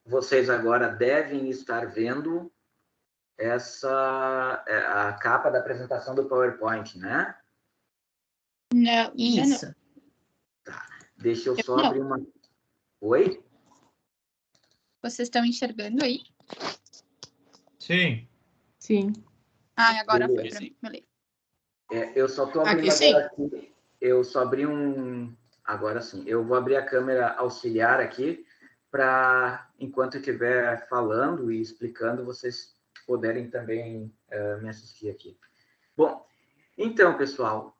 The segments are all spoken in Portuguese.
vocês agora devem estar vendo a capa da apresentação do PowerPoint, né? Não, Isso. não. Tá. Deixa eu só abrir uma... Oi? Vocês estão enxergando aí? Sim. Sim. Ah, agora Beleza. foi para mim. Beleza. Eu só estou abrindo Aqui sim. agora aqui. Eu só abri um... Agora sim. Eu vou abrir a câmera auxiliar aqui para, enquanto eu estiver falando e explicando, vocês puderem também me assistir aqui. Bom, então, pessoal,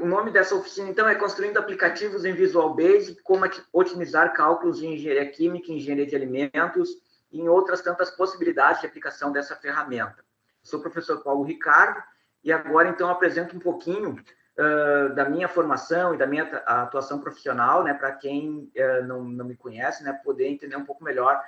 o nome dessa oficina, então, é Construindo Aplicativos em Visual Basic, como otimizar cálculos de engenharia química, engenharia de alimentos e em outras tantas possibilidades de aplicação dessa ferramenta. Sou o professor Paulo Ricardo e agora, então, apresento um pouquinho da minha formação e da minha atuação profissional, né, para quem não me conhece, né, poder entender um pouco melhor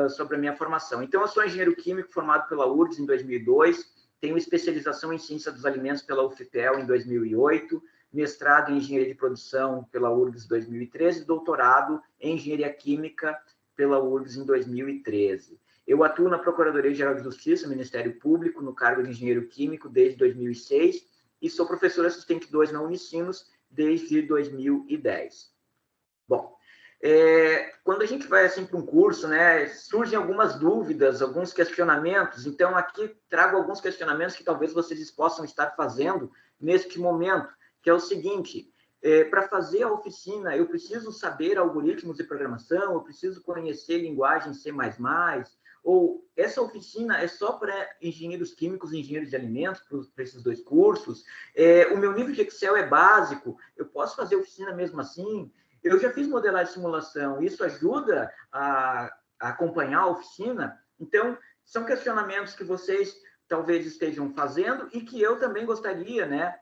sobre a minha formação. Então, eu sou engenheiro químico formado pela URGS em 2002, tenho especialização em ciência dos alimentos pela UFPEL em 2008, mestrado em engenharia de produção pela URGS em 2013 e doutorado em engenharia química pela URGS em 2013. Eu atuo na Procuradoria-Geral de Justiça, Ministério Público, no cargo de engenheiro químico desde 2006 e sou professor assistente 2 na Unicinos desde 2010. Bom, quando a gente vai assim para um curso, né, surgem algumas dúvidas, alguns questionamentos. Então, aqui trago alguns questionamentos que talvez vocês possam estar fazendo neste momento, que é o seguinte: para fazer a oficina, eu preciso saber algoritmos de programação, eu preciso conhecer linguagem C++, ou essa oficina é só para engenheiros químicos e engenheiros de alimentos, para esses dois cursos? O meu nível de Excel é básico, eu posso fazer oficina mesmo assim? Eu já fiz modelagem de simulação, isso ajuda a acompanhar a oficina? Então, são questionamentos que vocês talvez estejam fazendo e que eu também gostaria, né,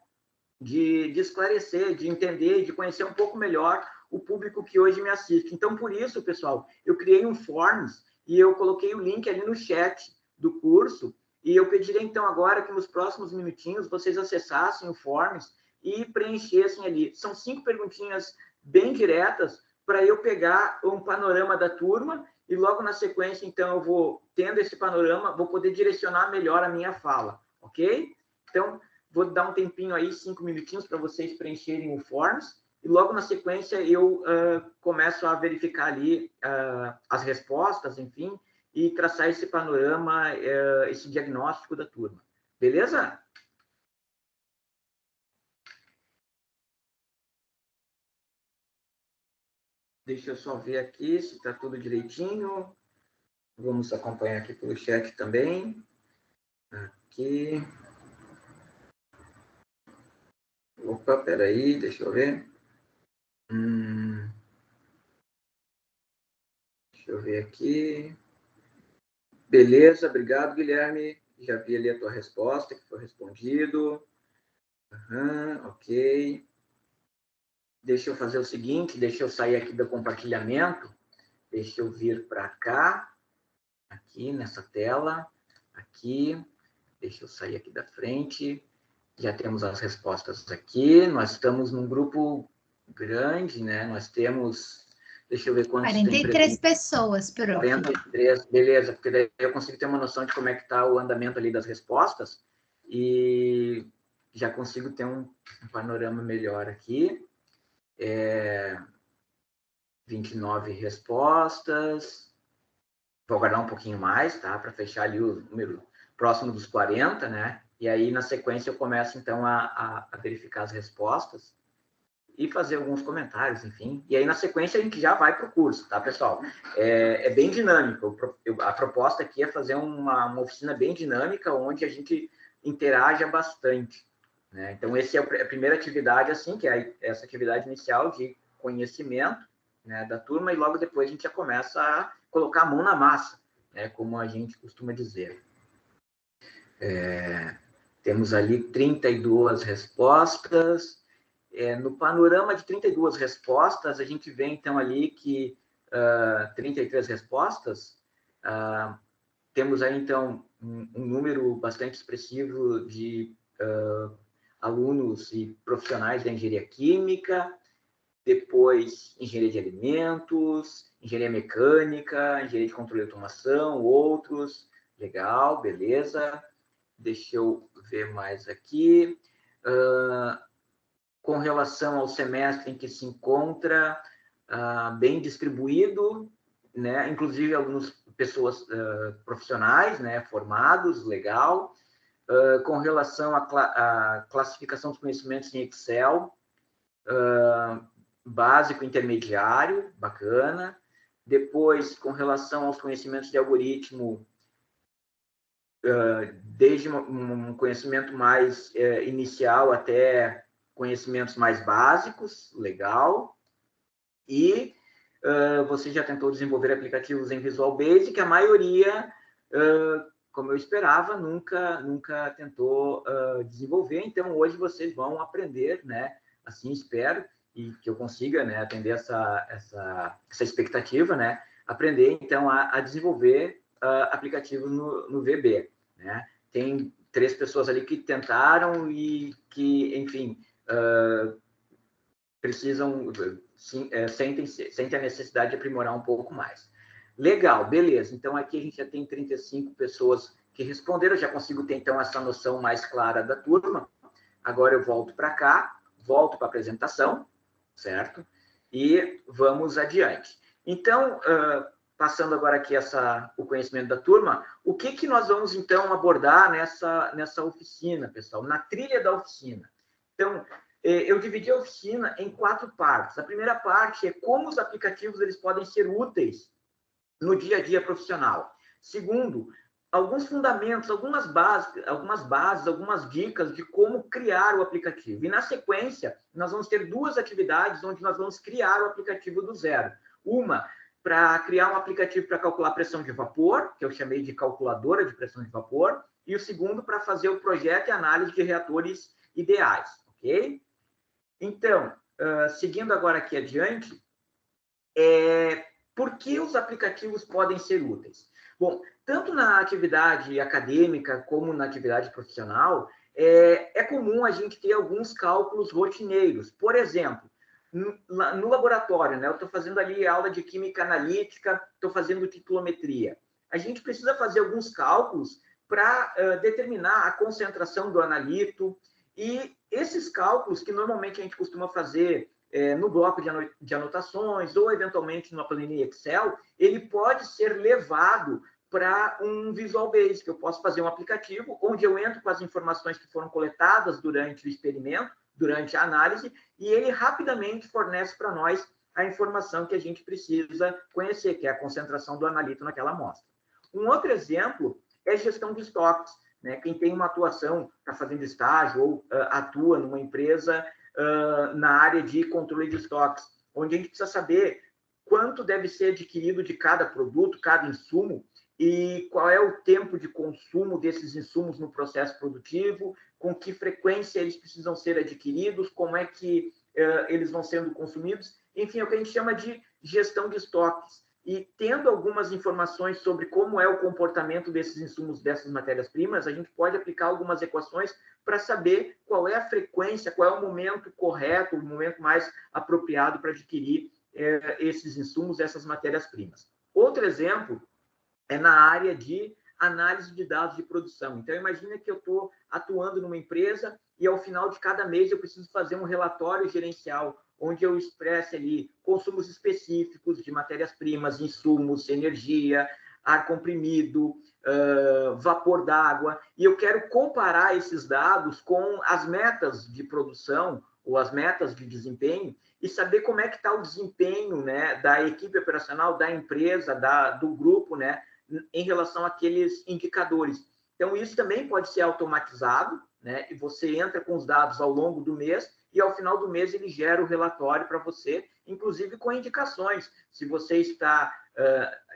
de esclarecer, de entender, de conhecer um pouco melhor o público que hoje me assiste. Então, por isso, pessoal, eu criei um Forms e eu coloquei o link ali no chat do curso e eu pedirei, então, agora que nos próximos minutinhos vocês acessassem o Forms e preenchessem ali. São 5 perguntinhas bem diretas para eu pegar um panorama da turma e logo na sequência, então, eu vou, tendo esse panorama, vou poder direcionar melhor a minha fala, ok? Então, vou dar um tempinho aí, 5 minutinhos, para vocês preencherem o Forms e logo na sequência eu começo a verificar ali as respostas, enfim, e traçar esse panorama, esse diagnóstico da turma. Beleza? Deixa eu só ver aqui se está tudo direitinho. Vamos acompanhar aqui pelo chat também. Aqui. Opa, peraí, deixa eu ver. Deixa eu ver aqui. Beleza, obrigado, Guilherme. Já vi ali a tua resposta, que foi respondido. Ok. Deixa eu fazer o seguinte, deixa eu sair aqui do compartilhamento. Deixa eu vir para cá. Aqui, nessa tela. Aqui. Deixa eu sair aqui da frente. Já temos as respostas aqui. Nós estamos num grupo grande, né? Nós temos... Deixa eu ver quantos 43 pessoas, prof. 43, beleza, porque daí eu consigo ter uma noção de como é que está o andamento ali das respostas e já consigo ter um panorama melhor aqui. 29 respostas. Vou aguardar um pouquinho mais, tá? Para fechar ali o número próximo dos 40, né? E aí, na sequência, eu começo, então, a verificar as respostas e fazer alguns comentários, enfim. E aí, na sequência, a gente já vai para o curso, tá, pessoal? É bem dinâmico. A proposta aqui é fazer uma oficina bem dinâmica, onde a gente interaja bastante, né? Então, essa é a primeira atividade, assim, que é essa atividade inicial de conhecimento, né, da turma, e logo depois a gente já começa a colocar a mão na massa, né, como a gente costuma dizer. Temos ali 32 respostas. No panorama de 32 respostas, a gente vê, então, ali que 33 respostas, temos aí, então, um número bastante expressivo de alunos e profissionais da engenharia química, depois engenharia de alimentos, engenharia mecânica, engenharia de controle e automação, outros. Legal, beleza. Deixa eu ver mais aqui. Com relação ao semestre em que se encontra, bem distribuído, né? Inclusive algumas pessoas profissionais, né? Formados, legal. Com relação à classificação dos conhecimentos em Excel, básico, intermediário, bacana. Depois, com relação aos conhecimentos de algoritmo, desde um conhecimento mais inicial até conhecimentos mais básicos, legal. E você já tentou desenvolver aplicativos em Visual Basic, a maioria, como eu esperava, nunca tentou desenvolver, então hoje vocês vão aprender, né? Assim espero, e que eu consiga, né, atender essa expectativa, né? Aprender, então, a desenvolver aplicativos no VB, né? Tem 3 pessoas ali que tentaram e que, enfim, precisam, sentem a necessidade de aprimorar um pouco mais. Legal, beleza. Então, aqui a gente já tem 35 pessoas que responderam, eu já consigo ter, então, essa noção mais clara da turma. Agora eu volto para cá, volto para a apresentação, certo? E vamos adiante. Então, passando agora aqui o conhecimento da turma, o que nós vamos, então, abordar nessa oficina, pessoal? Na trilha da oficina. Então, eu dividi a oficina em 4 partes. A primeira parte é como os aplicativos eles podem ser úteis no dia a dia profissional. Segundo, alguns fundamentos, algumas bases, algumas dicas de como criar o aplicativo. E, na sequência, nós vamos ter 2 atividades onde nós vamos criar o aplicativo do zero. Uma, para criar um aplicativo para calcular pressão de vapor, que eu chamei de calculadora de pressão de vapor, e o segundo, para fazer o projeto e análise de reatores ideais, ok? Então, seguindo agora aqui adiante, por que os aplicativos podem ser úteis? Bom, tanto na atividade acadêmica como na atividade profissional, é comum a gente ter alguns cálculos rotineiros. Por exemplo, no laboratório, né, eu estou fazendo ali aula de química analítica, estou fazendo titulometria. A gente precisa fazer alguns cálculos para determinar a concentração do analito, e esses cálculos que normalmente a gente costuma fazer no bloco de anotações ou, eventualmente, numa planilha Excel, ele pode ser levado para um Visual Basic. Eu posso fazer um aplicativo onde eu entro com as informações que foram coletadas durante o experimento, durante a análise, e ele rapidamente fornece para nós a informação que a gente precisa conhecer, que é a concentração do analito naquela amostra. Um outro exemplo é gestão de estoques, né? Quem tem uma atuação, está fazendo estágio ou atua numa empresa na área de controle de estoques, onde a gente precisa saber quanto deve ser adquirido de cada produto, cada insumo, e qual é o tempo de consumo desses insumos no processo produtivo, com que frequência eles precisam ser adquiridos, como é que eles vão sendo consumidos, enfim, é o que a gente chama de gestão de estoques. E tendo algumas informações sobre como é o comportamento desses insumos, dessas matérias-primas, a gente pode aplicar algumas equações para saber qual é a frequência, qual é o momento correto, o momento mais apropriado para adquirir esses insumos, essas matérias-primas. Outro exemplo é na área de análise de dados de produção. Então, imagina que eu estou atuando numa empresa e, ao final de cada mês, eu preciso fazer um relatório gerencial, onde eu expresse ali consumos específicos de matérias-primas, insumos, energia, ar comprimido, vapor d'água, e eu quero comparar esses dados com as metas de produção ou as metas de desempenho e saber como é que está o desempenho, né, da equipe operacional, da empresa, do grupo, né, em relação àqueles indicadores. Então, isso também pode ser automatizado, né, e você entra com os dados ao longo do mês e, ao final do mês, ele gera o relatório para você, inclusive com indicações. Se você está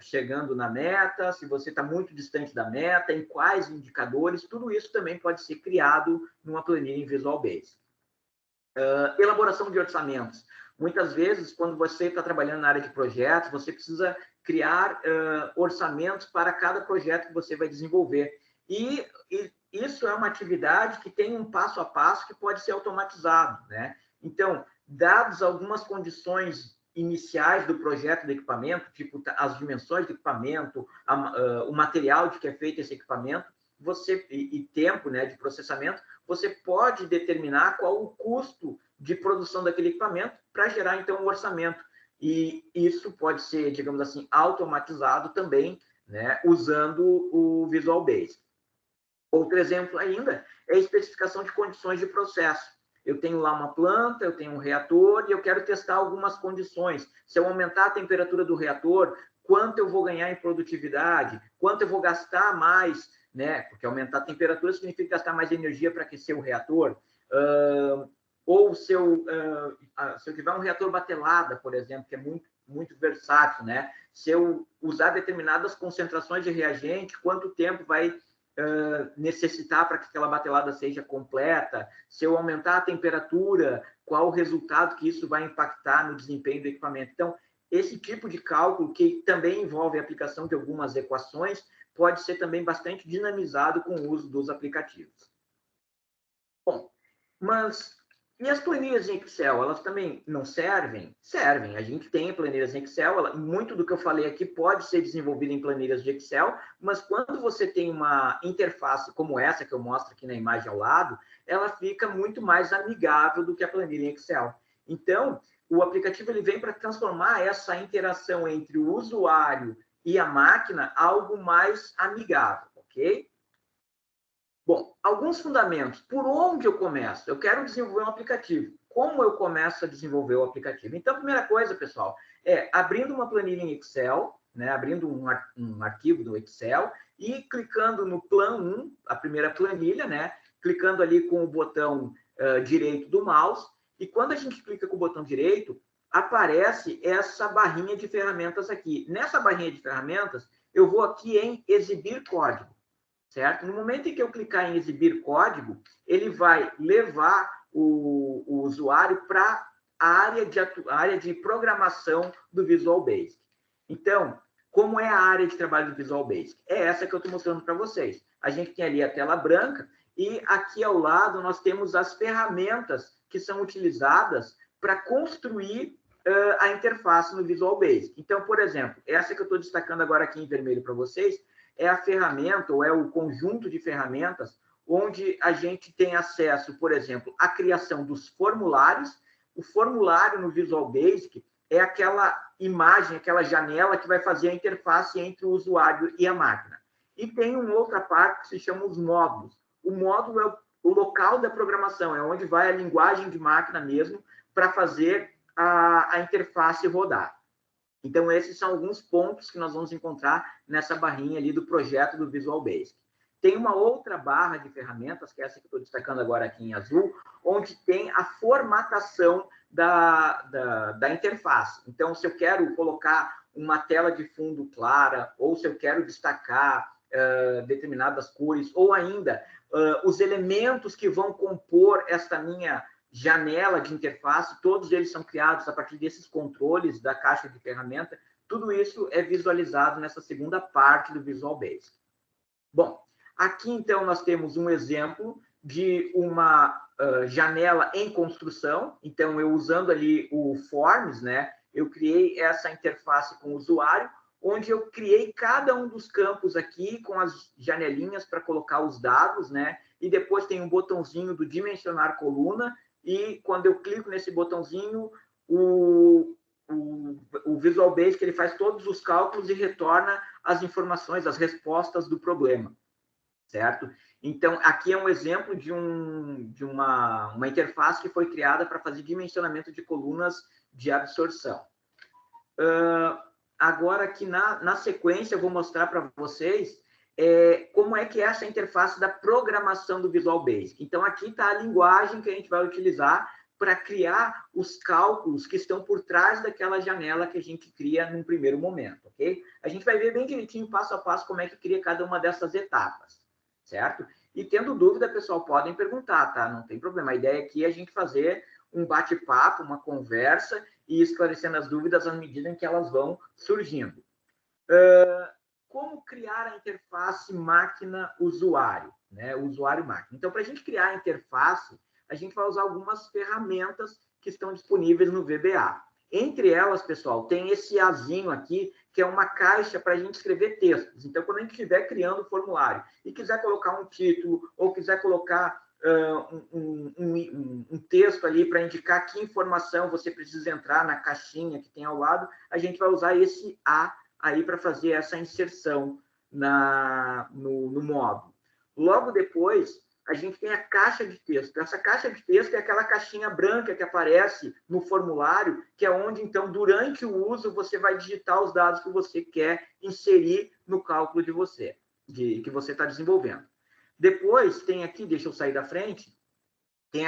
chegando na meta, se você está muito distante da meta, em quais indicadores, tudo isso também pode ser criado numa planilha em Visual Basic. Elaboração de orçamentos. Muitas vezes, quando você está trabalhando na área de projetos, você precisa criar orçamentos para cada projeto que você vai desenvolver. E isso é uma atividade que tem um passo a passo que pode ser automatizado, né? Então, dados algumas condições iniciais do projeto do equipamento, tipo as dimensões do equipamento, o material de que é feito esse equipamento, e tempo, né, de processamento, você pode determinar qual o custo de produção daquele equipamento para gerar, então, um orçamento. E isso pode ser, digamos assim, automatizado também, né, usando o Visual Basic. Outro exemplo ainda é a especificação de condições de processo. Eu tenho lá uma planta, eu tenho um reator e eu quero testar algumas condições. Se eu aumentar a temperatura do reator, quanto eu vou ganhar em produtividade? Quanto eu vou gastar mais? Né? Porque aumentar a temperatura significa gastar mais energia para aquecer o reator. Ou se eu tiver um reator batelada, por exemplo, que é muito versátil, né? Se eu usar determinadas concentrações de reagente, quanto tempo vai necessitar para que aquela batelada seja completa? Se eu aumentar a temperatura, qual o resultado que isso vai impactar no desempenho do equipamento? Então, esse tipo de cálculo, que também envolve a aplicação de algumas equações, pode ser também bastante dinamizado com o uso dos aplicativos. Bom, mas e as planilhas em Excel, elas também não servem? Servem. A gente tem planilhas em Excel, muito do que eu falei aqui pode ser desenvolvido em planilhas de Excel, mas quando você tem uma interface como essa que eu mostro aqui na imagem ao lado, ela fica muito mais amigável do que a planilha em Excel. Então, o aplicativo ele vem para transformar essa interação entre o usuário e a máquina algo mais amigável, ok? Bom, alguns fundamentos. Por onde eu começo? Eu quero desenvolver um aplicativo. Como eu começo a desenvolver o aplicativo? Então, a primeira coisa, pessoal, é abrindo uma planilha em Excel, né? Abrindo um arquivo do Excel e clicando no Plan 1, a primeira planilha, né? Clicando ali com o botão direito do mouse. E quando a gente clica com o botão direito, aparece essa barrinha de ferramentas aqui. Nessa barrinha de ferramentas, eu vou aqui em Exibir Código. Certo? No momento em que eu clicar em exibir código, ele vai levar o usuário para a área de programação do Visual Basic. Então, como é a área de trabalho do Visual Basic? É essa que eu estou mostrando para vocês. A gente tem ali a tela branca e aqui ao lado nós temos as ferramentas que são utilizadas para construir a interface no Visual Basic. Então, por exemplo, essa que eu estou destacando agora aqui em vermelho para vocês, é a ferramenta, ou é o conjunto de ferramentas, onde a gente tem acesso, por exemplo, à criação dos formulários. O formulário no Visual Basic é aquela imagem, aquela janela que vai fazer a interface entre o usuário e a máquina. E tem uma outra parte que se chama os módulos. O módulo é o local da programação, é onde vai a linguagem de máquina mesmo para fazer a interface rodar. Então, esses são alguns pontos que nós vamos encontrar nessa barrinha ali do projeto do Visual Basic. Tem uma outra barra de ferramentas, que é essa que eu estou destacando agora aqui em azul, onde tem a formatação da interface. Então, se eu quero colocar uma tela de fundo clara, ou se eu quero destacar determinadas cores, ou ainda os elementos que vão compor esta minha janela de interface, todos eles são criados a partir desses controles da caixa de ferramenta. Tudo isso é visualizado nessa segunda parte do Visual Basic. Bom, aqui então nós temos um exemplo de uma janela em construção. Então, eu usando ali o Forms, né, eu criei essa interface com o usuário, onde eu criei cada um dos campos aqui com as janelinhas para colocar os dados, né, e depois tem um botãozinho do dimensionar coluna, e quando eu clico nesse botãozinho, o Visual Basic ele faz todos os cálculos e retorna as informações, as respostas do problema, certo? Então, aqui é um exemplo de uma interface que foi criada para fazer dimensionamento de colunas de absorção. Agora, aqui na sequência, eu vou mostrar para vocês como é que é essa interface da programação do Visual Basic. Então, aqui está a linguagem que a gente vai utilizar para criar os cálculos que estão por trás daquela janela que a gente cria num primeiro momento, ok? A gente vai ver bem direitinho, passo a passo, como é que cria cada uma dessas etapas, certo? E tendo dúvida, pessoal, podem perguntar, tá? Não tem problema. A ideia aqui é a gente fazer um bate-papo, uma conversa e esclarecendo as dúvidas à medida em que elas vão surgindo. Como criar a interface máquina-usuário, né? Usuário-máquina. Então, para a gente criar a interface, a gente vai usar algumas ferramentas que estão disponíveis no VBA. Entre elas, pessoal, tem esse azinho aqui, que é uma caixa para a gente escrever textos. Então, quando a gente estiver criando o formulário e quiser colocar um título ou quiser colocar um texto ali para indicar que informação você precisa entrar na caixinha que tem ao lado, a gente vai usar esse A aí para fazer essa inserção no módulo. Logo depois, a gente tem a caixa de texto. Essa caixa de texto é aquela caixinha branca que aparece no formulário, que é onde, então, durante o uso, você vai digitar os dados que você quer inserir no cálculo que você está desenvolvendo. Depois, tem aqui, deixa eu sair da frente, tem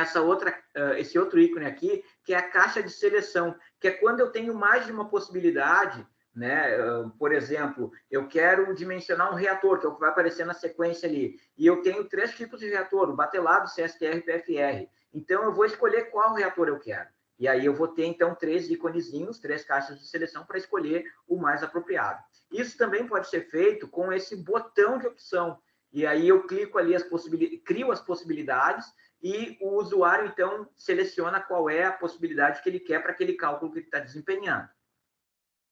esse outro ícone aqui, que é a caixa de seleção, que é quando eu tenho mais de uma possibilidade, né? Por exemplo, eu quero dimensionar um reator, que é o que vai aparecer na sequência ali, e eu tenho 3 tipos de reator, o batelado, CSTR e PFR. Então, eu vou escolher qual reator eu quero. E aí eu vou ter, então, 3 íconezinhos, 3 caixas de seleção para escolher o mais apropriado. Isso também pode ser feito com esse botão de opção. E aí eu clico ali, crio as possibilidades e o usuário, então, seleciona qual é a possibilidade que ele quer para aquele cálculo que ele está desempenhando.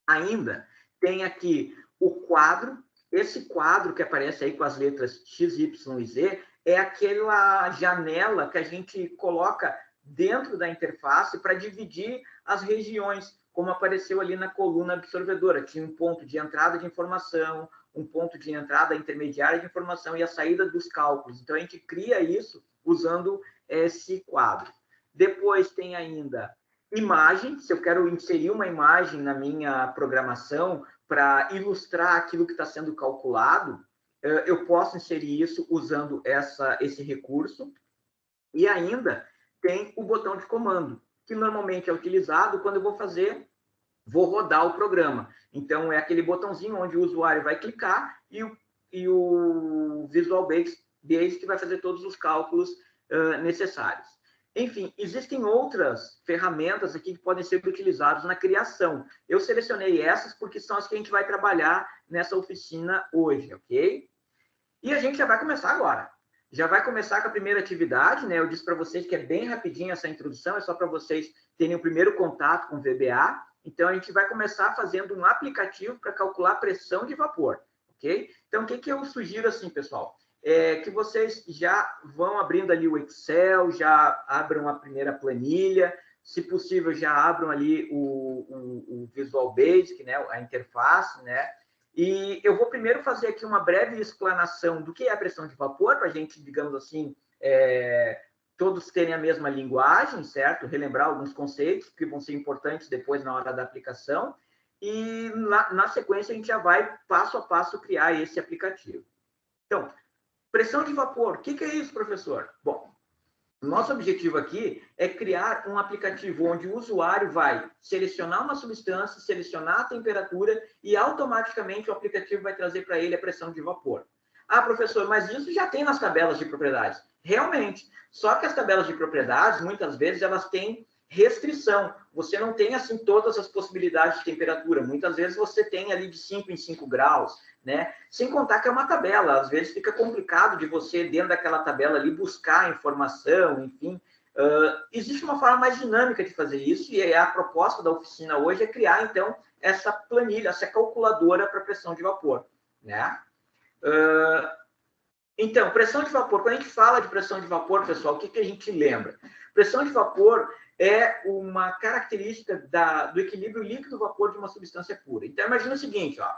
Ainda tem aqui o quadro. Esse quadro que aparece aí com as letras X, Y e Z é aquela janela que a gente coloca dentro da interface para dividir as regiões, como apareceu ali na coluna absorvedora. Tinha um ponto de entrada de informação, um ponto de entrada intermediária de informação e a saída dos cálculos. Então, a gente cria isso usando esse quadro. Depois tem ainda imagem. Se eu quero inserir uma imagem na minha programação para ilustrar aquilo que está sendo calculado, eu posso inserir isso usando esse recurso. E ainda tem o botão de comando, que normalmente é utilizado quando eu vou rodar o programa. Então, é aquele botãozinho onde o usuário vai clicar e o Visual Basic que vai fazer todos os cálculos necessários. Enfim, existem outras ferramentas aqui que podem ser utilizadas na criação. Eu selecionei essas porque são as que a gente vai trabalhar nessa oficina hoje, ok? E a gente já vai começar agora. Já vai começar com a primeira atividade, né? Eu disse para vocês que é bem rapidinho essa introdução, é só para vocês terem o primeiro contato com o VBA. Então, a gente vai começar fazendo um aplicativo para calcular a pressão de vapor, ok? Então, o que eu sugiro assim, pessoal? Que vocês já vão abrindo ali o Excel, já abram a primeira planilha, se possível, já abram ali o Visual Basic, né, a interface, né? E eu vou primeiro fazer aqui uma breve explanação do que é a pressão de vapor, para a gente, digamos assim, todos terem a mesma linguagem, certo? Relembrar alguns conceitos que vão ser importantes depois na hora da aplicação. E, na sequência, a gente já vai, passo a passo, criar esse aplicativo. Então, pressão de vapor. O que é isso, professor? Bom, nosso objetivo aqui é criar um aplicativo onde o usuário vai selecionar uma substância, selecionar a temperatura e automaticamente o aplicativo vai trazer para ele a pressão de vapor. Ah, professor, mas isso já tem nas tabelas de propriedades. Realmente. Só que as tabelas de propriedades, muitas vezes, elas têm restrição. Você não tem, assim, todas as possibilidades de temperatura. Muitas vezes você tem ali de 5 em 5 graus, né? Sem contar que é uma tabela. Às vezes fica complicado de você, dentro daquela tabela ali, buscar informação, enfim. Existe uma forma mais dinâmica de fazer isso e a proposta da oficina hoje é criar, então, essa planilha, essa calculadora para pressão de vapor, né? Então, pressão de vapor. Quando a gente fala de pressão de vapor, pessoal, o que a gente lembra? Pressão de vapor é uma característica do equilíbrio líquido-vapor de uma substância pura. Então, imagina o seguinte, ó.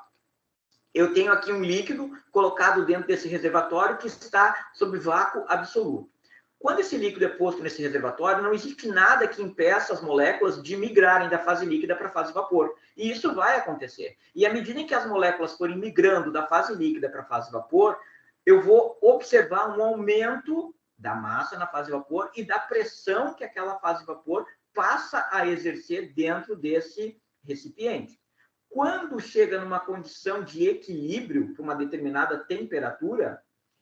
Eu tenho aqui um líquido colocado dentro desse reservatório que está sob vácuo absoluto. Quando esse líquido é posto nesse reservatório, não existe nada que impeça as moléculas de migrarem da fase líquida para a fase vapor. E isso vai acontecer. E à medida em que as moléculas forem migrando da fase líquida para a fase vapor, eu vou observar um aumento da massa na fase vapor e da pressão que aquela fase vapor passa a exercer dentro desse recipiente. Quando chega numa condição de equilíbrio para uma determinada temperatura,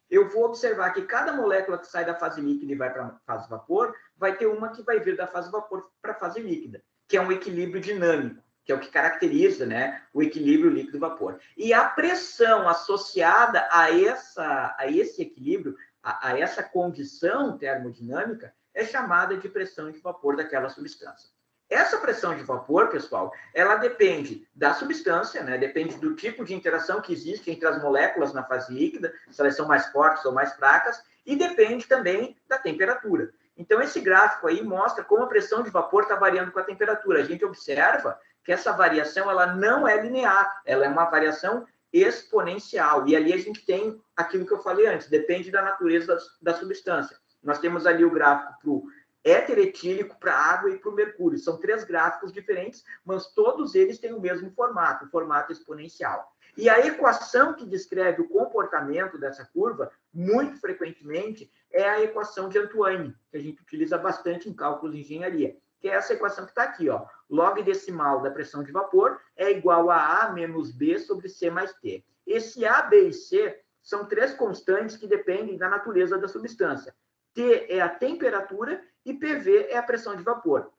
eu vou observar que cada molécula que sai da fase líquida e vai para a fase vapor, vai ter uma que vai vir da fase vapor para a fase líquida, que é um equilíbrio dinâmico, que é o que caracteriza, né, o equilíbrio líquido-vapor. E a pressão associada a esse equilíbrio, a essa condição termodinâmica, é chamada de pressão de vapor daquela substância. Essa pressão de vapor, pessoal, ela depende da substância, né? Depende do tipo de interação que existe entre as moléculas na fase líquida, se elas são mais fortes ou mais fracas, e depende também da temperatura. Então, esse gráfico aí mostra como a pressão de vapor está variando com a temperatura. A gente observa que essa variação ela não é linear, ela é uma variação exponencial. E ali a gente tem aquilo que eu falei antes, depende da natureza da substância. Nós temos ali o gráfico para o éter etílico, para a água e para o mercúrio. São 3 gráficos diferentes, mas todos eles têm o mesmo formato, o formato exponencial. E a equação que descreve o comportamento dessa curva, muito frequentemente, é a equação de Antoine, que a gente utiliza bastante em cálculos de engenharia, que é essa equação que está aqui, ó. Log decimal da pressão de vapor é igual a A menos B sobre C mais T. Esse A, B e C são 3 constantes que dependem da natureza da substância. T é a temperatura e PV é a pressão de vapor.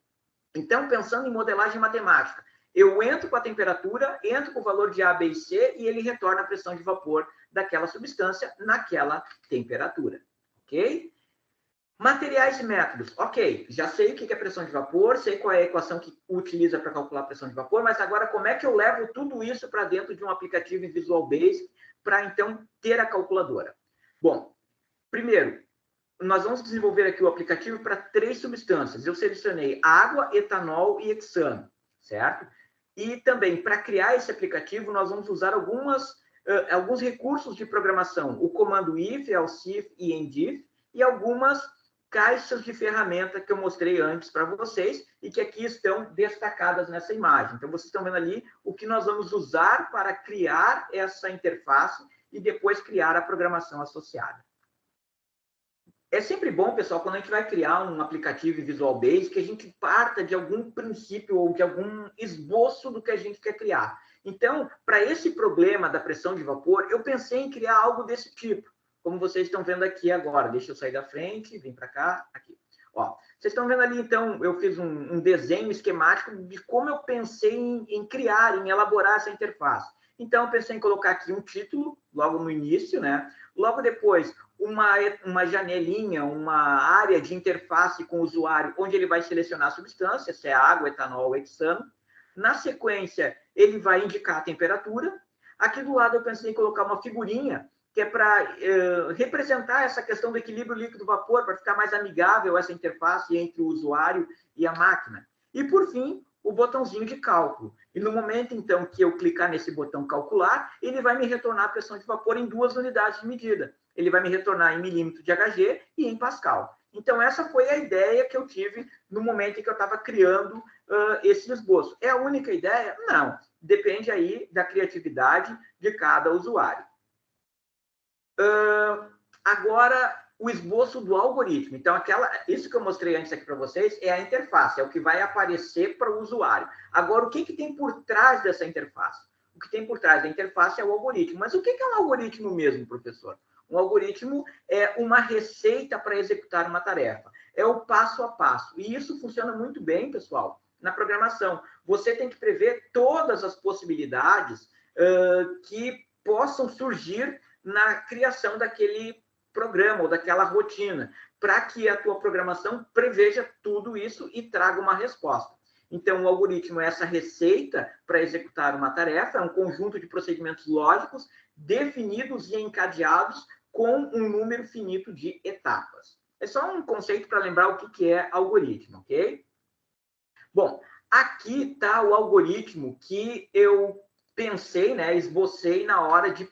Então, pensando em modelagem matemática, eu entro com a temperatura, entro com o valor de A, B e C e ele retorna a pressão de vapor daquela substância naquela temperatura. Ok? Materiais e métodos. Ok, já sei o que é pressão de vapor, sei qual é a equação que utiliza para calcular a pressão de vapor, mas agora como é que eu levo tudo isso para dentro de um aplicativo em Visual Basic para, então, ter a calculadora? Bom, primeiro, nós vamos desenvolver aqui o aplicativo para 3 substâncias. Eu selecionei água, etanol e hexano, certo? E também, para criar esse aplicativo, nós vamos usar alguns recursos de programação. O comando if, else if e endif, e algumas caixas de ferramenta que eu mostrei antes para vocês e que aqui estão destacadas nessa imagem. Então, vocês estão vendo ali o que nós vamos usar para criar essa interface e depois criar a programação associada. É sempre bom, pessoal, quando a gente vai criar um aplicativo em Visual Basic, que a gente parta de algum princípio ou de algum esboço do que a gente quer criar. Então, para esse problema da pressão de vapor, eu pensei em criar algo desse tipo, como vocês estão vendo aqui agora. Deixa eu sair da frente, vim para cá, aqui. Ó, vocês estão vendo ali, então, eu fiz um desenho esquemático de como eu pensei em criar, em elaborar essa interface. Então, eu pensei em colocar aqui um título, logo no início, né? Logo depois, uma janelinha, uma área de interface com o usuário, onde ele vai selecionar a substância, se é água, etanol ou hexano. Na sequência, ele vai indicar a temperatura. Aqui do lado, eu pensei em colocar uma figurinha, que é para representar essa questão do equilíbrio líquido-vapor, para ficar mais amigável essa interface entre o usuário e a máquina. E, por fim, o botãozinho de cálculo. E no momento, então, que eu clicar nesse botão calcular, ele vai me retornar a pressão de vapor em 2 unidades de medida. Ele vai me retornar em milímetro de Hg e em Pascal. Então, essa foi a ideia que eu tive no momento em que eu estava criando esse esboço. É a única ideia? Não. Depende aí da criatividade de cada usuário. Agora, o esboço do algoritmo. Então, isso que eu mostrei antes aqui para vocês é a interface, é o que vai aparecer para o usuário. Agora, o que tem por trás dessa interface? O que tem por trás da interface é o algoritmo. Mas o que é um algoritmo mesmo, professor? Um algoritmo é uma receita para executar uma tarefa. É o passo a passo. E isso funciona muito bem, pessoal, na programação. Você tem que prever todas as possibilidades que possam surgir na criação daquele programa ou daquela rotina, para que a tua programação preveja tudo isso e traga uma resposta. Então, o algoritmo é essa receita para executar uma tarefa, é um conjunto de procedimentos lógicos definidos e encadeados com um número finito de etapas. É só um conceito para lembrar o que é algoritmo, ok? Bom, aqui está o algoritmo que eu pensei, né, esbocei na hora de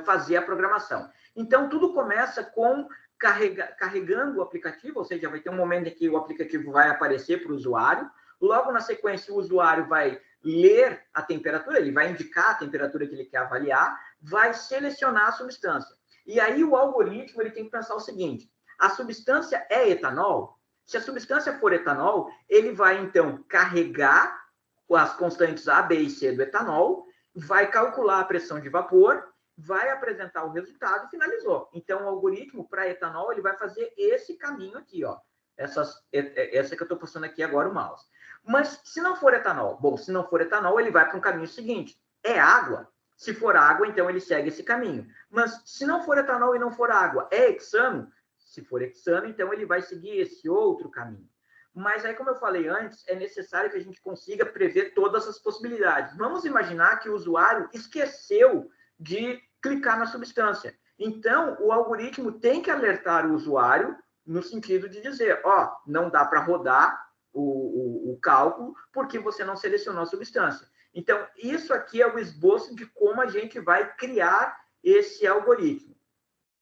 fazer a programação. Então, tudo começa com carregando o aplicativo, ou seja, vai ter um momento em que o aplicativo vai aparecer para o usuário. Logo na sequência, o usuário vai ler a temperatura, ele vai indicar a temperatura que ele quer avaliar, vai selecionar a substância. E aí o algoritmo ele tem que pensar o seguinte: a substância é etanol? Se a substância for etanol, ele vai, então, carregar as constantes A, B e C do etanol, vai calcular a pressão de vapor, vai apresentar o resultado e finalizou. Então, o algoritmo para etanol, ele vai fazer esse caminho aqui, ó. Essa que eu estou passando aqui agora, o mouse. Mas, se não for etanol? Bom, se não for etanol, ele vai para um caminho seguinte. É água? Se for água, então ele segue esse caminho. Mas, se não for etanol e não for água, é hexano? Se for hexano, então ele vai seguir esse outro caminho. Mas aí, como eu falei antes, é necessário que a gente consiga prever todas as possibilidades. Vamos imaginar que o usuário esqueceu de clicar na substância. Então, o algoritmo tem que alertar o usuário no sentido de dizer, ó, não dá para rodar o cálculo porque você não selecionou a substância. Então, isso aqui é o esboço de como a gente vai criar esse algoritmo,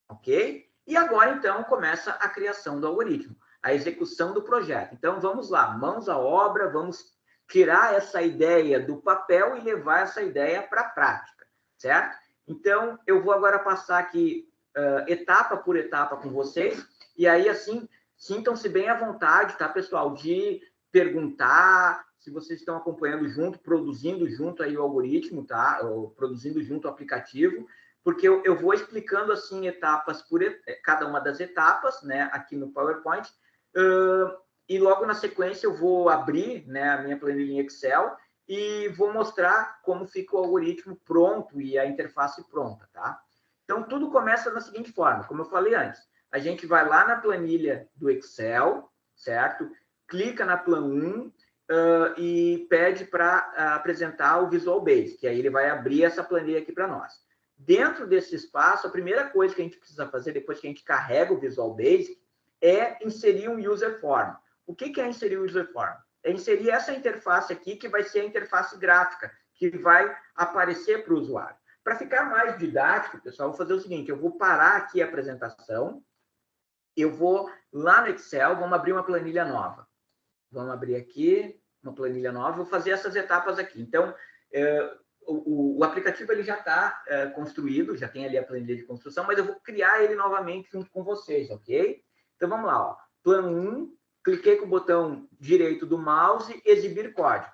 ok? E agora, então, começa a criação do algoritmo, a execução do projeto. Então, vamos lá, mãos à obra, vamos tirar essa ideia do papel e levar essa ideia para a prática, certo? Então, eu vou agora passar aqui etapa por etapa com vocês, e aí, assim, sintam-se bem à vontade, tá, pessoal, de perguntar, se vocês estão acompanhando junto, produzindo junto aí o algoritmo, tá? Ou produzindo junto o aplicativo, porque eu vou explicando, assim, etapas por cada uma das etapas, né, aqui no PowerPoint, e logo na sequência eu vou abrir, né, a minha planilha em Excel e vou mostrar como fica o algoritmo pronto e a interface pronta, tá? Então, tudo começa da seguinte forma, como eu falei antes, a gente vai lá na planilha do Excel, certo? Clica na Plan 1 e pede para apresentar o Visual Basic, que aí ele vai abrir essa planilha aqui para nós. Dentro desse espaço, a primeira coisa que a gente precisa fazer, depois que a gente carrega o Visual Basic, é inserir um User Form. O que é inserir o User Form? É inserir essa interface aqui, que vai ser a interface gráfica, que vai aparecer para o usuário. Para ficar mais didático, pessoal, eu vou fazer o seguinte, eu vou parar aqui a apresentação, eu vou lá no Excel, vamos abrir uma planilha nova. Vamos abrir aqui uma planilha nova, vou fazer essas etapas aqui. Então, o aplicativo ele já está construído, já tem ali a planilha de construção, mas eu vou criar ele novamente junto com vocês, ok? Então, vamos lá, ó. Plano 1, cliquei com o botão direito do mouse, exibir código.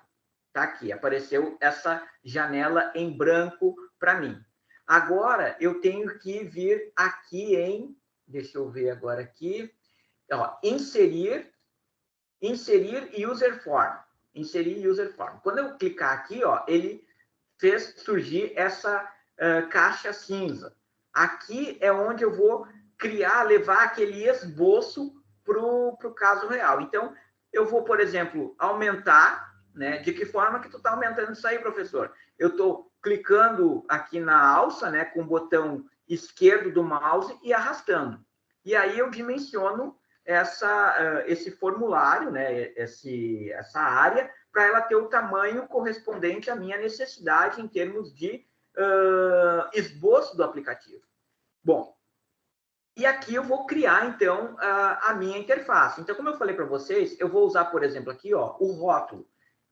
Está aqui, apareceu essa janela em branco para mim. Agora, eu tenho que vir aqui em, deixa eu ver agora aqui, ó, inserir user form. Inserir user form. Quando eu clicar aqui, ó, ele fez surgir essa caixa cinza. Aqui é onde eu vou criar, levar aquele esboço para o caso real. Então, eu vou, por exemplo, aumentar, né? De que forma que tu está aumentando isso aí, professor? Eu estou clicando aqui na alça, né? Com o botão esquerdo do mouse e arrastando. E aí eu dimensiono esse formulário, né? Essa área, para ela ter o tamanho correspondente à minha necessidade em termos de esboço do aplicativo. Bom, e aqui eu vou criar, então, a minha interface. Então, como eu falei para vocês, eu vou usar, por exemplo, aqui, ó, o rótulo.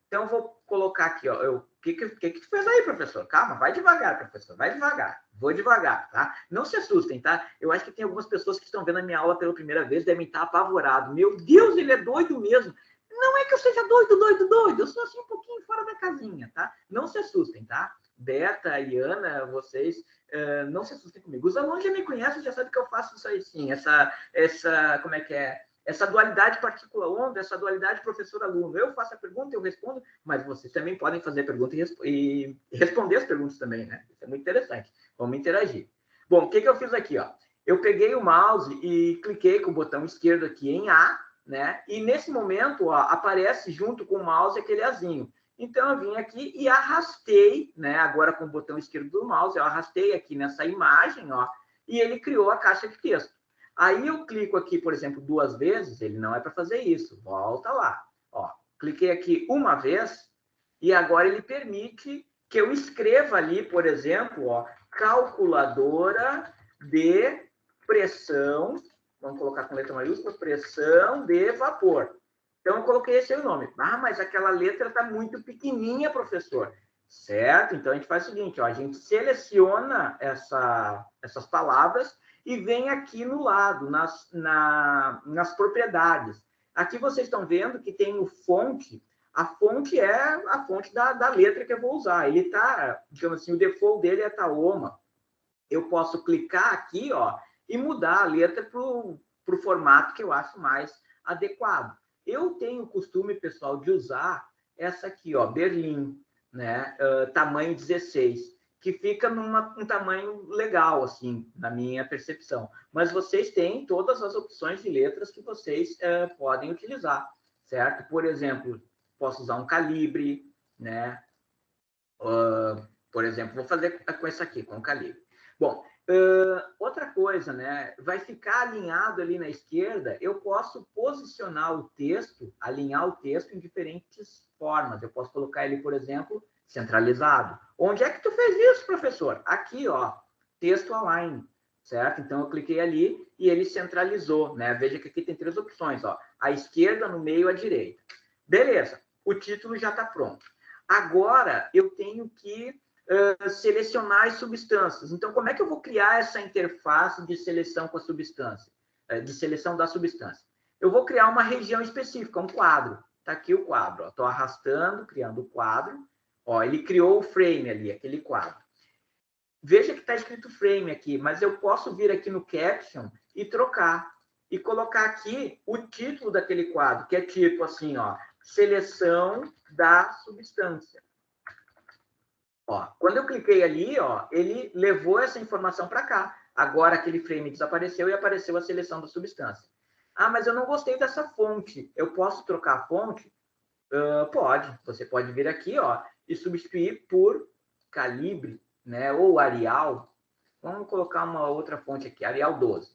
Então, eu vou colocar aqui, ó, o que tu fez aí, professor? Calma, vai devagar, professor, vai devagar. Vou devagar, tá? Não se assustem, tá? Eu acho que tem algumas pessoas que estão vendo a minha aula pela primeira vez, devem estar apavorados. Meu Deus, ele é doido mesmo. Não é que eu seja doido. Eu sou assim um pouquinho fora da casinha, tá? Não se assustem, tá? Beta e Ana, vocês não se assustem comigo. Os alunos já me conhecem, já sabem que eu faço isso aí sim. Como é que é? Essa dualidade partícula-onda, essa dualidade professor-aluno. Eu faço a pergunta, eu respondo, mas vocês também podem fazer a pergunta e responder as perguntas também, né? Isso é muito interessante. Vamos interagir. Bom, o que eu fiz aqui, ó? Eu peguei o mouse e cliquei com o botão esquerdo aqui em A, né? E nesse momento, ó, aparece junto com o mouse aquele azinho. Então, eu vim aqui e arrastei, né? Agora com o botão esquerdo do mouse, eu arrastei aqui nessa imagem, ó, e ele criou a caixa de texto. Aí eu clico aqui, por exemplo, 2 vezes, ele não é para fazer isso. Volta lá. Ó, cliquei aqui uma vez e agora ele permite que eu escreva ali, por exemplo, ó, calculadora de pressão, vamos colocar com letra maiúscula, pressão de vapor. Então, eu coloquei esse aí o nome. Ah, mas aquela letra está muito pequenininha, professor. Certo? Então, a gente faz o seguinte, ó, a gente seleciona essas palavras e vem aqui no lado, nas propriedades. Aqui vocês estão vendo que tem o fonte. A fonte é a fonte da letra que eu vou usar. Ele está, digamos assim, o default dele é Taoma. Eu posso clicar aqui, ó, e mudar a letra para o formato que eu acho mais adequado. Eu tenho o costume, pessoal, de usar essa aqui, ó, Berlim, né? Tamanho 16. que fica um tamanho legal, assim, na minha percepção. Mas vocês têm todas as opções de letras que vocês podem utilizar, certo? Por exemplo, posso usar um calibre, né? Por exemplo, vou fazer com esse aqui, com o calibre. Bom, outra coisa, né? Vai ficar alinhado ali na esquerda, eu posso posicionar o texto, alinhar o texto em diferentes formas. Eu posso colocar ele, por exemplo, centralizado. Onde é que tu fez isso, professor? Aqui, ó, texto align, certo? Então, eu cliquei ali e ele centralizou, né? Veja que aqui tem 3 opções, ó. À esquerda, no meio, à direita. Beleza, o título já está pronto. Agora, eu tenho que selecionar as substâncias. Então, como é que eu vou criar essa interface de seleção com a substância? De seleção da substância? Eu vou criar uma região específica, um quadro. Está aqui o quadro. Estou arrastando, criando o quadro. Ó, ele criou o frame ali, aquele quadro. Veja que está escrito frame aqui, mas eu posso vir aqui no caption e trocar. E colocar aqui o título daquele quadro, que é tipo assim, ó, seleção da substância. Ó, quando eu cliquei ali, ó, ele levou essa informação para cá. Agora aquele frame desapareceu e apareceu a seleção da substância. Ah, mas eu não gostei dessa fonte. Eu posso trocar a fonte? Pode. Você pode vir aqui, ó, e substituir por calibre, né? Ou Arial. Vamos colocar uma outra fonte aqui, Arial 12.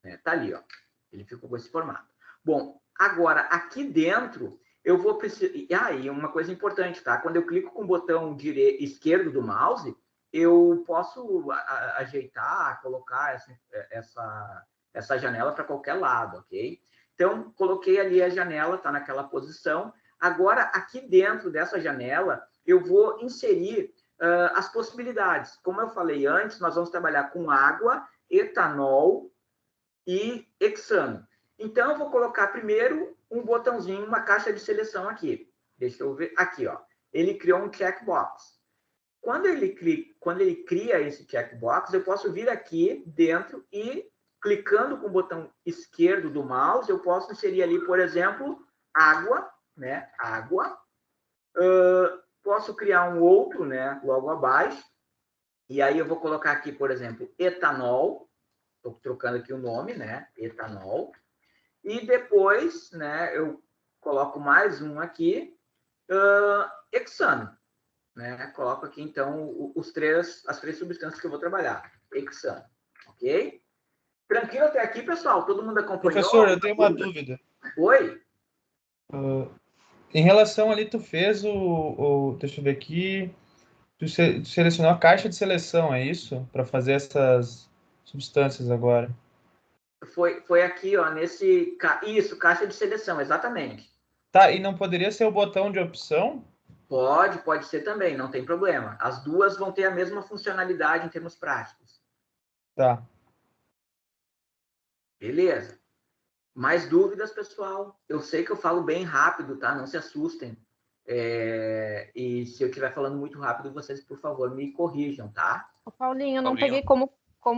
Né? Tá ali, ó. Ele ficou com esse formato. Bom, agora aqui dentro eu vou precisar. E uma coisa importante, tá? Quando eu clico com o botão esquerdo do mouse, eu posso ajeitar, colocar essa janela para qualquer lado, ok? Então, coloquei ali a janela, está naquela posição. Agora, aqui dentro dessa janela, eu vou inserir as possibilidades. Como eu falei antes, nós vamos trabalhar com água, etanol e hexano. Então, eu vou colocar primeiro um botãozinho, uma caixa de seleção aqui. Deixa eu ver. Aqui, ó. Ele criou um checkbox. Quando ele cria esse checkbox, eu posso vir aqui dentro e, clicando com o botão esquerdo do mouse, eu posso inserir ali, por exemplo, água, né? Água. Posso criar um outro, né? Logo abaixo. E aí eu vou colocar aqui, por exemplo, etanol. Estou trocando aqui o nome, né? Etanol. E depois, né, eu coloco mais um aqui, hexano. Né? Coloco aqui, então, as três substâncias que eu vou trabalhar. Hexano. Ok? Tranquilo até aqui, pessoal? Todo mundo acompanhou? Professor, eu tenho uma dúvida. Oi? Em relação ali, tu fez deixa eu ver aqui. Tu selecionou a caixa de seleção, é isso? Para fazer essas substâncias agora. Foi aqui, ó, Isso, caixa de seleção, exatamente. Tá, e não poderia ser o botão de opção? Pode ser também, não tem problema. As duas vão ter a mesma funcionalidade em termos práticos. Tá. Beleza. Mais dúvidas, pessoal? Eu sei que eu falo bem rápido, tá? Não se assustem. E se eu estiver falando muito rápido, vocês, por favor, me corrijam, tá? Paulinho, eu não peguei como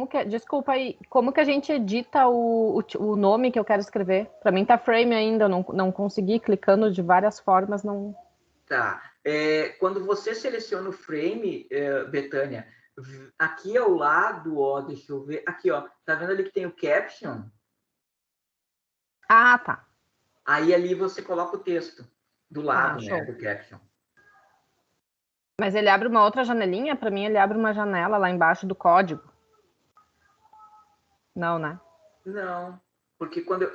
que... Desculpa aí. Como que a gente edita o nome que eu quero escrever? Para mim tá frame ainda, eu não consegui, clicando de várias formas, não... Tá. Quando você seleciona o frame, Betânia, aqui ao lado, ó, deixa eu ver, aqui, ó, tá vendo ali que tem o caption? Ah, tá. Aí ali você coloca o texto do lado, né, do caption. Mas ele abre uma outra janelinha? Para mim, ele abre uma janela lá embaixo do código. Não, né? Não, porque quando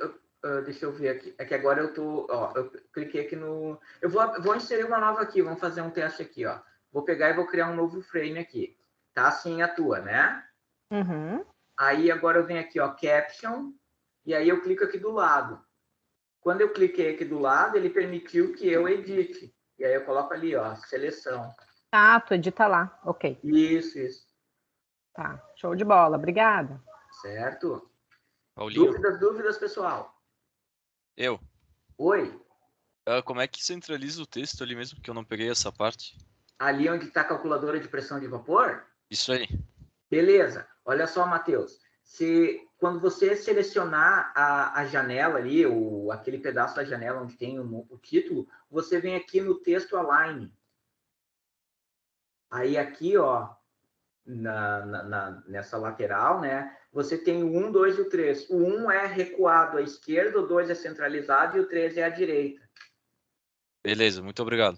deixa eu ver aqui. É que agora eu tô, ó, eu cliquei aqui no... Eu vou inserir uma nova aqui, vamos fazer um teste aqui, ó. Vou pegar e vou criar um novo frame aqui. Tá assim a tua, né? Uhum. Aí agora eu venho aqui, ó, caption, e aí eu clico aqui do lado. Quando eu cliquei aqui do lado, ele permitiu que eu edite. E aí eu coloco ali, ó, seleção. Ah, tu edita lá, ok. Isso. Tá, show de bola, obrigada. Certo? Paulinho. Dúvidas, pessoal? Eu. Oi? Como é que centraliza o texto ali mesmo, que eu não peguei essa parte? Ali onde está a calculadora de pressão de vapor? Isso aí. Beleza. Olha só, Matheus. Quando você selecionar a janela ali, aquele pedaço da janela onde tem o título, você vem aqui no texto align. Aí aqui, ó, nessa lateral, né? Você tem o 1, 2 e o 3. O 1 é recuado à esquerda, o 2 é centralizado e o 3 é à direita. Beleza, muito obrigado.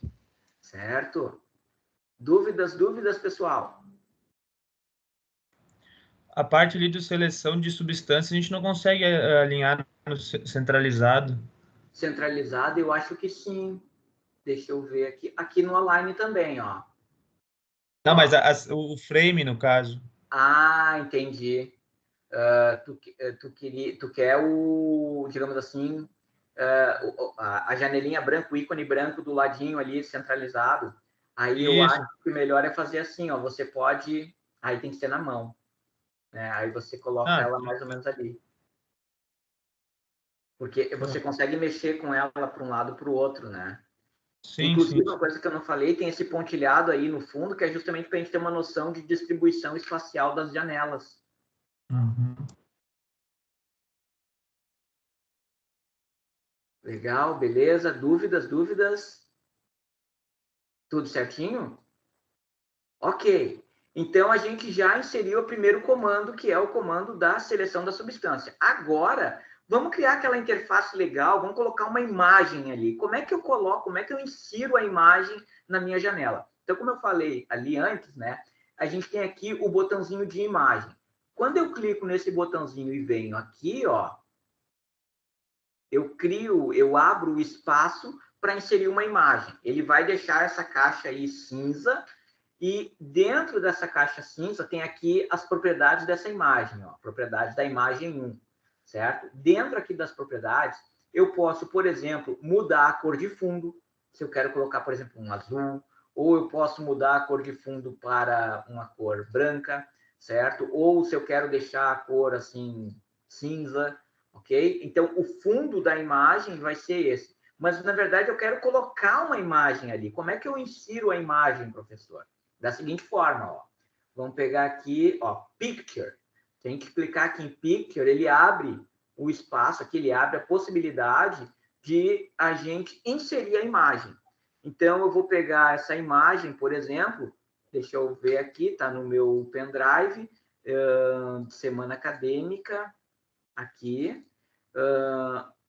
Certo? Dúvidas, pessoal? A parte ali de seleção de substâncias, a gente não consegue alinhar no centralizado. Centralizado, eu acho que sim. Deixa eu ver aqui. Aqui no Align também, ó. Não, mas o frame, no caso. Ah, entendi. Tu quer o, digamos assim, a janelinha branca, o ícone branco do ladinho ali, centralizado. Aí eu Isso. acho que o melhor é fazer assim, ó. Você pode... Aí tem que ser na mão, né? Aí você coloca ela mais ou menos ali. Porque você consegue mexer com ela para um lado para o outro, né? Sim, Inclusive, sim. uma coisa que eu não falei, tem esse pontilhado aí no fundo, que é justamente para a gente ter uma noção de distribuição espacial das janelas. Uhum. Legal, beleza. Dúvidas? Tudo certinho? Ok. Então, a gente já inseriu o primeiro comando, que é o comando da seleção da substância. Agora, vamos criar aquela interface legal, vamos colocar uma imagem ali. Como é que eu coloco, como é que eu insiro a imagem na minha janela? Então, como eu falei ali antes, né? A gente tem aqui o botãozinho de imagem. Quando eu clico nesse botãozinho e venho aqui, ó, eu abro o espaço para inserir uma imagem. Ele vai deixar essa caixa aí cinza e dentro dessa caixa cinza tem aqui as propriedades dessa imagem, ó, propriedades da imagem 1, certo? Dentro aqui das propriedades, eu posso, por exemplo, mudar a cor de fundo, se eu quero colocar, por exemplo, um azul, ou eu posso mudar a cor de fundo para uma cor branca, certo? Ou se eu quero deixar a cor assim cinza, ok? Então, o fundo da imagem vai ser esse. Mas, na verdade, eu quero colocar uma imagem ali. Como é que eu insiro a imagem, professor? Da seguinte forma, ó. Vamos pegar aqui, ó, Picture. Tem que clicar aqui em Picture, ele abre o espaço aqui, ele abre a possibilidade de a gente inserir a imagem. Então, eu vou pegar essa imagem, por exemplo, deixa eu ver aqui, tá no meu pendrive, semana acadêmica, aqui.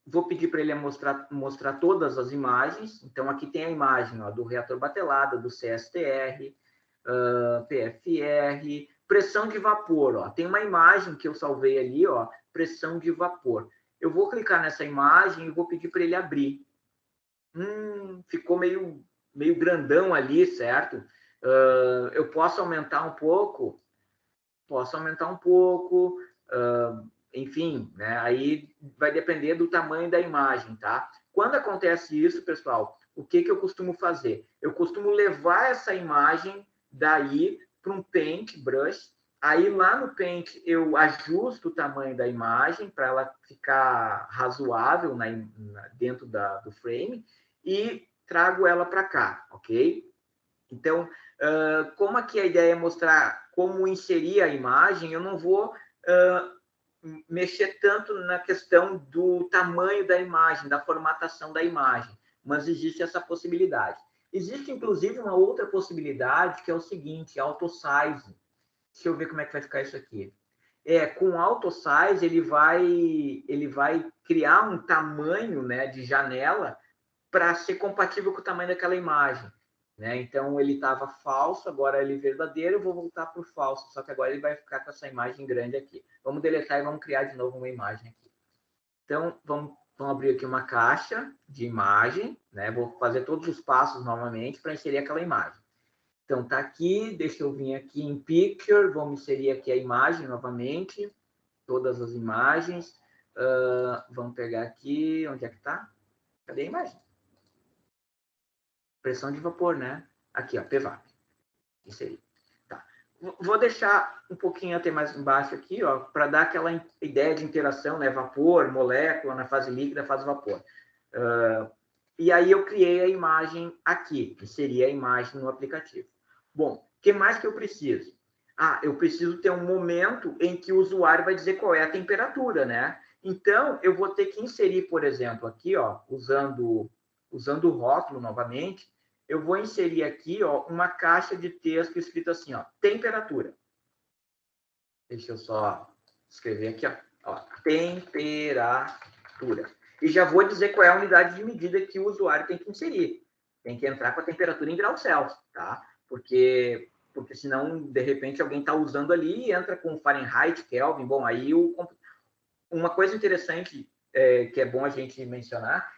Vou pedir para ele mostrar todas as imagens. Então, aqui tem a imagem, ó, do reator batelada, do CSTR, PFR, pressão de vapor, ó. Tem uma imagem que eu salvei ali, ó, pressão de vapor. Eu vou clicar nessa imagem e vou pedir para ele abrir. Ficou meio grandão ali, certo? Eu posso aumentar um pouco? Posso aumentar um pouco, enfim, né? Aí vai depender do tamanho da imagem, tá? Quando acontece isso, pessoal, o que eu costumo fazer? Eu costumo levar essa imagem daí para um Paintbrush. Aí lá no Paint eu ajusto o tamanho da imagem para ela ficar razoável dentro do frame e trago ela para cá, ok? Então, como aqui a ideia é mostrar como inserir a imagem, eu não vou mexer tanto na questão do tamanho da imagem, da formatação da imagem, mas existe essa possibilidade. Existe, inclusive, uma outra possibilidade, que é o seguinte, auto-size. Deixa eu ver como é que vai ficar isso aqui. Com auto-size, ele vai criar um tamanho, né, de janela para ser compatível com o tamanho daquela imagem. Né? Então, ele estava falso, agora ele é verdadeiro, eu vou voltar para o falso, só que agora ele vai ficar com essa imagem grande aqui. Vamos deletar e vamos criar de novo uma imagem aqui. Então, vamos abrir aqui uma caixa de imagem, né? Vou fazer todos os passos novamente para inserir aquela imagem. Então, tá aqui, deixa eu vir aqui em Picture, vamos inserir aqui a imagem novamente, todas as imagens. Vamos pegar aqui, onde é que tá? Cadê a imagem? Pressão de vapor, né? Aqui, ó, PVAP. Inserir. Tá. Vou deixar um pouquinho até mais embaixo aqui, ó, para dar aquela ideia de interação, né? Vapor, molécula, na fase líquida, fase vapor. E aí eu criei a imagem aqui, que seria a imagem no aplicativo. Bom, o que mais que eu preciso? Eu preciso ter um momento em que o usuário vai dizer qual é a temperatura, né? Então, eu vou ter que inserir, por exemplo, aqui, ó, usando o rótulo novamente, eu vou inserir aqui, ó, uma caixa de texto escrito assim, ó, temperatura. Deixa eu só escrever aqui, ó, temperatura. E já vou dizer qual é a unidade de medida que o usuário tem que inserir. Tem que entrar com a temperatura em graus Celsius, tá? Porque senão, de repente, alguém está usando ali e entra com Fahrenheit, Kelvin. Bom, aí uma coisa interessante que é bom a gente mencionar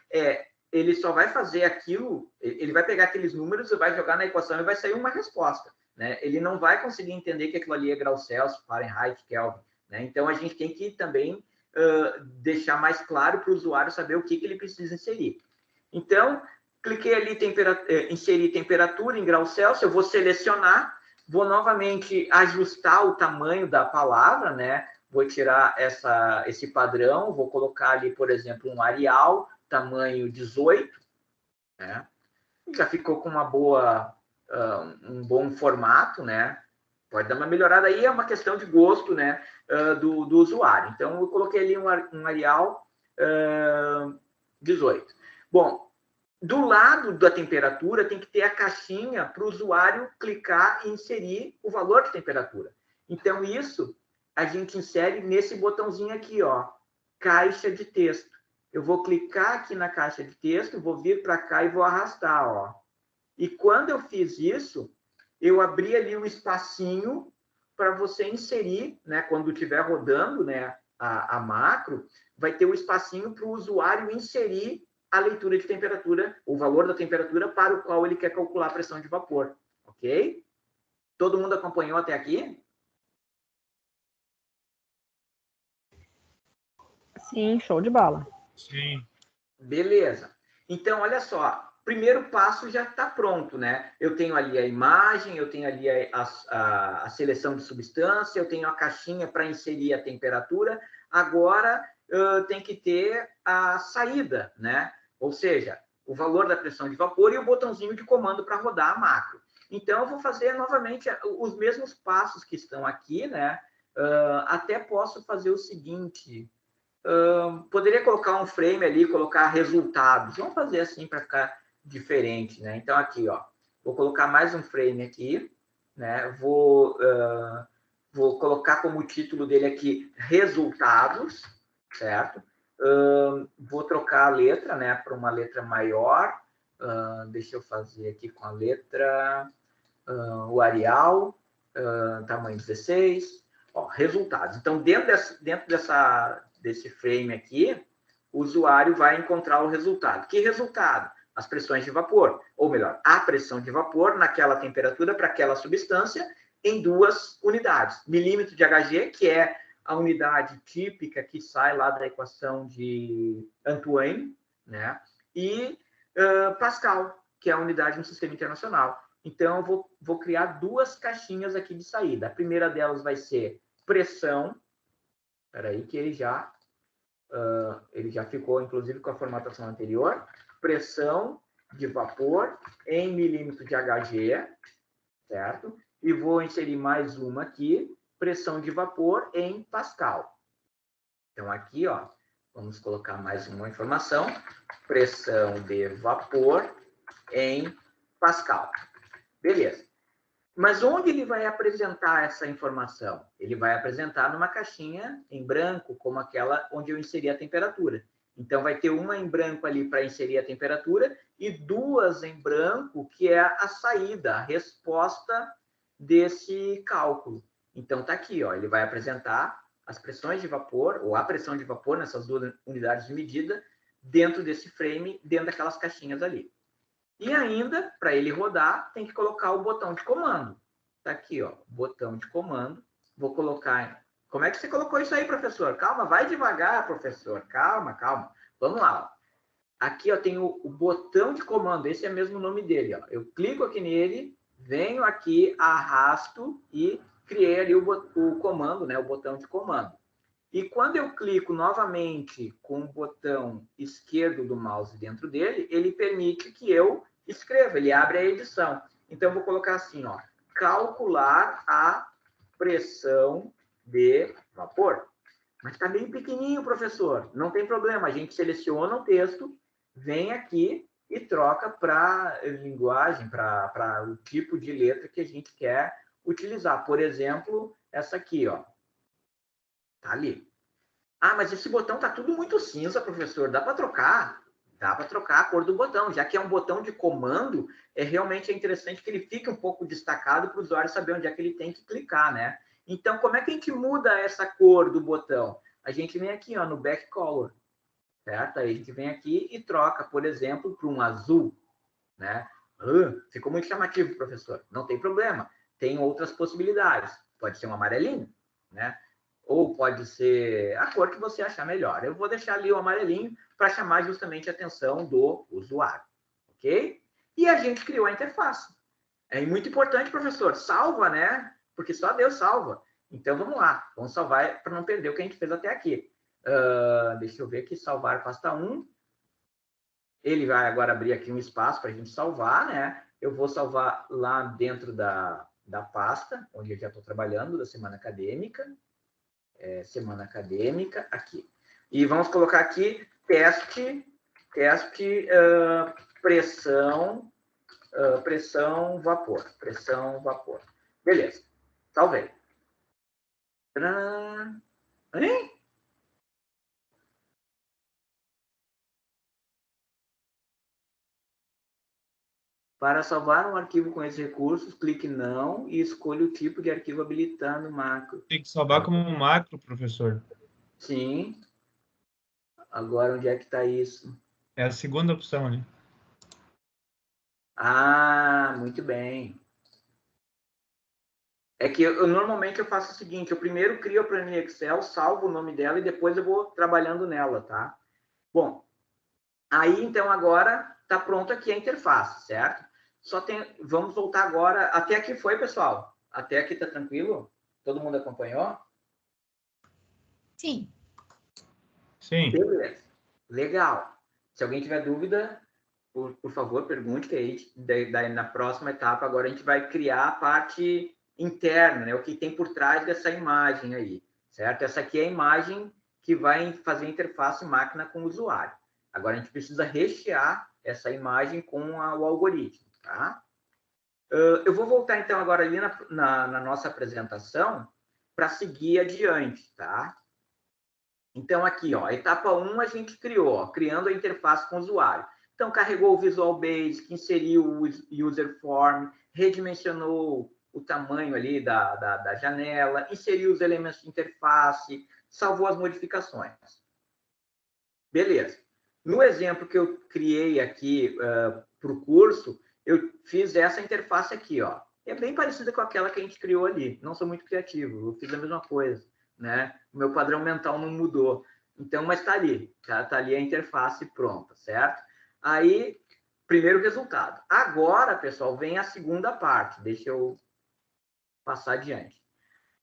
ele só vai fazer aquilo, ele vai pegar aqueles números e vai jogar na equação e vai sair uma resposta, né? Ele não vai conseguir entender que aquilo ali é graus Celsius, Fahrenheit, Kelvin, né? Então, a gente tem que também deixar mais claro para o usuário saber o que ele precisa inserir. Então, cliquei ali, inserir temperatura em graus Celsius, eu vou selecionar, vou novamente ajustar o tamanho da palavra, né? Vou tirar esse padrão, vou colocar ali, por exemplo, um Arial, tamanho 18, né? Já ficou com um bom formato, né? Pode dar uma melhorada aí, é uma questão de gosto, né? Do usuário. Então, eu coloquei ali um Arial 18. Bom, do lado da temperatura tem que ter a caixinha para o usuário clicar e inserir o valor de temperatura. Então, isso a gente insere nesse botãozinho aqui, ó, caixa de texto. Eu vou clicar aqui na caixa de texto, vou vir para cá e vou arrastar, ó. E quando eu fiz isso, eu abri ali um espacinho para você inserir, né? Quando estiver rodando, né, a macro, vai ter um espacinho para o usuário inserir a leitura de temperatura, o valor da temperatura para o qual ele quer calcular a pressão de vapor, ok? Todo mundo acompanhou até aqui? Sim, show de bola. Sim. Beleza. Então, olha só. Primeiro passo já está pronto, né? Eu tenho ali a imagem, eu tenho ali a seleção de substância, eu tenho a caixinha para inserir a temperatura. Agora, tem que ter a saída, né? Ou seja, o valor da pressão de vapor e o botãozinho de comando para rodar a macro. Então, eu vou fazer novamente os mesmos passos que estão aqui, né? Até posso fazer o seguinte... poderia colocar um frame ali, colocar resultados. Vamos fazer assim para ficar diferente, né? Então, aqui, ó, vou colocar mais um frame aqui, né? Vou colocar como título dele aqui, resultados, certo? Vou trocar a letra, né, para uma letra maior. Deixa eu fazer aqui com a letra, o Arial, tamanho 16. Ó, resultados. Então, dentro desse frame aqui, o usuário vai encontrar o resultado. Que resultado? As pressões de vapor, ou melhor, a pressão de vapor naquela temperatura para aquela substância em 2 unidades. Milímetro de Hg, que é a unidade típica que sai lá da equação de Antoine, né? E Pascal, que é a unidade no sistema internacional. Então, eu vou criar 2 caixinhas aqui de saída. A primeira delas vai ser pressão. Espera aí que ele já ficou, inclusive, com a formatação anterior. Pressão de vapor em milímetro de Hg, certo? E vou inserir mais uma aqui, pressão de vapor em Pascal. Então, aqui, ó, vamos colocar mais uma informação. Pressão de vapor em Pascal. Beleza. Mas onde ele vai apresentar essa informação? Ele vai apresentar numa caixinha em branco, como aquela onde eu inseri a temperatura. Então, vai ter uma em branco ali para inserir a temperatura e 2 em branco, que é a saída, a resposta desse cálculo. Então, está aqui, ó, ele vai apresentar as pressões de vapor, ou a pressão de vapor nessas 2 unidades de medida, dentro desse frame, dentro daquelas caixinhas ali. E ainda, para ele rodar, tem que colocar o botão de comando. Está aqui, ó, botão de comando. Vou colocar... Como é que você colocou isso aí, professor? Calma, vai devagar, professor. Calma, calma. Vamos lá. Ó. Aqui, ó, tem o botão de comando. Esse é mesmo o nome dele, ó. Eu clico aqui nele, venho aqui, arrasto e criei ali o comando, né? O botão de comando. E quando eu clico novamente com o botão esquerdo do mouse dentro dele, ele permite que eu escreva, ele abre a edição. Então, eu vou colocar assim, ó, calcular a pressão de vapor. Mas está bem pequenininho, professor. Não tem problema, a gente seleciona o texto, vem aqui e troca para linguagem, para o tipo de letra que a gente quer utilizar. Por exemplo, essa aqui, ó. Tá ali. Ah, mas esse botão tá tudo muito cinza, professor. Dá para trocar? Dá para trocar a cor do botão. Já que é um botão de comando, realmente é interessante que ele fique um pouco destacado para o usuário saber onde é que ele tem que clicar, né? Então, como é que a gente muda essa cor do botão? A gente vem aqui, ó, no back color, certo? Aí a gente vem aqui e troca, por exemplo, para um azul, né? Ficou muito chamativo, professor. Não tem problema. Tem outras possibilidades. Pode ser um amarelinho, né? Ou pode ser a cor que você achar melhor. Eu vou deixar ali o amarelinho para chamar justamente a atenção do usuário, ok? E a gente criou a interface. É muito importante, professor. Salva, né? Porque só Deus salva. Então, vamos lá. Vamos salvar para não perder o que a gente fez até aqui. Deixa eu ver aqui. Salvar pasta 1. Ele vai agora abrir aqui um espaço para a gente salvar, né? Eu vou salvar lá dentro da pasta, onde eu já estou trabalhando, da semana acadêmica. Semana acadêmica, aqui. E vamos colocar aqui teste pressão vapor. Pressão vapor. Beleza. Salvei. Hein? Para salvar um arquivo com esses recursos, clique não e escolha o tipo de arquivo habilitando o macro. Tem que salvar como um macro, professor. Sim. Agora, onde é que está isso? É a segunda opção ali. Ah, muito bem. É que normalmente eu faço o seguinte, eu primeiro crio a planilha Excel, salvo o nome dela e depois eu vou trabalhando nela, tá? Bom, aí então agora está pronto aqui a interface, certo? Vamos voltar agora, até aqui foi, pessoal? Até aqui tá tranquilo? Todo mundo acompanhou? Sim. Sim. Beleza. Legal. Se alguém tiver dúvida, por favor, pergunte, que aí daí na próxima etapa agora a gente vai criar a parte interna, né? O que tem por trás dessa imagem aí, certo? Essa aqui é a imagem que vai fazer a interface máquina com o usuário. Agora a gente precisa rechear essa imagem com o algoritmo, tá? Eu vou voltar então agora ali na nossa apresentação para seguir adiante, tá? Então aqui, ó, etapa 1 a gente criou, ó, criando a interface com o usuário. Então, carregou o Visual Basic, inseriu o User Form, redimensionou o tamanho ali da janela, inseriu os elementos de interface, salvou as modificações. Beleza. No exemplo que eu criei aqui para o curso, eu fiz essa interface aqui, ó. É bem parecida com aquela que a gente criou ali. Não sou muito criativo, eu fiz a mesma coisa, né? O meu padrão mental não mudou. Então, mas está ali. Tá ali a interface pronta, certo? Aí, primeiro resultado. Agora, pessoal, vem a segunda parte. Deixa eu passar adiante.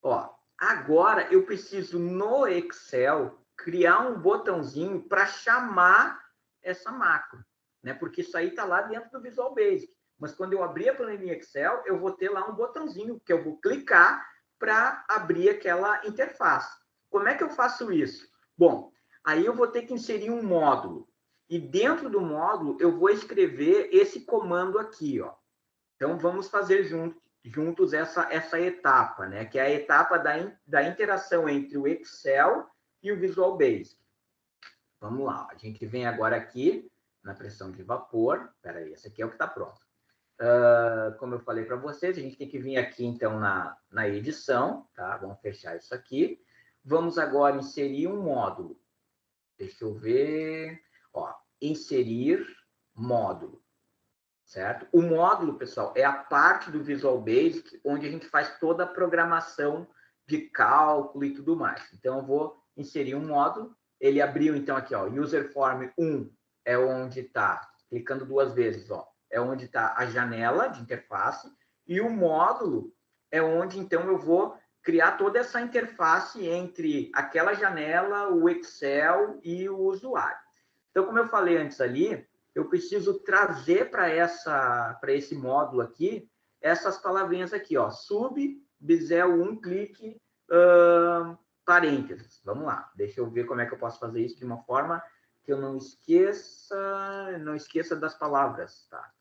Ó, agora eu preciso no Excel criar um botãozinho para chamar essa macro, né? Porque isso aí está lá dentro do Visual Basic. Mas quando eu abrir a planilha Excel, eu vou ter lá um botãozinho que eu vou clicar para abrir aquela interface. Como é que eu faço isso? Bom, aí eu vou ter que inserir um módulo. E dentro do módulo, eu vou escrever esse comando aqui, ó. Então, vamos fazer juntos essa etapa, né? Que é a etapa da interação entre o Excel e o Visual Basic. Vamos lá, a gente vem agora aqui na pressão de vapor. Espera aí, esse aqui é o que está pronto. Como eu falei para vocês, a gente tem que vir aqui, então, na edição, tá? Vamos fechar isso aqui. Vamos agora inserir um módulo. Deixa eu ver. Ó, inserir módulo. Certo? O módulo, pessoal, é a parte do Visual Basic onde a gente faz toda a programação de cálculo e tudo mais. Então, eu vou inserir um módulo. Ele abriu, então, aqui, ó, User Form 1 é onde está, clicando duas vezes, ó, é onde está a janela de interface. E o módulo é onde, então, eu vou criar toda essa interface entre aquela janela, o Excel e o usuário. Então, como eu falei antes ali, eu preciso trazer para esse módulo aqui essas palavrinhas aqui, ó, sub, bisel 1, clique, parênteses. Vamos lá, deixa eu ver como é que eu posso fazer isso de uma forma que eu não esqueça das palavras, tá?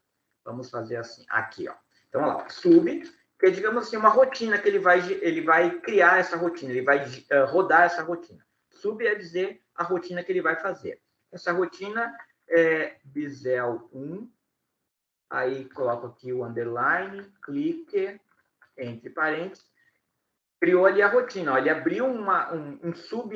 Vamos fazer assim, aqui, ó. Então, olha lá, sub, que é, digamos assim, uma rotina que ele vai criar essa rotina, ele vai rodar essa rotina. Sub é dizer a rotina que ele vai fazer. Essa rotina é Bisel 1, aí coloco aqui o underline, clique, entre parênteses, criou ali a rotina. Ó, ele abriu um sub,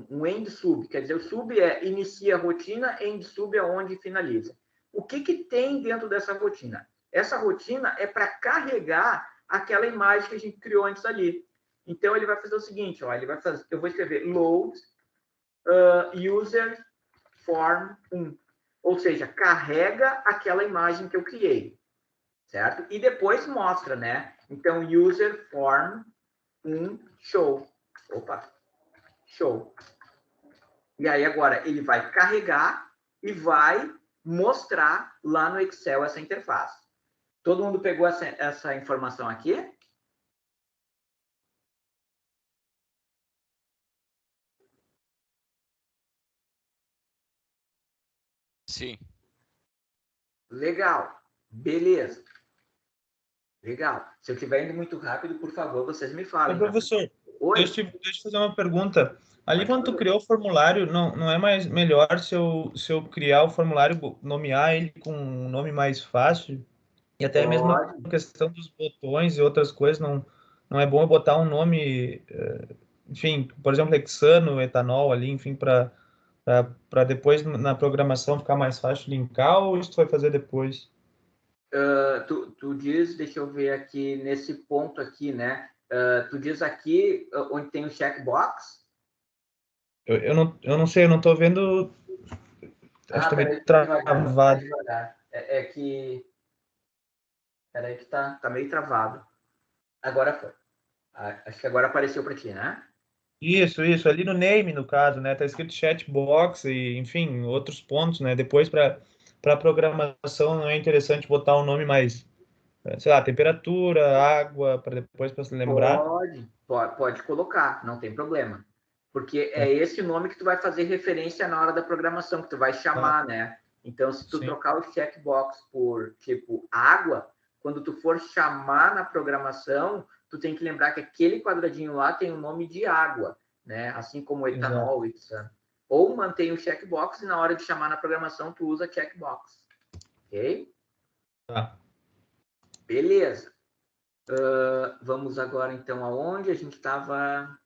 um end sub, quer dizer, o sub inicia a rotina, end sub é onde finaliza. O que tem dentro dessa rotina? Essa rotina é para carregar aquela imagem que a gente criou antes ali. Então, ele vai fazer o seguinte, ó, eu vou escrever load user form 1, ou seja, carrega aquela imagem que eu criei, certo? E depois mostra, né? Então, user form 1 show. Opa, show. E aí, agora, ele vai carregar e vai mostrar lá no Excel essa interface. Todo mundo pegou essa informação aqui? Sim. Legal. Beleza. Legal. Se eu estiver indo muito rápido, por favor, vocês me falem. Ô, professor, Oi? deixa eu fazer uma pergunta. Ali, quando tu criou o formulário, não é mais melhor se eu criar o formulário, nomear ele com um nome mais fácil? E até mesmo a questão dos botões e outras coisas, não é bom eu botar um nome, enfim, por exemplo, hexano, etanol ali, enfim, para depois na programação ficar mais fácil linkar, ou isso tu vai fazer depois? Tu diz, deixa eu ver aqui, nesse ponto aqui, né? Tu diz aqui onde tem o checkbox? Eu não sei, eu não estou vendo. Acho que tá meio travado. É que. Peraí, que tá meio travado. Agora foi. Acho que agora apareceu para ti, né? Isso. Ali no name, no caso, né? Tá escrito chatbox e, enfim, outros pontos, né? Depois, para programação, não é interessante botar um nome mais, sei lá, temperatura, água, para depois para se lembrar. Pode colocar, não tem problema. Porque é esse nome que tu vai fazer referência na hora da programação, que tu vai chamar, né? Então, se tu trocar o checkbox por, tipo, água, quando tu for chamar na programação, tu tem que lembrar que aquele quadradinho lá tem o nome de água, né? Assim como etanol, hexano. Ou mantém o checkbox e na hora de chamar na programação, tu usa checkbox. Ok? Tá. Beleza. Vamos agora, então, aonde a gente estava...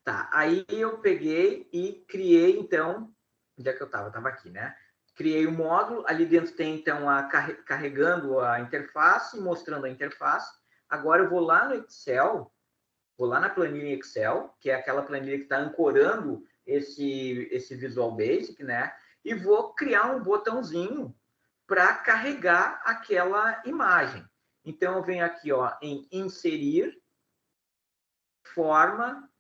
Tá, aí eu peguei e criei, então... Onde é que eu estava? Estava aqui, né? Criei o módulo, ali dentro tem, então, carregando a interface, mostrando a interface. Agora eu vou lá no Excel, vou lá na planilha Excel, que é aquela planilha que está ancorando esse Visual Basic, né? E vou criar um botãozinho para carregar aquela imagem. Então, eu venho aqui, ó, em inserir, forma,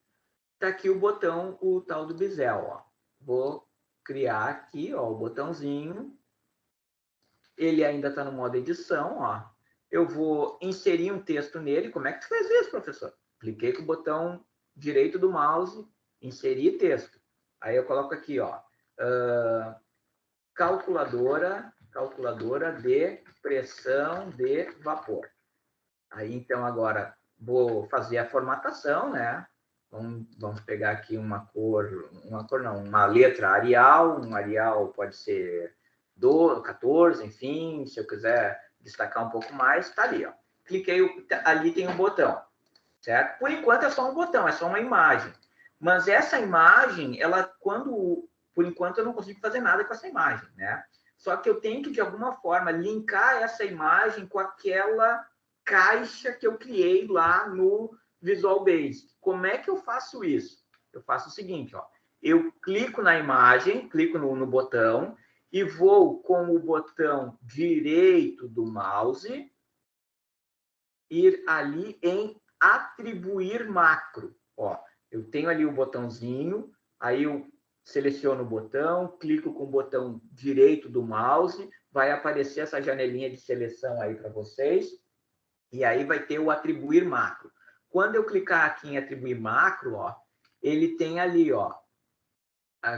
tá aqui o botão, o tal do Bisel, ó. Vou criar aqui, ó, o botãozinho. Ele ainda está no modo edição, ó. Eu vou inserir um texto nele. Como é que tu fez isso, professor? Cliquei com o botão direito do mouse, inserir texto. Aí eu coloco aqui, ó, calculadora de pressão de vapor. Aí, então, agora vou fazer a formatação, né? Vamos pegar aqui uma letra Arial. Um Arial pode ser 14, enfim, se eu quiser destacar um pouco mais, tá ali, ó. Cliquei, ali tem um botão, certo? Por enquanto é só um botão, é só uma imagem. Mas essa imagem, por enquanto eu não consigo fazer nada com essa imagem, né? Só que eu tenho que, de alguma forma, linkar essa imagem com aquela caixa que eu criei lá no Visual Basic. Como é que eu faço isso? Eu faço o seguinte, ó. Eu clico na imagem, clico no botão e vou com o botão direito do mouse ir ali em atribuir macro. Ó, eu tenho ali o botãozinho, aí eu seleciono o botão, clico com o botão direito do mouse, vai aparecer essa janelinha de seleção aí para vocês, e aí vai ter o atribuir macro. Quando eu clicar aqui em atribuir macro, ó, ele tem ali, ó,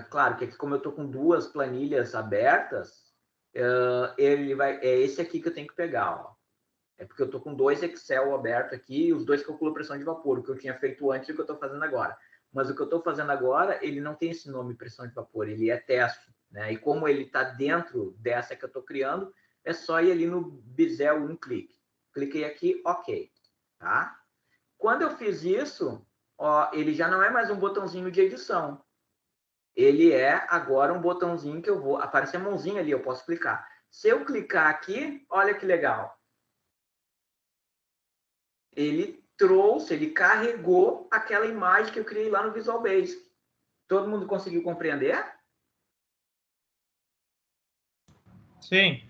claro que aqui, como eu estou com duas planilhas abertas, é esse aqui que eu tenho que pegar, ó. É porque eu estou com 2 Excel aberto aqui, e os 2 calculam pressão de vapor, o que eu tinha feito antes e o que eu estou fazendo agora. Mas o que eu estou fazendo agora, ele não tem esse nome pressão de vapor, ele é teste, né? E como ele está dentro dessa que eu estou criando, é só ir ali no Bisel um clique. Cliquei aqui, ok, tá? Quando eu fiz isso, ó, ele já não é mais um botãozinho de edição. Ele é agora um botãozinho que eu vou... Aparece a mãozinha ali, eu posso clicar. Se eu clicar aqui, olha que legal. Ele trouxe, ele carregou aquela imagem que eu criei lá no Visual Basic. Todo mundo conseguiu compreender? Sim.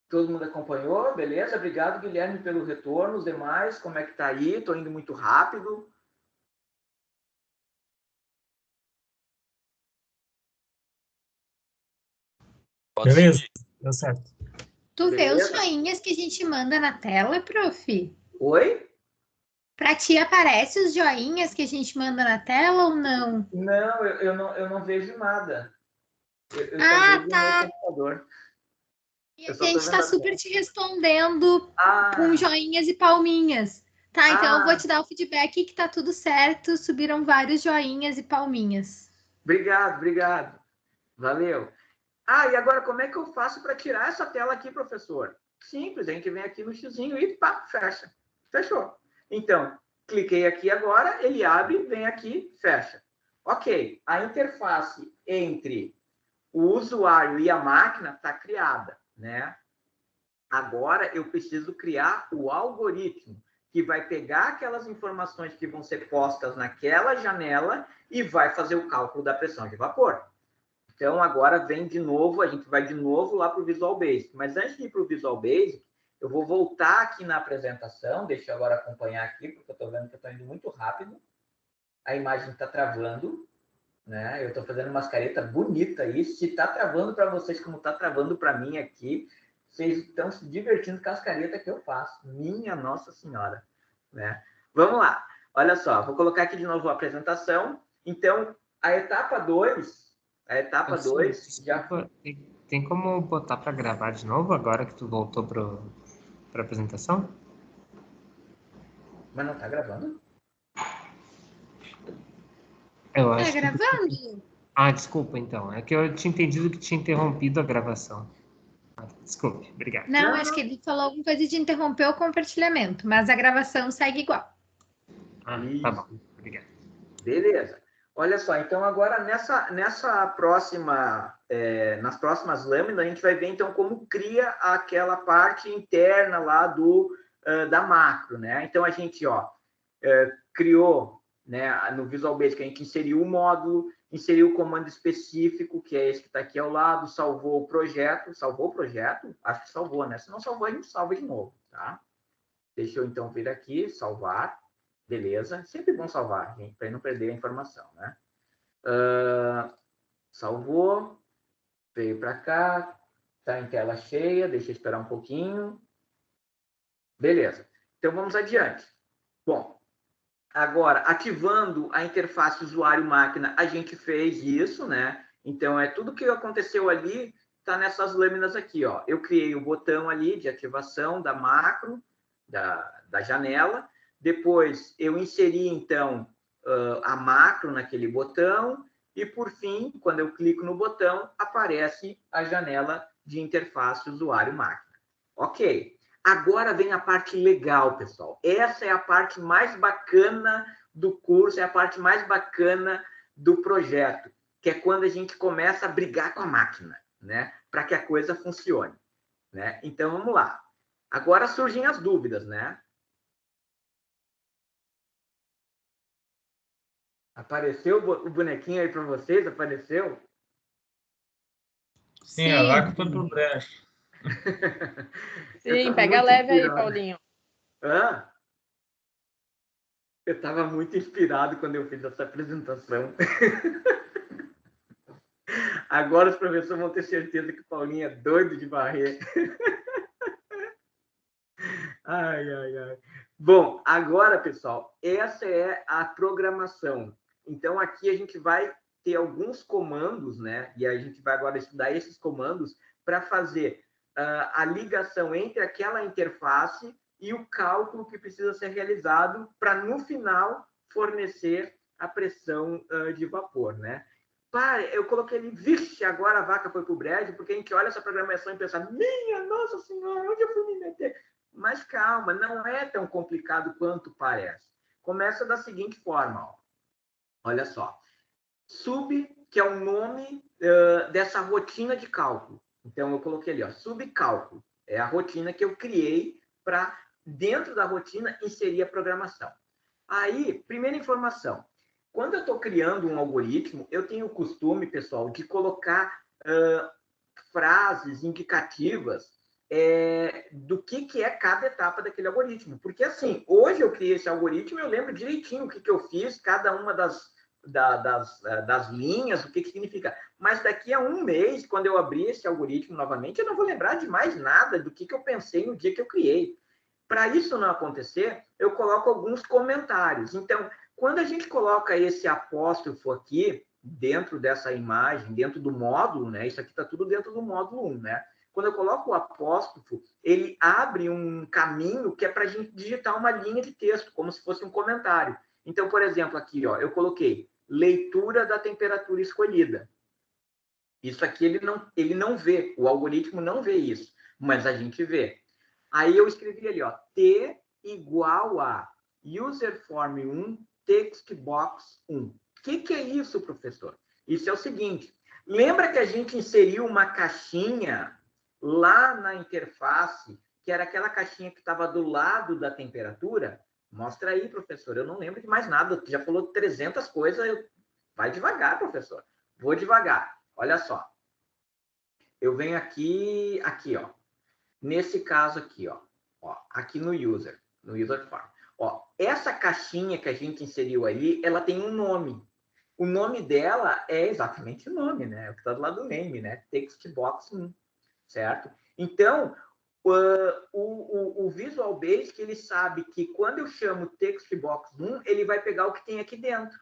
Todo mundo acompanhou? Beleza? Obrigado, Guilherme, pelo retorno. Os demais, como é que tá aí? Estou indo muito rápido. Beleza, deu certo. Tu vê os Beleza. joinhas que a gente manda na tela, prof? Oi? Pra ti aparece os joinhas que a gente manda na tela ou não? Não, eu não vejo nada. Eu Ah, só vejo tá. no meu computador. E Eu a só tô gente vendo tá a super te respondendo Ah, com joinhas e palminhas. Tá, então eu vou Ah. te dar o feedback que tá tudo certo. Subiram vários joinhas e palminhas. obrigado. Valeu. Ah, e agora como é que eu faço para tirar essa tela aqui, professor? Simples, a gente vem aqui no xizinho e pá, fecha. Fechou. Então, cliquei aqui agora, ele abre, vem aqui, fecha. Ok, a interface entre o usuário e a máquina está criada, né? Agora eu preciso criar o algoritmo que vai pegar aquelas informações que vão ser postas naquela janela e vai fazer o cálculo da pressão de vapor. Então, agora vem de novo, a gente vai de novo lá para o Visual Basic. Mas antes de ir para o Visual Basic, eu vou voltar aqui na apresentação, deixa eu agora acompanhar aqui, porque eu estou vendo que eu estou indo muito rápido. A imagem está travando, né? Eu estou fazendo umas caretas bonitas aí. Se está travando para vocês como está travando para mim aqui, vocês estão se divertindo com as caretas que eu faço. Minha Nossa Senhora, né? Vamos lá. Olha só, vou colocar aqui de novo a apresentação. Então, a etapa 2... A etapa 2 já... Tem como botar para gravar de novo agora que tu voltou para a apresentação? Mas não está gravando? Eu Tá acho que... gravando? Ah, desculpa então. É que eu tinha entendido que tinha interrompido a gravação. Desculpe, obrigado. Não, acho que ele falou alguma coisa de interromper o compartilhamento, mas a gravação segue igual. Ah, tá bom. Obrigado. Beleza. Olha só, então agora nessa próxima, nas próximas lâminas, a gente vai ver então como cria aquela parte interna lá da macro, né? Então a gente, criou, né, no Visual Basic, a gente inseriu o módulo, inseriu o comando específico, que é esse que está aqui ao lado, salvou o projeto. Salvou o projeto? Acho que salvou, né? Se não salvou, a gente salva de novo, tá? Deixa eu então vir aqui, salvar. Beleza. Sempre bom salvar, gente, para não perder a informação, né? Salvou. Veio para cá. Está em tela cheia. Deixa eu esperar um pouquinho. Beleza. Então, vamos adiante. Bom, agora, ativando a interface usuário-máquina, a gente fez isso, né? Então, tudo que aconteceu ali está nessas lâminas aqui, ó. Eu criei o botão ali de ativação da macro, da janela. Depois, eu inseri, então, a macro naquele botão. E, por fim, quando eu clico no botão, aparece a janela de interface usuário-máquina. Ok. Agora vem a parte legal, pessoal. Essa é a parte mais bacana do curso, é a parte mais bacana do projeto, que é quando a gente começa a brigar com a máquina, né? Para que a coisa funcione, né? Então, vamos lá. Agora surgem as dúvidas, né? Apareceu o bonequinho aí para vocês? Apareceu? Sim, a vaca foi pro brejo. Sim, pega leve aí, Paulinho. Hã? Eu estava muito inspirado quando eu fiz essa apresentação. Agora os professores vão ter certeza que o Paulinho é doido de varrer. Ai, ai, ai. Bom, agora, pessoal, essa é a programação. Então, aqui a gente vai ter alguns comandos, né? E a gente vai agora estudar esses comandos para fazer a ligação entre aquela interface e o cálculo que precisa ser realizado para, no final, fornecer a pressão de vapor, né? Eu coloquei ali, vixe, agora a vaca foi para o brejo, porque a gente olha essa programação e pensa, minha nossa senhora, onde eu fui me meter? Mas calma, não é tão complicado quanto parece. Começa da seguinte forma, ó. Olha só. Sub, que é o nome dessa rotina de cálculo. Então, eu coloquei ali, ó, subcálculo. É a rotina que eu criei para, dentro da rotina, inserir a programação. Aí, primeira informação. Quando eu estou criando um algoritmo, eu tenho o costume, pessoal, de colocar frases indicativas do que é cada etapa daquele algoritmo. Porque, assim, hoje eu criei esse algoritmo e eu lembro direitinho o que eu fiz, cada uma das linhas, o que significa. Mas daqui a um mês, quando eu abrir esse algoritmo novamente, eu não vou lembrar de mais nada do que eu pensei no dia que eu criei. Para isso não acontecer, eu coloco alguns comentários. Então, quando a gente coloca esse apóstrofo aqui, dentro dessa imagem, dentro do módulo, né? Isso aqui está tudo dentro do módulo 1, né? Quando eu coloco o apóstrofo, ele abre um caminho que é para a gente digitar uma linha de texto, como se fosse um comentário. Então, por exemplo, aqui, ó, eu coloquei leitura da temperatura escolhida. Isso aqui ele não vê, o algoritmo não vê isso, mas a gente vê. Aí eu escrevi ali, ó, T igual a userform1 textbox 1. O que é isso, professor? Isso é o seguinte, lembra que a gente inseriu uma caixinha lá na interface, que era aquela caixinha que estava do lado da temperatura? Mostra aí, professor, eu não lembro de mais nada, já falou 300 coisas, vai devagar, professor. Vou devagar, olha só. Eu venho aqui, ó. Nesse caso aqui, ó, aqui no user form. Ó, essa caixinha que a gente inseriu ali, ela tem um nome. O nome dela é exatamente o nome, né? É o que está do lado do name, né? Textbox 1, certo? Então, o Visual Basic, ele sabe que quando eu chamo Textbox 1, ele vai pegar o que tem aqui dentro,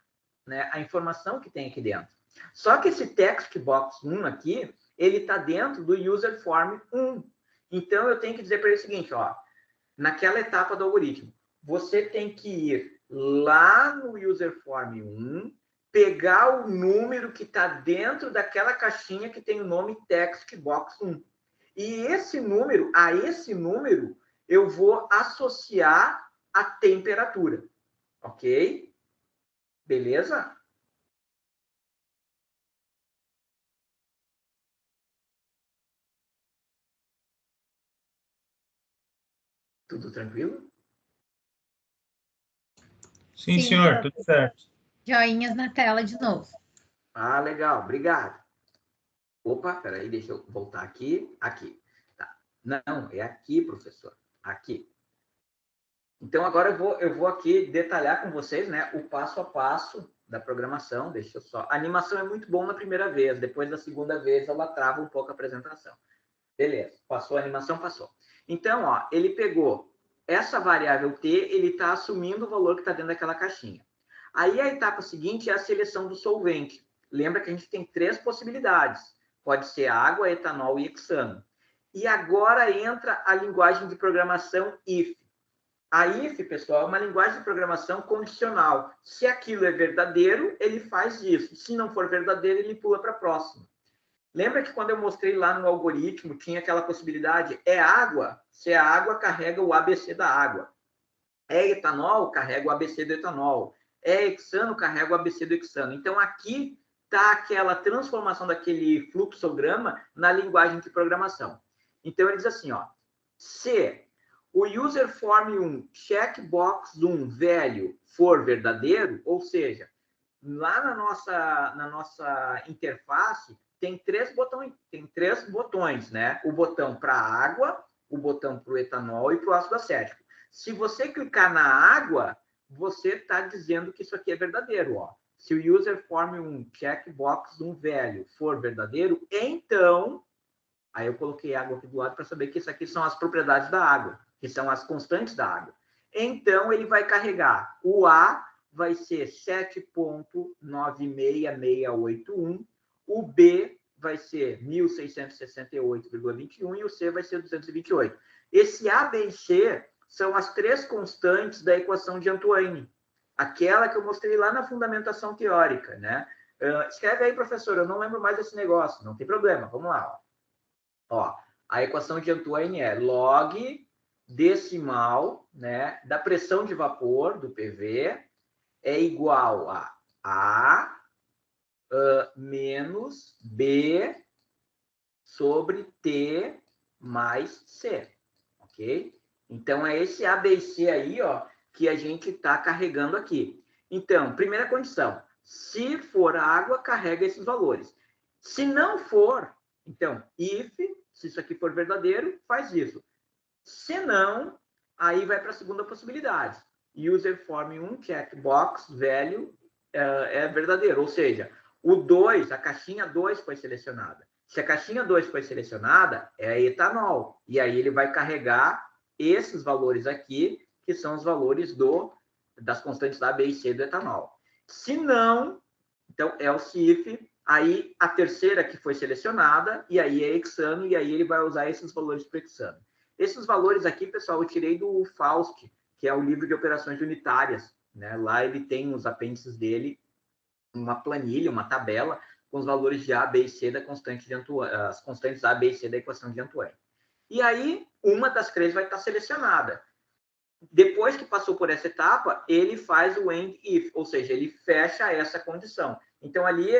né? A informação que tem aqui dentro. Só que esse Textbox 1 aqui, ele está dentro do user form 1. Então, eu tenho que dizer para ele o seguinte, ó, naquela etapa do algoritmo, você tem que ir lá no userform 1, pegar o número que está dentro daquela caixinha que tem o nome textbox 1. E a esse número, eu vou associar a temperatura. Ok? Beleza? Tudo tranquilo? Sim, senhor, tudo certo. Joinhas na tela de novo. Ah, legal, obrigado. Opa, peraí, deixa eu voltar aqui. Aqui. Tá. Não, é aqui, professor. Aqui. Então, agora eu vou aqui detalhar com vocês, né, o passo a passo da programação. Deixa eu só... A animação é muito bom na primeira vez. Depois da segunda vez, ela trava um pouco a apresentação. Beleza. Passou a animação? Passou. Então, ó, ele pegou essa variável t, ele está assumindo o valor que está dentro daquela caixinha. Aí, a etapa seguinte é a seleção do solvente. Lembra que a gente tem 3 possibilidades. Pode ser água, etanol e hexano. E agora entra a linguagem de programação if. A if, pessoal, é uma linguagem de programação condicional. Se aquilo é verdadeiro, ele faz isso. Se não for verdadeiro, ele pula para a próxima. Lembra que quando eu mostrei lá no algoritmo, tinha aquela possibilidade, é água? Se é água, carrega o ABC da água. É etanol, carrega o ABC do etanol. É hexano, carrega o ABC do hexano. Então, aqui está aquela transformação daquele fluxograma na linguagem de programação. Então, ele diz assim, ó, se o userform 1, checkbox 1 velho for verdadeiro, ou seja, lá na nossa interface, tem 3 botões, né? O botão para água, o botão para o etanol e para o ácido acético. Se você clicar na água, você está dizendo que isso aqui é verdadeiro, ó. Se o userform 1, checkbox 1 velho for verdadeiro, então, aí eu coloquei água aqui do lado para saber que isso aqui são as propriedades da água, que são as constantes da água. Então, ele vai carregar o A, vai ser 7.96681, o B vai ser 1.668,21 e o C vai ser 228. Esse A, B e C são as três constantes da equação de Antoine, aquela que eu mostrei lá na fundamentação teórica, né? Escreve aí, professor, eu não lembro mais desse negócio, não tem problema, vamos lá. Ó, a equação de Antoine é log decimal, né, da pressão de vapor do PV é igual a menos B sobre T mais C, ok? Então, é esse A, B e C aí, ó, que a gente está carregando aqui. Então, primeira condição, se for água, carrega esses valores. Se não for, então, if, se isso aqui for verdadeiro, faz isso. Se não, aí vai para a segunda possibilidade. User form 1, checkbox, value, é verdadeiro. Ou seja, o 2, a caixinha 2 foi selecionada. Se a caixinha 2 foi selecionada, é etanol. E aí ele vai carregar esses valores aqui, que são os valores das constantes A, B e C do etanol. Se não, então é o CIF, aí a terceira que foi selecionada, e aí é hexano, e aí ele vai usar esses valores para hexano. Esses valores aqui, pessoal, eu tirei do Faust, que é o livro de operações unitárias, né? Lá ele tem os apêndices dele, uma planilha, uma tabela, com os valores de A, B e C da constante de Antoine, as constantes A, B e C da equação de Antoine. E aí, uma das três vai estar selecionada. Depois que passou por essa etapa, ele faz o end if, ou seja, ele fecha essa condição. Então, ali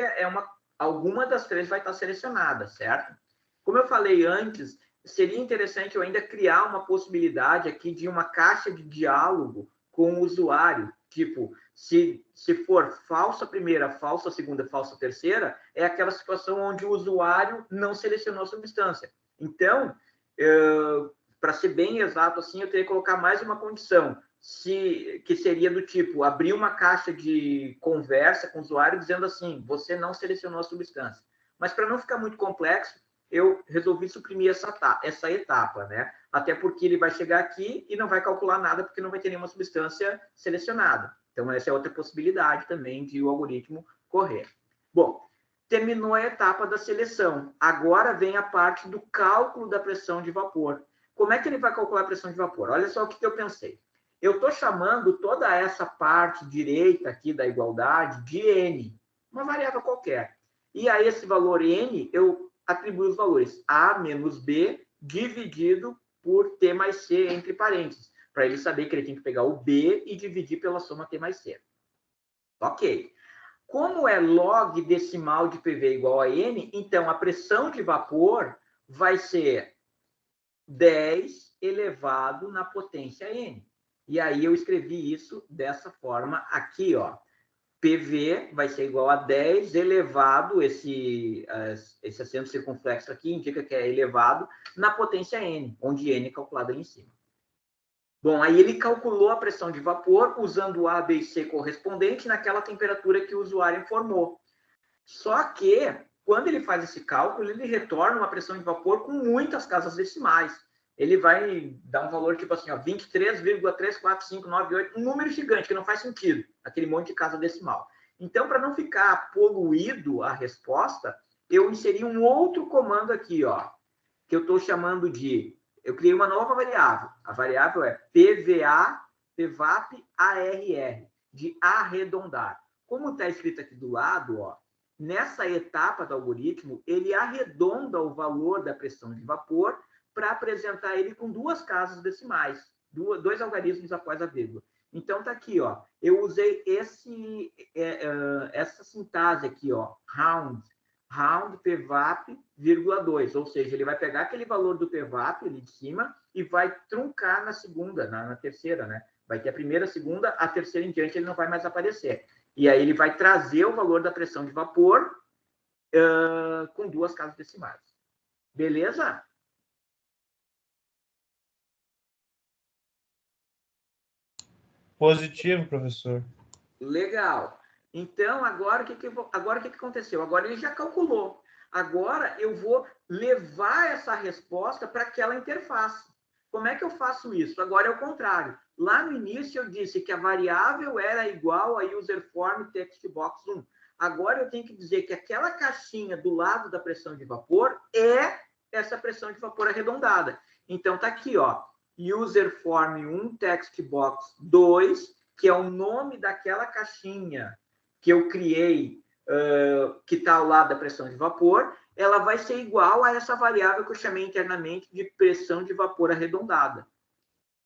alguma das três vai estar selecionada, certo? Como eu falei antes, seria interessante eu ainda criar uma possibilidade aqui de uma caixa de diálogo com o usuário. Tipo, se for falsa primeira, falsa segunda, falsa terceira, é aquela situação onde o usuário não selecionou a substância. Então, para ser bem exato assim, eu teria que colocar mais uma condição, que seria do tipo, abrir uma caixa de conversa com o usuário dizendo assim, você não selecionou a substância. Mas para não ficar muito complexo, eu resolvi suprimir essa etapa, né? Até porque ele vai chegar aqui e não vai calcular nada, porque não vai ter nenhuma substância selecionada. Então, essa é outra possibilidade também de o algoritmo correr. Bom, terminou a etapa da seleção. Agora vem a parte do cálculo da pressão de vapor. Como é que ele vai calcular a pressão de vapor? Olha só o que eu pensei. Eu estou chamando toda essa parte direita aqui da igualdade de N, uma variável qualquer. E a esse valor N, eu atribuo os valores A menos B dividido por T mais C entre parênteses, para ele saber que ele tem que pegar o B e dividir pela soma T mais C. Ok. Como é log decimal de PV igual a N, então a pressão de vapor vai ser 10 elevado na potência N. E aí eu escrevi isso dessa forma aqui, ó. PV vai ser igual a 10 elevado, esse acento circunflexo aqui indica que é elevado, na potência N, onde N é calculado ali em cima. Bom, aí ele calculou a pressão de vapor usando o A, B e C correspondente naquela temperatura que o usuário informou. Só que, quando ele faz esse cálculo, ele retorna uma pressão de vapor com muitas casas decimais. Ele vai dar um valor tipo assim, 23,34598, um número gigante, que não faz sentido, aquele monte de casa decimal. Então, para não ficar poluído a resposta, eu inseri um outro comando aqui, ó, que eu estou chamando de... Eu criei uma nova variável. A variável é PVAP ARR, de arredondar. Como está escrito aqui do lado, ó, nessa etapa do algoritmo, ele arredonda o valor da pressão de vapor para apresentar ele com duas casas decimais, dois algarismos após a vírgula. Então, tá aqui, ó. Eu usei essa sintase aqui, ó, round PVAP, vírgula 2, ou seja, ele vai pegar aquele valor do PVAP ali de cima e vai truncar na segunda, na terceira, né? Vai ter a primeira, a segunda, a terceira em diante ele não vai mais aparecer. E aí ele vai trazer o valor da pressão de vapor com duas casas decimais. Beleza? Positivo, professor. Legal. Então, agora o que aconteceu? Agora ele já calculou. Agora eu vou levar essa resposta para aquela interface. Como é que eu faço isso? Agora é o contrário. Lá no início eu disse que a variável era igual a userform textbox 1. Agora eu tenho que dizer que aquela caixinha do lado da pressão de vapor é essa pressão de vapor arredondada. Então, tá aqui, ó, user form 1 text box 2, que é o nome daquela caixinha que eu criei, que está ao lado da pressão de vapor, ela vai ser igual a essa variável que eu chamei internamente de pressão de vapor arredondada.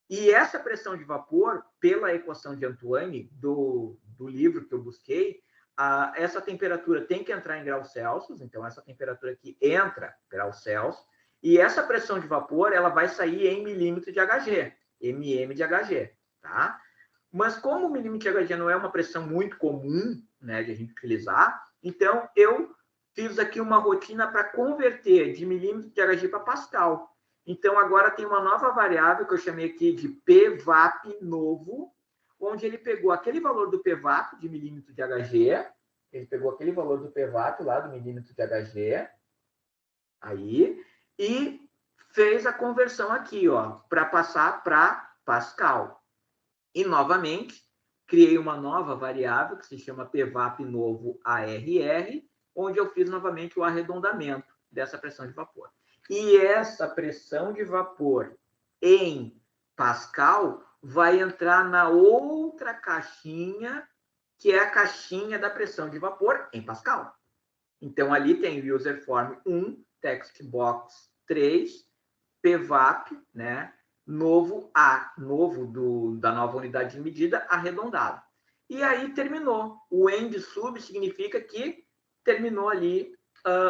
E essa pressão de vapor, pela equação de Antoine, do livro que eu busquei, essa temperatura tem que entrar em graus Celsius, então essa temperatura aqui entra em graus Celsius, e essa pressão de vapor ela vai sair em milímetro de Hg, mm de Hg, tá? Mas como o milímetro de Hg não é uma pressão muito comum, né, de a gente utilizar, então eu fiz aqui uma rotina para converter de milímetro de Hg para Pascal. Então agora tem uma nova variável que eu chamei aqui de PVAP novo, onde ele pegou aquele valor do PVAP de milímetro de Hg, ele pegou aquele valor do PVAP lá do milímetro de Hg, aí, e fez a conversão aqui, ó, para passar para Pascal. E, novamente, criei uma nova variável que se chama PVAP novo ARR, onde eu fiz novamente o arredondamento dessa pressão de vapor. E essa pressão de vapor em Pascal vai entrar na outra caixinha, que é a caixinha da pressão de vapor em Pascal. Então, ali tem user form 1, text box 3, PVAP, né? Novo da nova unidade de medida, arredondado. E aí terminou. O end sub significa que terminou ali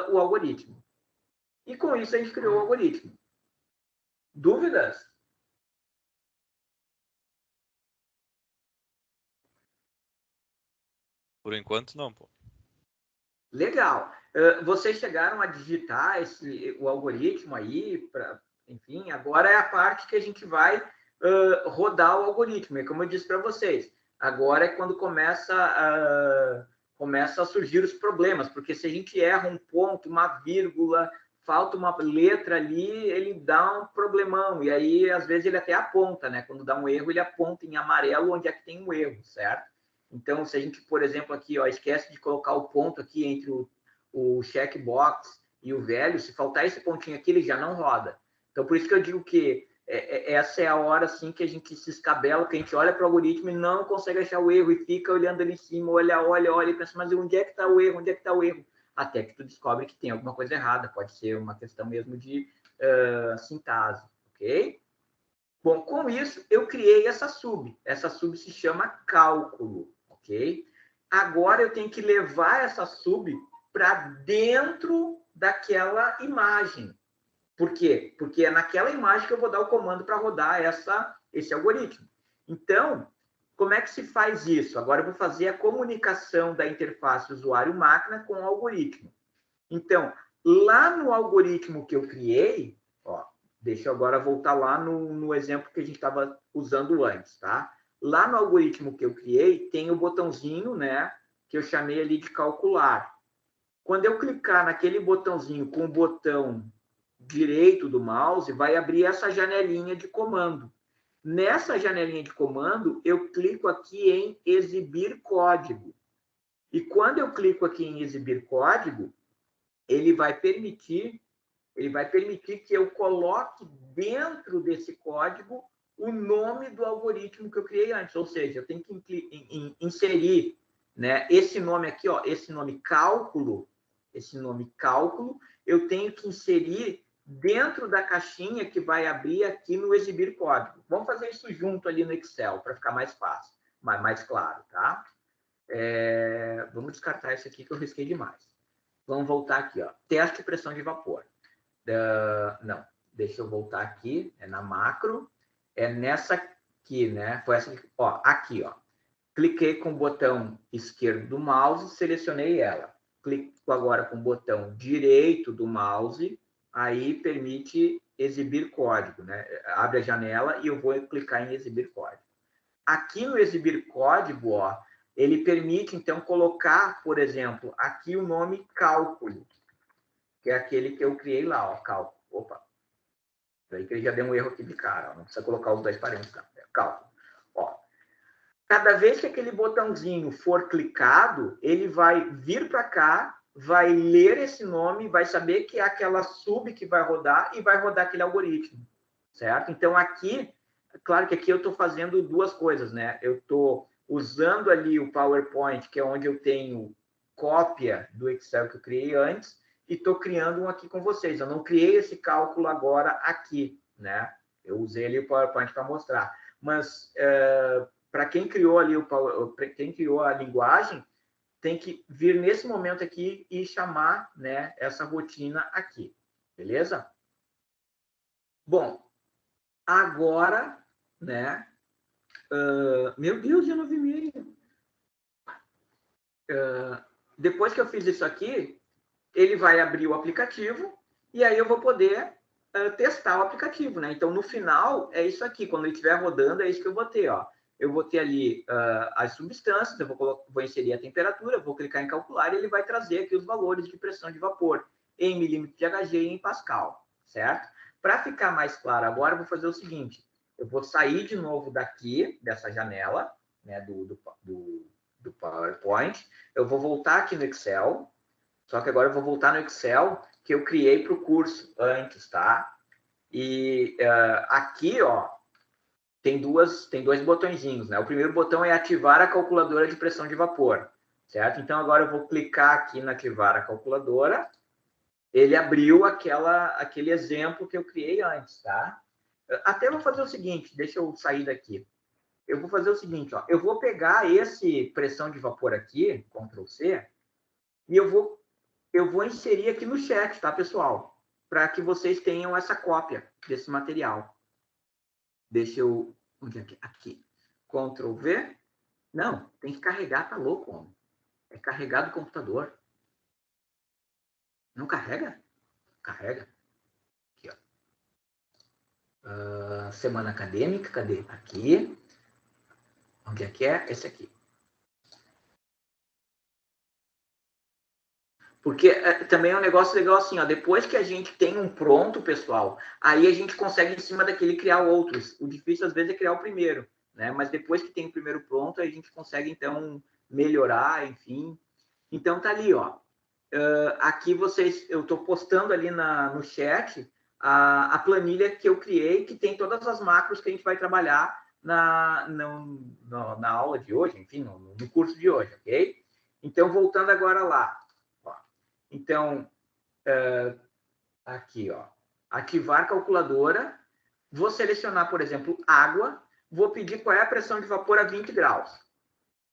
o algoritmo. E com isso a gente criou o algoritmo. Dúvidas? Por enquanto, não, pô. Legal. Vocês chegaram a digitar o algoritmo aí, enfim, agora é a parte que a gente vai rodar o algoritmo. E como eu disse para vocês, agora é quando começa a surgir os problemas, porque se a gente erra um ponto, uma vírgula, falta uma letra ali, ele dá um problemão. E aí, às vezes, ele até aponta, né? Quando dá um erro, ele aponta em amarelo onde é que tem um erro, certo? Então, se a gente, por exemplo, aqui, ó, esquece de colocar o ponto aqui entre o checkbox e o velho, se faltar esse pontinho aqui, ele já não roda. Então, por isso que eu digo que essa é a hora, assim, que a gente se escabela, que a gente olha para o algoritmo e não consegue achar o erro e fica olhando ali em cima, olha e pensa, mas onde é que está o erro? Onde é que está o erro? Até que tu descobre que tem alguma coisa errada. Pode ser uma questão mesmo de sintase, ok? Bom, com isso, eu criei essa sub. Essa sub se chama cálculo, ok? Agora eu tenho que levar essa sub para dentro daquela imagem. Por quê? Porque é naquela imagem que eu vou dar o comando para rodar esse algoritmo. Então, como é que se faz isso? Agora eu vou fazer a comunicação da interface usuário-máquina com o algoritmo. Então, lá no algoritmo que eu criei, ó, deixa eu agora voltar lá no exemplo que a gente estava usando antes, tá? Lá no algoritmo que eu criei, tem o botãozinho, né, que eu chamei ali de calcular. Quando eu clicar naquele botãozinho com o botão direito do mouse, vai abrir essa janelinha de comando. Nessa janelinha de comando, eu clico aqui em exibir código. E quando eu clico aqui em exibir código, ele vai permitir que eu coloque dentro desse código o nome do algoritmo que eu criei antes. Ou seja, eu tenho que inserir, né, esse nome aqui, ó, esse nome cálculo, eu tenho que inserir dentro da caixinha que vai abrir aqui no exibir código. Vamos fazer isso junto ali no Excel, para ficar mais fácil, mais claro, tá? Vamos descartar isso aqui que eu risquei demais. Vamos voltar aqui, ó. Teste de pressão de vapor. Não, deixa eu voltar aqui, é na macro, é nessa aqui, né? Foi essa aqui, ó, aqui, ó. Cliquei com o botão esquerdo do mouse, selecionei ela. Clico agora com o botão direito do mouse, aí permite exibir código, né? Abre a janela e eu vou clicar em exibir código. Aqui no exibir código, ó, ele permite, então, colocar, por exemplo, aqui o nome cálculo, que é aquele que eu criei lá, ó, cálculo. Opa, aí que ele já deu um erro aqui de cara, ó, não precisa colocar os dois parênteses, não, é cálculo. Ó, Cada vez que aquele botãozinho for clicado, ele vai vir para cá, vai ler esse nome, vai saber que é aquela sub que vai rodar e vai rodar aquele algoritmo, certo? Então, aqui, claro que aqui eu estou fazendo duas coisas, né? Eu estou usando ali o PowerPoint, que é onde eu tenho cópia do Excel que eu criei antes, e estou criando um aqui com vocês. Eu não criei esse cálculo agora aqui, né? Eu usei ali o PowerPoint para mostrar. Mas, para quem criou ali quem criou a linguagem, tem que vir nesse momento aqui e chamar, né, essa rotina aqui, beleza? Bom, agora, né? Meu Deus, eu não vi mesmo. Depois que eu fiz isso aqui, ele vai abrir o aplicativo e aí eu vou poder testar o aplicativo, né? Então, no final, é isso aqui. Quando ele estiver rodando, é isso que eu vou ter, ó. Eu vou ter ali as substâncias, eu vou inserir a temperatura, vou clicar em calcular e ele vai trazer aqui os valores de pressão de vapor em milímetro de Hg e em Pascal, certo? Para ficar mais claro agora, eu vou fazer o seguinte. Eu vou sair de novo daqui, dessa janela, né, do PowerPoint. Eu vou voltar aqui no Excel, só que agora eu vou voltar no Excel que eu criei para o curso antes, tá? E aqui, ó, tem dois botõezinhos, né? O primeiro botão é ativar a calculadora de pressão de vapor, certo? Então, agora eu vou clicar aqui na ativar a calculadora. Ele abriu aquele exemplo que eu criei antes, tá? Até vou fazer o seguinte, deixa eu sair daqui. Eu vou fazer o seguinte, ó. Eu vou pegar esse pressão de vapor aqui, Ctrl C, e eu vou inserir aqui no chat, tá, pessoal? Para que vocês tenham essa cópia desse material. Deixa eu... Onde é que... Aqui. Ctrl V. Não, tem que carregar, tá louco, homem. É carregar do computador. Não carrega? Carrega. Aqui, ó. Semana acadêmica, cadê? Aqui. Onde é que é? Esse aqui. Porque também é um negócio legal assim, ó, depois que a gente tem um pronto, pessoal, aí a gente consegue em cima daquele criar outros. O difícil às vezes é criar o primeiro, né? Mas depois que tem o primeiro pronto, a gente consegue então melhorar, enfim. Então tá ali, ó. Aqui eu estou postando ali no chat a planilha que eu criei, que tem todas as macros que a gente vai trabalhar na aula de hoje, enfim, no curso de hoje, ok? Então, voltando agora lá. Então, aqui, ó, ativar calculadora, vou selecionar, por exemplo, água, vou pedir qual é a pressão de vapor a 20 graus.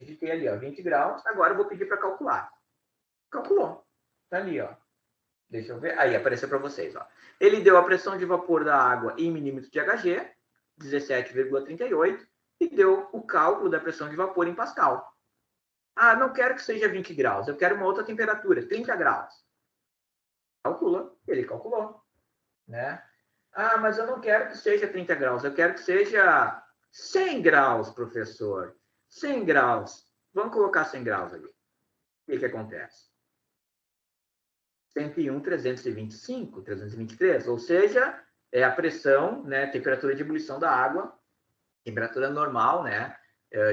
Digitei ali, ó, 20 graus, agora eu vou pedir para calcular. Calculou, tá ali, ó. Deixa eu ver, aí apareceu para vocês, ó. Ele deu a pressão de vapor da água em milímetros de Hg, 17,38, e deu o cálculo da pressão de vapor em Pascal. Ah, não quero que seja 20 graus, eu quero uma outra temperatura, 30 graus. Calcula, ele calculou, né? Ah, mas eu não quero que seja 30 graus, eu quero que seja 100 graus, professor. 100 graus. Vamos colocar 100 graus ali. O que acontece? 101, 325, 323, ou seja, é a pressão, né, temperatura de ebulição da água, temperatura normal, né,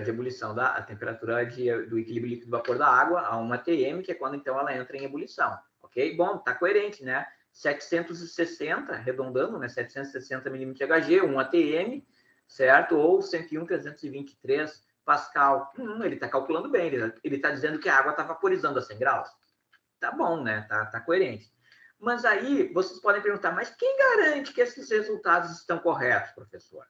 de ebulição a temperatura do equilíbrio líquido-vapor da água a 1 atm, que é quando então ela entra em ebulição, ok? Bom, tá coerente, né? 760, arredondando, né, 760 milímetros de Hg, 1 atm, certo? Ou 101, 323 Pascal. Ele está calculando bem, ele está dizendo que a água está vaporizando a 100 graus. Tá bom, né? Tá coerente. Mas aí, vocês podem perguntar, mas quem garante que esses resultados estão corretos, professor?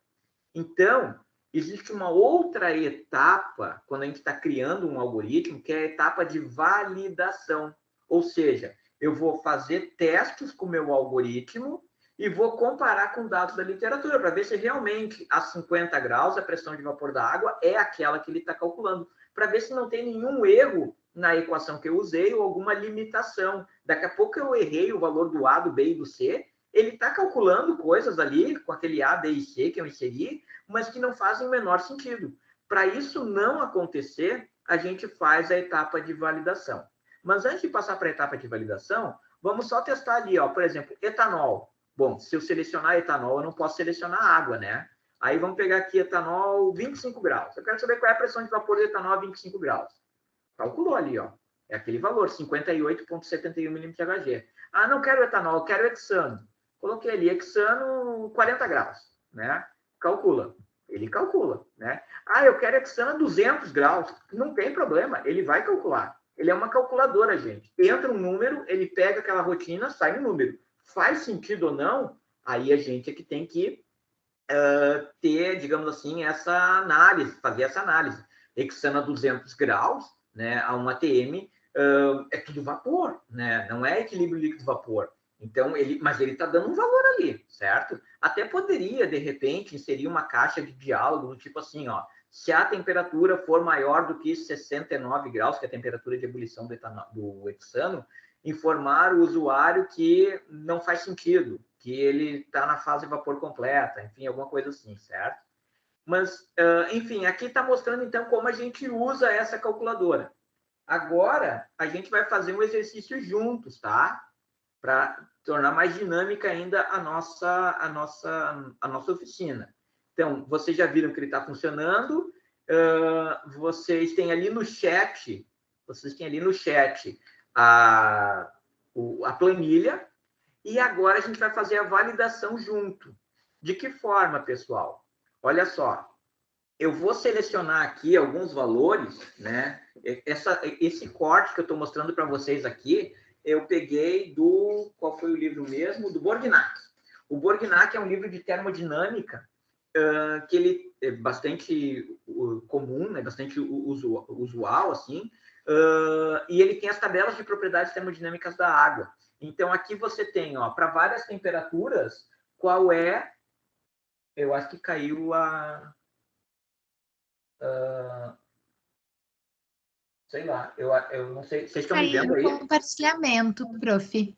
Então, existe uma outra etapa, quando a gente está criando um algoritmo, que é a etapa de validação. Ou seja, eu vou fazer testes com o meu algoritmo e vou comparar com dados da literatura para ver se realmente a 50 graus a pressão de vapor da água é aquela que ele está calculando, para ver se não tem nenhum erro na equação que eu usei ou alguma limitação. Daqui a pouco eu errei o valor do A, do B e do C, ele está calculando coisas ali com aquele A, B e C que eu inseri, mas que não fazem o menor sentido. Para isso não acontecer, a gente faz a etapa de validação. Mas antes de passar para a etapa de validação, vamos só testar ali, ó, por exemplo, etanol. Bom, se eu selecionar etanol, eu não posso selecionar água, né? Aí vamos pegar aqui etanol 25 graus. Eu quero saber qual é a pressão de vapor do etanol a 25 graus. Calculou ali, ó. É aquele valor, 58,71 mmHg. Ah, não quero etanol, quero hexano. Coloquei ali, hexano 40 graus, né? Calcula. Ele calcula, né? Ah, eu quero hexano a 200 graus. Não tem problema, ele vai calcular. Ele é uma calculadora, gente. Entra um número, ele pega aquela rotina, sai um número. Faz sentido ou não? Aí a gente é que tem que ter, digamos assim, essa análise, fazer essa análise. Hexano a 200 graus, né, a 1 atm, é tudo vapor, né? Não é equilíbrio líquido-vapor. Então, mas ele está dando um valor ali, certo? Até poderia, de repente, inserir uma caixa de diálogo do tipo assim, ó, se a temperatura for maior do que 69 graus, que é a temperatura de ebulição do hexano, informar o usuário que não faz sentido, que ele está na fase de vapor completa, enfim, alguma coisa assim, certo? Mas, enfim, aqui está mostrando, então, como a gente usa essa calculadora. Agora, a gente vai fazer um exercício juntos, tá? Para tornar mais dinâmica ainda a nossa oficina. Então, vocês já viram que ele está funcionando. Vocês têm ali no chat, a planilha. E agora a gente vai fazer a validação junto. De que forma, pessoal? Olha só. Eu vou selecionar aqui alguns valores, né? Esse corte que eu estou mostrando para vocês aqui, eu peguei qual foi o livro mesmo? Do Borgnac. O Borgnac é um livro de termodinâmica que ele é bastante comum, né? Bastante usual, assim, e ele tem as tabelas de propriedades termodinâmicas da água. Então, aqui você tem, ó, para várias temperaturas, qual é... Eu acho que caiu sei lá, eu não sei. Vocês estão me vendo aí? Compartilhamento, prof.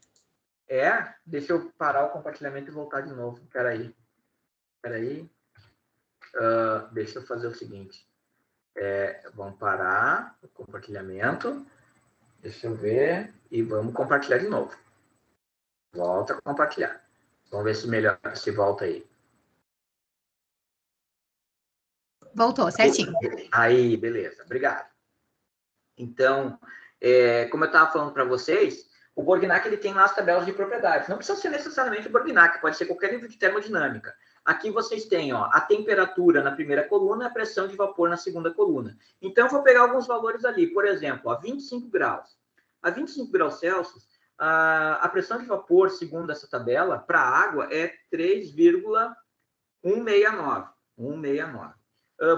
Deixa eu parar o compartilhamento e voltar de novo. Espera aí. Deixa eu fazer o seguinte. Vamos parar o compartilhamento. Deixa eu ver. E vamos compartilhar de novo. Volta a compartilhar. Vamos ver se melhora, se volta aí. Voltou, certinho. Aí, beleza. Obrigado. Então, como eu estava falando para vocês, o Borgnac ele tem lá as tabelas de propriedades. Não precisa ser necessariamente o Borgnac, pode ser qualquer livro de termodinâmica. Aqui vocês têm, ó, a temperatura na primeira coluna e a pressão de vapor na segunda coluna. Então, eu vou pegar alguns valores ali. Por exemplo, a 25 graus. A 25 graus Celsius, a pressão de vapor, segundo essa tabela, para a água é 3,169. 169.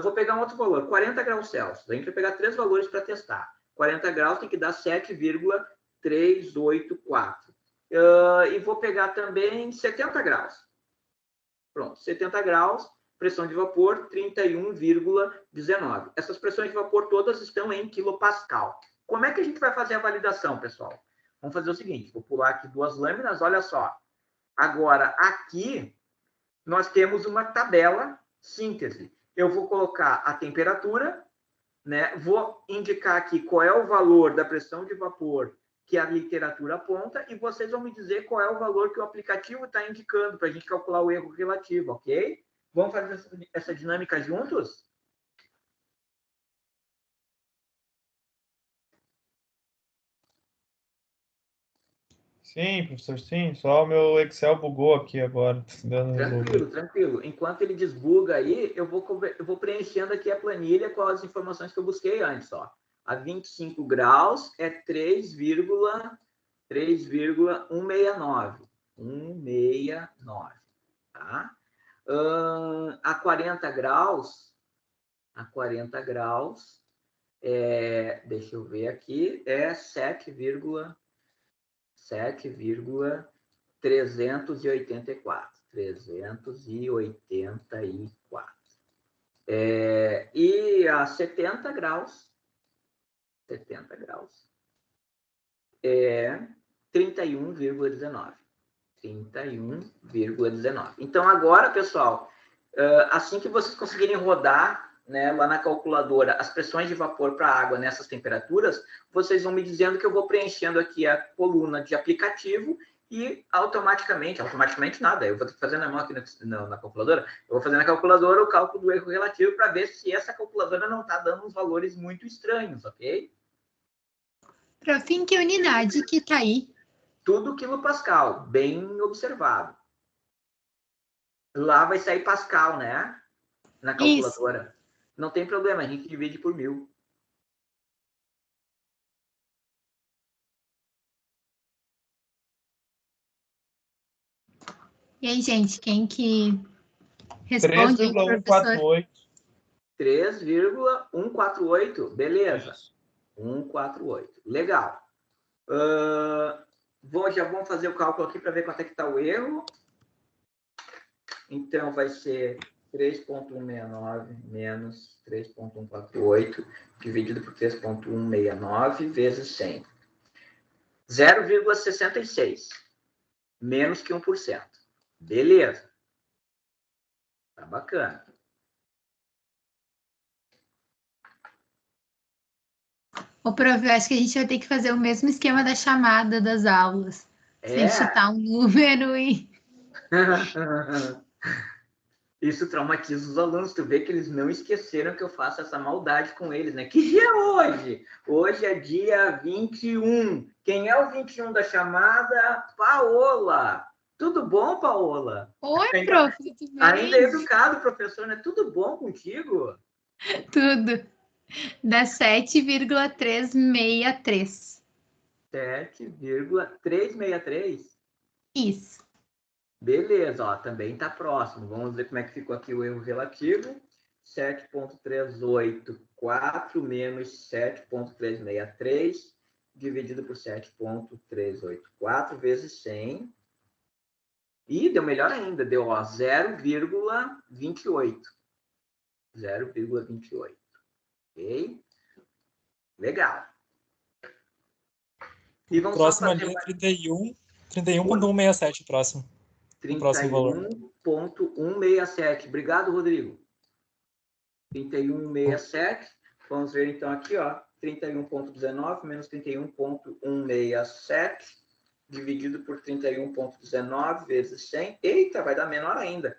Vou pegar um outro valor, 40 graus Celsius. A gente vai pegar 3 valores para testar. 40 graus tem que dar 7,384. E vou pegar também 70 graus. Pronto, 70 graus, pressão de vapor 31,19. Essas pressões de vapor todas estão em quilopascal. Como é que a gente vai fazer a validação, pessoal? Vamos fazer o seguinte, vou pular aqui 2 lâminas, olha só. Agora, aqui, nós temos uma tabela síntese. Eu vou colocar a temperatura, né? Vou indicar aqui qual é o valor da pressão de vapor que a literatura aponta e vocês vão me dizer qual é o valor que o aplicativo está indicando para a gente calcular o erro relativo, ok? Vamos fazer essa dinâmica juntos? Sim, professor, sim. Só o meu Excel bugou aqui agora. Tranquilo. Enquanto ele desbuga aí, eu vou preenchendo aqui a planilha com as informações que eu busquei antes, ó. A 25 graus é 3,169. 169, tá? A 40 graus, deixa eu ver aqui, é 7,384. 384. E a 70 graus é 31,19. 31,19. Então, agora, pessoal, assim que vocês conseguirem rodar, né, lá na calculadora as pressões de vapor para água nessas temperaturas, vocês vão me dizendo que eu vou preenchendo aqui a coluna de aplicativo e automaticamente nada, eu vou fazer na mão aqui na calculadora, eu vou fazer na calculadora o cálculo do erro relativo para ver se essa calculadora não está dando uns valores muito estranhos, ok? Prof, em que unidade que tá aí? Tudo quilopascal, bem observado. Lá vai sair Pascal, né? Na calculadora. Isso. Não tem problema, a gente divide por 1000. E aí, gente, quem que responde? 3,148. 3,148, beleza. Isso. 148, legal. Já vamos fazer o cálculo aqui para ver quanto é que está o erro. Então, vai ser 3,169 menos 3,148 dividido por 3,169 vezes 100. 0,66. Menos que 1%. Beleza. Tá bacana. Ô, prof, eu acho que a gente vai ter que fazer o mesmo esquema da chamada das aulas. Sem chutar um número e... Isso traumatiza os alunos. Tu vê que eles não esqueceram que eu faço essa maldade com eles, né? Que dia é hoje? Hoje é dia 21. Quem é o 21 da chamada? Paola. Tudo bom, Paola? Oi, prof, tudo bem? Ainda é educado, professor, né? Tudo bom contigo? Tudo. Dá 7,363. 7,363? Isso. Beleza, ó, também está próximo. Vamos ver como é que ficou aqui o erro relativo. 7,384 menos 7,363 dividido por 7,384 vezes 100. E deu melhor ainda, deu 0,28. 0,28. Ok? Legal. E vamos próximo só fazer... ali é 31,167 próximo. 31,167. Obrigado, Rodrigo. 31,167. Vamos ver então aqui, ó. 31,19 menos 31,167 dividido por 31,19 vezes 100. Eita, vai dar menor ainda.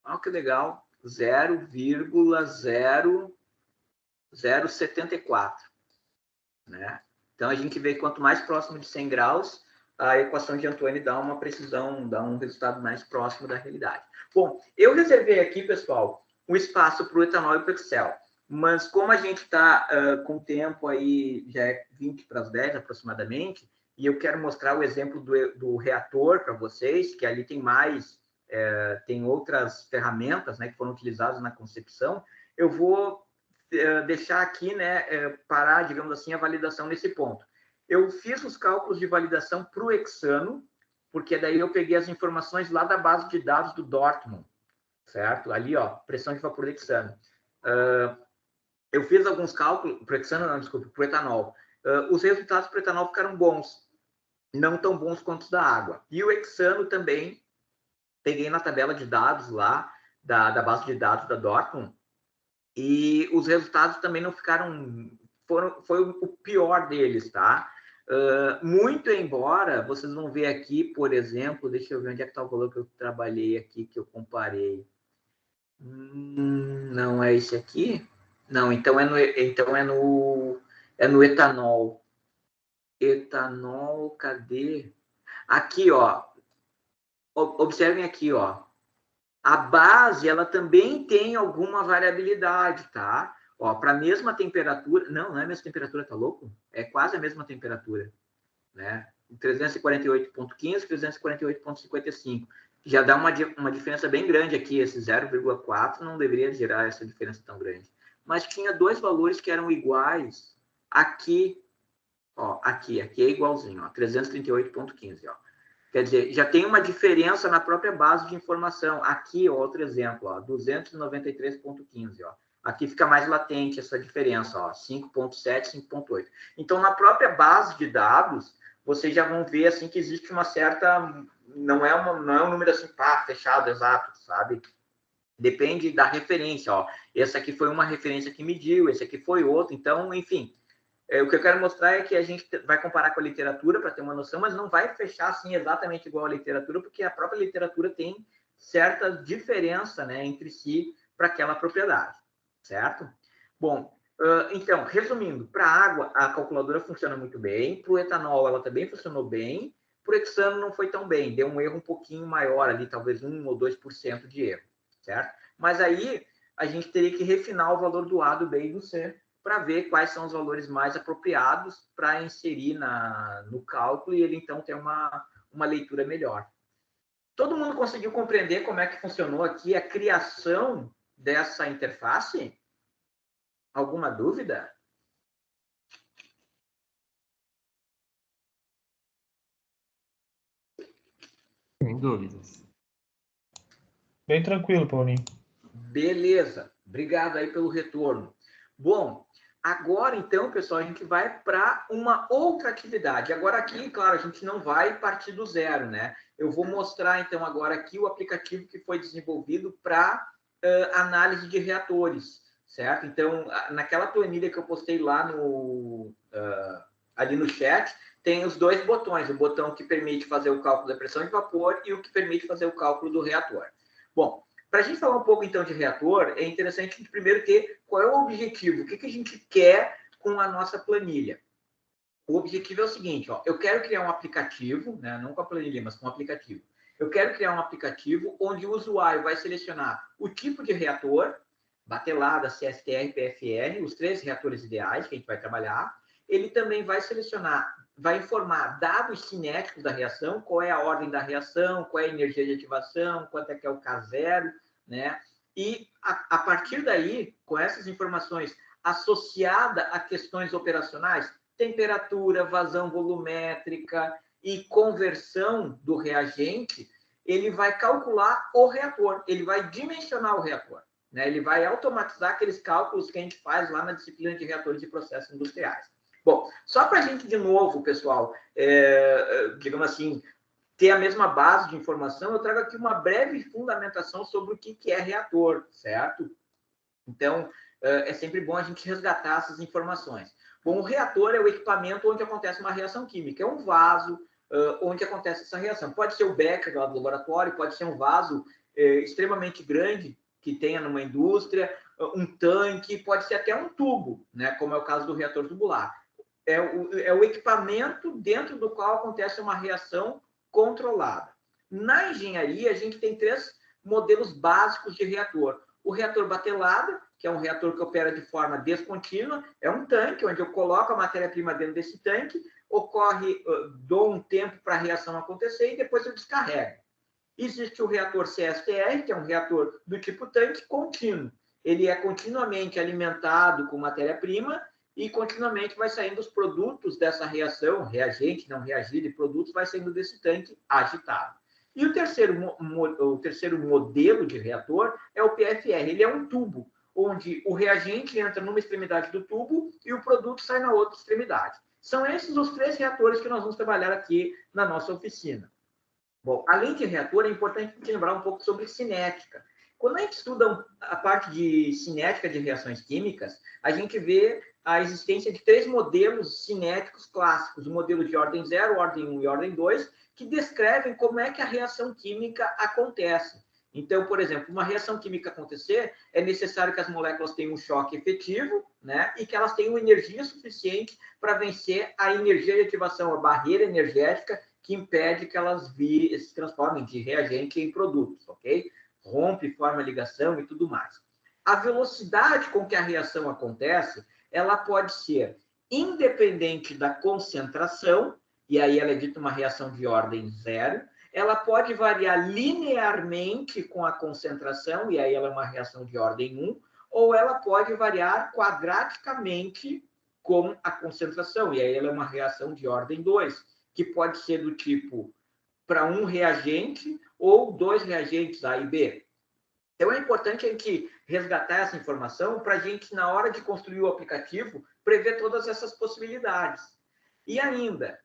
Olha que legal. 0,0074. Né? Então, a gente vê que quanto mais próximo de 100 graus, a equação de Antônio dá uma precisão, dá um resultado mais próximo da realidade. Bom, eu reservei aqui, pessoal, um espaço para o etanol e para o Excel. Mas como a gente está com tempo aí, já é 20 para as 10 aproximadamente, e eu quero mostrar o exemplo do reator para vocês, que ali tem mais, tem outras ferramentas, né, que foram utilizadas na concepção, eu vou deixar aqui, né, parar, digamos assim, a validação nesse ponto. Eu fiz os cálculos de validação para o hexano, porque daí eu peguei as informações lá da base de dados do Dortmund, certo? Ali, ó, pressão de vapor de hexano. Eu fiz alguns cálculos, para o hexano não, desculpa, para o etanol. Os resultados para o etanol ficaram bons, não tão bons quanto os da água. E o hexano também, peguei na tabela de dados lá, da base de dados da Dortmund, e os resultados também não ficaram... Foi o pior deles, tá? Muito embora, vocês vão ver aqui, por exemplo, deixa eu ver onde é que está o valor que eu trabalhei aqui, que eu comparei. Não é esse aqui? Não, então é no etanol. Etanol, cadê? Aqui, ó. Observem aqui, ó. A base, ela também tem alguma variabilidade, tá? Ó, para a mesma temperatura... Não é a mesma temperatura, tá louco? É quase a mesma temperatura, né? 348,15, 348,55. Já dá uma diferença bem grande aqui. Esse 0,4 não deveria gerar essa diferença tão grande. Mas tinha dois valores que eram iguais. Aqui, ó, aqui é igualzinho, ó, 338,15, ó. Quer dizer, já tem uma diferença na própria base de informação. Aqui, ó, outro exemplo, ó, 293,15, ó. Aqui fica mais latente essa diferença, ó, 5,7, 5,8. Então, na própria base de dados, vocês já vão ver assim que existe uma certa... Não é um número assim, pá, fechado, exato, sabe? Depende da referência, ó. Essa aqui foi uma referência que mediu, esse aqui foi outro. Então, enfim, O que eu quero mostrar é que a gente vai comparar com a literatura para ter uma noção, mas não vai fechar assim exatamente igual à literatura, porque a própria literatura tem certa diferença, né, entre si para aquela propriedade, certo? Bom, então, resumindo, para a água, a calculadora funciona muito bem, para o etanol ela também funcionou bem, para o hexano não foi tão bem, deu um erro um pouquinho maior ali, talvez 1 ou 2% de erro, certo? Mas aí a gente teria que refinar o valor do A, do B e do C para ver quais são os valores mais apropriados para inserir no cálculo e ele então ter uma leitura melhor. Todo mundo conseguiu compreender como é que funcionou aqui a criação dessa interface? Alguma dúvida? Sem dúvidas. Bem tranquilo, Paulinho. Beleza. Obrigado aí pelo retorno. Bom, agora então, pessoal, a gente vai para uma outra atividade. Agora aqui, claro, a gente não vai partir do zero, né? Eu vou mostrar então agora aqui o aplicativo que foi desenvolvido para análise de reatores, certo? Então, naquela planilha que eu postei lá ali no chat, tem os dois botões, o botão que permite fazer o cálculo da pressão de vapor e o que permite fazer o cálculo do reator. Bom, para a gente falar um pouco, então, de reator, é interessante a gente primeiro ter qual é o objetivo, o que a gente quer com a nossa planilha. O objetivo é o seguinte, ó, eu quero criar um aplicativo, né, não com a planilha, mas com um aplicativo. Eu quero criar um aplicativo onde o usuário vai selecionar o tipo de reator, batelada, CSTR, PFR, os 3 reatores ideais que a gente vai trabalhar. Ele também vai selecionar, vai informar dados cinéticos da reação, qual é a ordem da reação, qual é a energia de ativação, quanto é que é o K0, né? E a partir daí, com essas informações associada a questões operacionais, temperatura, vazão volumétrica e conversão do reagente, ele vai calcular o reator, ele vai dimensionar o reator, né? Ele vai automatizar aqueles cálculos que a gente faz lá na disciplina de reatores e processos industriais. Bom, só para a gente, de novo, pessoal, digamos assim, ter a mesma base de informação, eu trago aqui uma breve fundamentação sobre o que é reator, certo? Então, é sempre bom a gente resgatar essas informações. Bom, o reator é o equipamento onde acontece uma reação química, é um vaso onde acontece essa reação. Pode ser o becker lá do laboratório, pode ser um vaso extremamente grande que tenha numa indústria, um tanque, pode ser até um tubo, né, como é o caso do reator tubular. É o equipamento dentro do qual acontece uma reação controlada. Na engenharia, a gente tem 3 modelos básicos de reator. O reator batelada, que é um reator que opera de forma descontínua, é um tanque, onde eu coloco a matéria-prima dentro desse tanque, dou um tempo para a reação acontecer e depois eu descarrego. Existe o reator CSTR, que é um reator do tipo tanque contínuo. Ele é continuamente alimentado com matéria-prima e continuamente vai saindo os produtos dessa reação, reagente, não reagido e produtos, vai saindo desse tanque agitado. E o terceiro modelo de reator é o PFR. Ele é um tubo, onde o reagente entra numa extremidade do tubo e o produto sai na outra extremidade. São esses os 3 reatores que nós vamos trabalhar aqui na nossa oficina. Bom, além de reator, é importante a gente lembrar um pouco sobre cinética. Quando a gente estuda a parte de cinética de reações químicas, a gente vê a existência de 3 modelos cinéticos clássicos, o modelo de ordem 0, ordem 1 e ordem 2, que descrevem como é que a reação química acontece. Então, por exemplo, uma reação química acontecer, é necessário que as moléculas tenham um choque efetivo, né, e que elas tenham energia suficiente para vencer a energia de ativação, a barreira energética que impede que elas se transformem de reagente em produtos, ok? Rompe, forma ligação e tudo mais. A velocidade com que a reação acontece, ela pode ser independente da concentração, e aí ela é dita uma reação de ordem 0, ela pode variar linearmente com a concentração, e aí ela é uma reação de ordem 1, ou ela pode variar quadraticamente com a concentração, e aí ela é uma reação de ordem 2, que pode ser do tipo para um reagente ou 2 reagentes, A e B. Então, é importante a gente resgatar essa informação para a gente, na hora de construir o aplicativo, prever todas essas possibilidades. E ainda,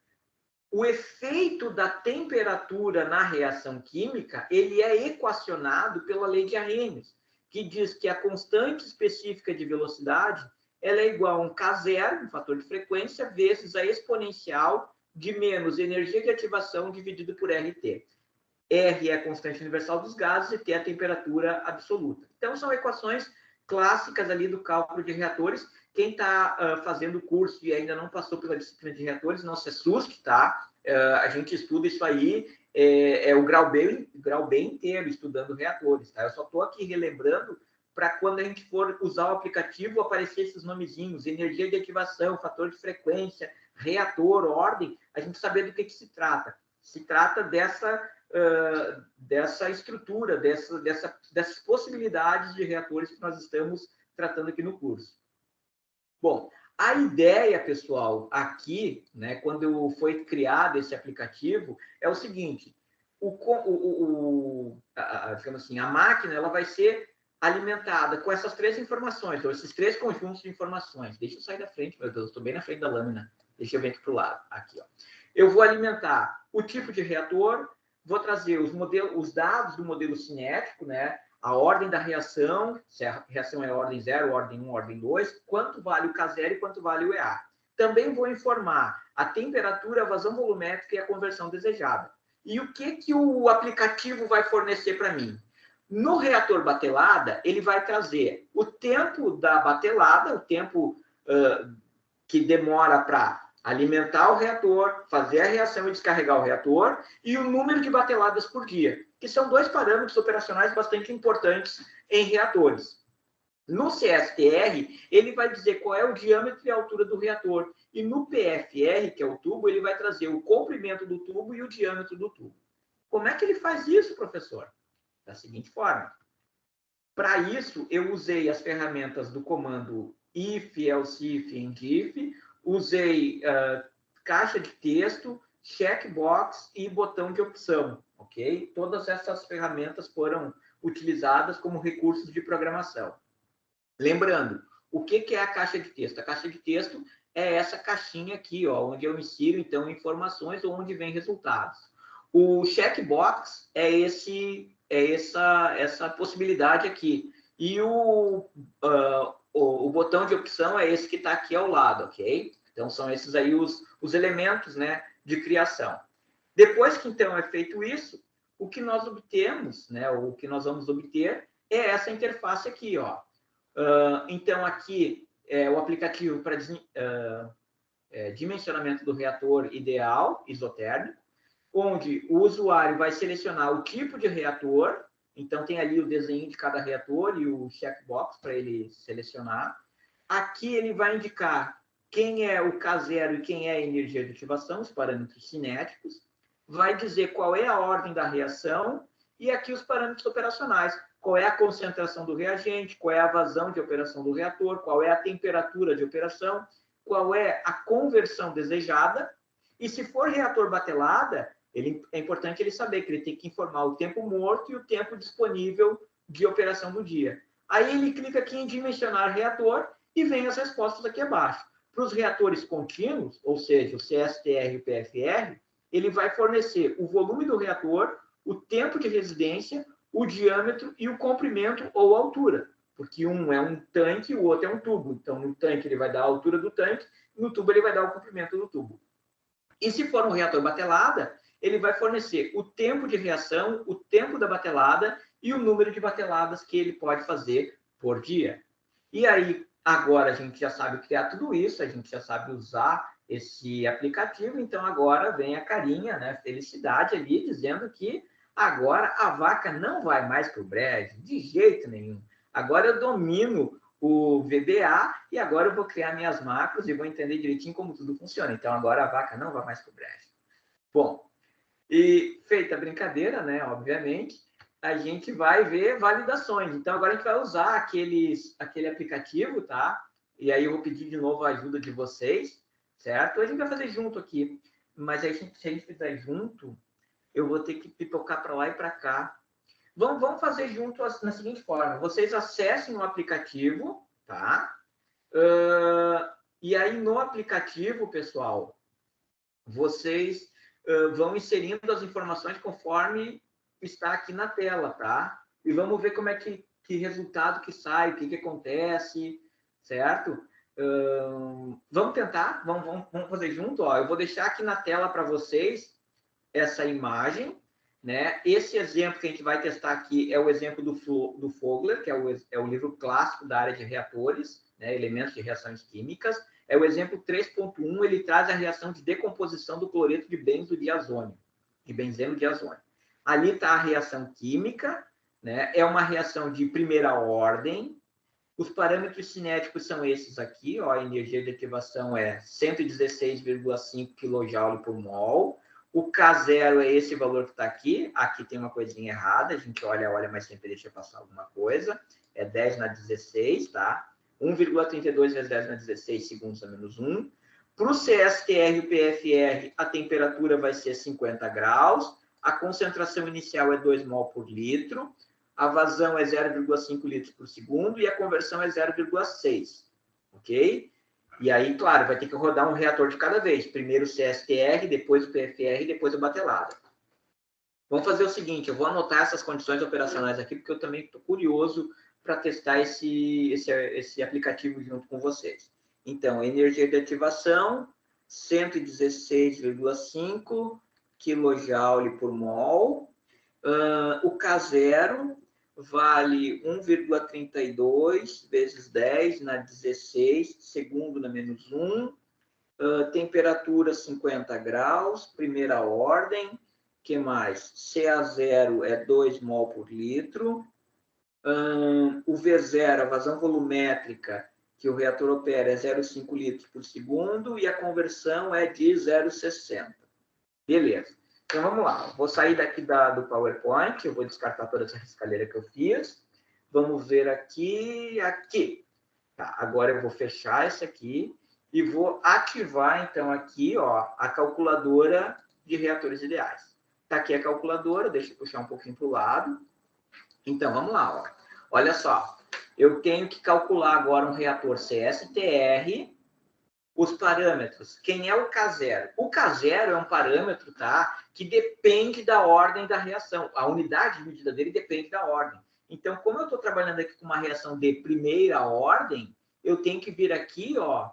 o efeito da temperatura na reação química, ele é equacionado pela lei de Arrhenius, que diz que a constante específica de velocidade ela é igual a um K0, um fator de frequência, vezes a exponencial de menos energia de ativação dividido por RT. R é a constante universal dos gases e T é a temperatura absoluta. Então, são equações clássicas ali do cálculo de reatores. Quem está fazendo o curso e ainda não passou pela disciplina de reatores, não se assuste, tá? A gente estuda isso aí, o grau B inteiro estudando reatores, tá? Eu só estou aqui relembrando para quando a gente for usar o aplicativo aparecer esses nomezinhos, energia de ativação, fator de frequência, reator, ordem, a gente saber do que se trata. Se trata dessa estrutura, dessas possibilidades de reatores que nós estamos tratando aqui no curso. Bom, a ideia, pessoal, aqui, né, quando foi criado esse aplicativo, é o seguinte, digamos assim, a máquina ela vai ser alimentada com essas três informações, ou esses três conjuntos de informações. Deixa eu sair da frente, meu Deus, estou bem na frente da lâmina. Deixa eu vir aqui para o lado. Aqui, ó. Eu vou alimentar o tipo de reator, vou trazer os dados do modelo cinético, né? A ordem da reação, se a reação é ordem 0, ordem 1, ordem 2, quanto vale o K0 e quanto vale o EA. Também vou informar a temperatura, a vazão volumétrica e a conversão desejada. E o que o aplicativo vai fornecer para mim? No reator batelada, ele vai trazer o tempo da batelada, o tempo que demora para alimentar o reator, fazer a reação e descarregar o reator, e o número de bateladas por dia, que são dois parâmetros operacionais bastante importantes em reatores. No CSTR, ele vai dizer qual é o diâmetro e a altura do reator, e no PFR, que é o tubo, ele vai trazer o comprimento do tubo e o diâmetro do tubo. Como é que ele faz isso, professor? Da seguinte forma. Para isso, eu usei as ferramentas do comando if, else if, and if, usei caixa de texto, checkbox e botão de opção, ok? Todas essas ferramentas foram utilizadas como recursos de programação. Lembrando, o que é a caixa de texto? A caixa de texto é essa caixinha aqui, ó, onde eu insiro, então, informações ou onde vem resultados. O checkbox é essa possibilidade aqui. E o botão de opção é esse que está aqui ao lado, ok? Então, são esses aí os elementos, né, de criação. Depois que, então, é feito isso, o que nós obtemos, né, o que nós vamos obter é essa interface aqui, ó. Então, aqui é o aplicativo para dimensionamento do reator ideal, isotérmico, onde o usuário vai selecionar o tipo de reator, então tem ali o desenho de cada reator e o checkbox para ele selecionar. Aqui ele vai indicar quem é o K0 e quem é a energia de ativação, os parâmetros cinéticos, vai dizer qual é a ordem da reação e aqui os parâmetros operacionais, qual é a concentração do reagente, qual é a vazão de operação do reator, qual é a temperatura de operação, qual é a conversão desejada, e se for reator batelada, é importante ele saber que ele tem que informar o tempo morto e o tempo disponível de operação do dia. Aí ele clica aqui em dimensionar reator e vem as respostas aqui abaixo. Para os reatores contínuos, ou seja, o CSTR e o PFR, ele vai fornecer o volume do reator, o tempo de residência, o diâmetro e o comprimento ou altura, porque um é um tanque e o outro é um tubo. Então, no tanque ele vai dar a altura do tanque, no tubo ele vai dar o comprimento do tubo. E se for um reator batelada, ele vai fornecer o tempo de reação, o tempo da batelada e o número de bateladas que ele pode fazer por dia. E aí, agora a gente já sabe criar tudo isso, a gente já sabe usar esse aplicativo, então agora vem a carinha, né, felicidade ali, dizendo que agora a vaca não vai mais para o brejo, de jeito nenhum. Agora eu domino o VBA e agora eu vou criar minhas macros e vou entender direitinho como tudo funciona. Então agora a vaca não vai mais para o brejo. Bom, e feita a brincadeira, né, obviamente, a gente vai ver validações. Então agora a gente vai usar aquele aplicativo, tá? E aí eu vou pedir de novo a ajuda de vocês, certo? A gente vai fazer junto aqui, mas aí, se a gente fizer junto, eu vou ter que pipocar para lá e para cá. Vamos fazer junto na seguinte forma. Vocês acessem o aplicativo, tá? E aí, no aplicativo, pessoal, vocês vão inserindo as informações conforme está aqui na tela, tá? E vamos ver como é que resultado que sai, o que acontece, certo? Vamos tentar? Vamos fazer junto? Ó, eu vou deixar aqui na tela para vocês essa imagem, né? Esse exemplo que a gente vai testar aqui é o exemplo do Fogler, que é o livro clássico da área de reatores, né? Elementos de reações químicas. É o exemplo 3.1, ele traz a reação de decomposição do cloreto de benzodiazônio, de benzeno diazônio. Ali está a reação química, né? É uma reação de primeira ordem. Os parâmetros cinéticos são esses aqui, ó, a energia de ativação é 116,5 kJ por mol. O K0 é esse valor que está aqui. Aqui tem uma coisinha errada, a gente olha, mas sempre deixa passar alguma coisa. É 10 na 16, tá? 1,32 vezes 10 na 16 segundos a menos 1. Para o CSTR e o PFR, a temperatura vai ser 50 graus. A concentração inicial é 2 mol por litro. A vazão é 0,5 litros por segundo e a conversão é 0,6, ok? E aí, claro, vai ter que rodar um reator de cada vez. Primeiro o CSTR, depois o PFR, depois a batelada. Vamos fazer o seguinte, eu vou anotar essas condições operacionais aqui, porque eu também estou curioso para testar esse aplicativo junto com vocês. Então, energia de ativação, 116,5 kJ por mol. O K0 vale 1,32 vezes 10 na 16, segundo na menos 1. Temperatura 50 graus, primeira ordem. Que mais? CA0 é 2 mol por litro. O V0, a vazão volumétrica que o reator opera é 0,5 litros por segundo e a conversão é de 0,60. Beleza. Então, vamos lá. Vou sair daqui do PowerPoint. Eu vou descartar toda essa riscalheira que eu fiz. Vamos ver aqui. Tá, agora eu vou fechar esse aqui e vou ativar, então, aqui, ó, a calculadora de reatores ideais. Tá aqui a calculadora. Deixa eu puxar um pouquinho para o lado. Então, vamos lá. Ó. Olha só. Eu tenho que calcular agora um reator CSTR. Os parâmetros, quem é o K0? O K0 é um parâmetro, tá, que depende da ordem da reação. A unidade de medida dele depende da ordem. Então, como eu estou trabalhando aqui com uma reação de primeira ordem, eu tenho que vir aqui, ó,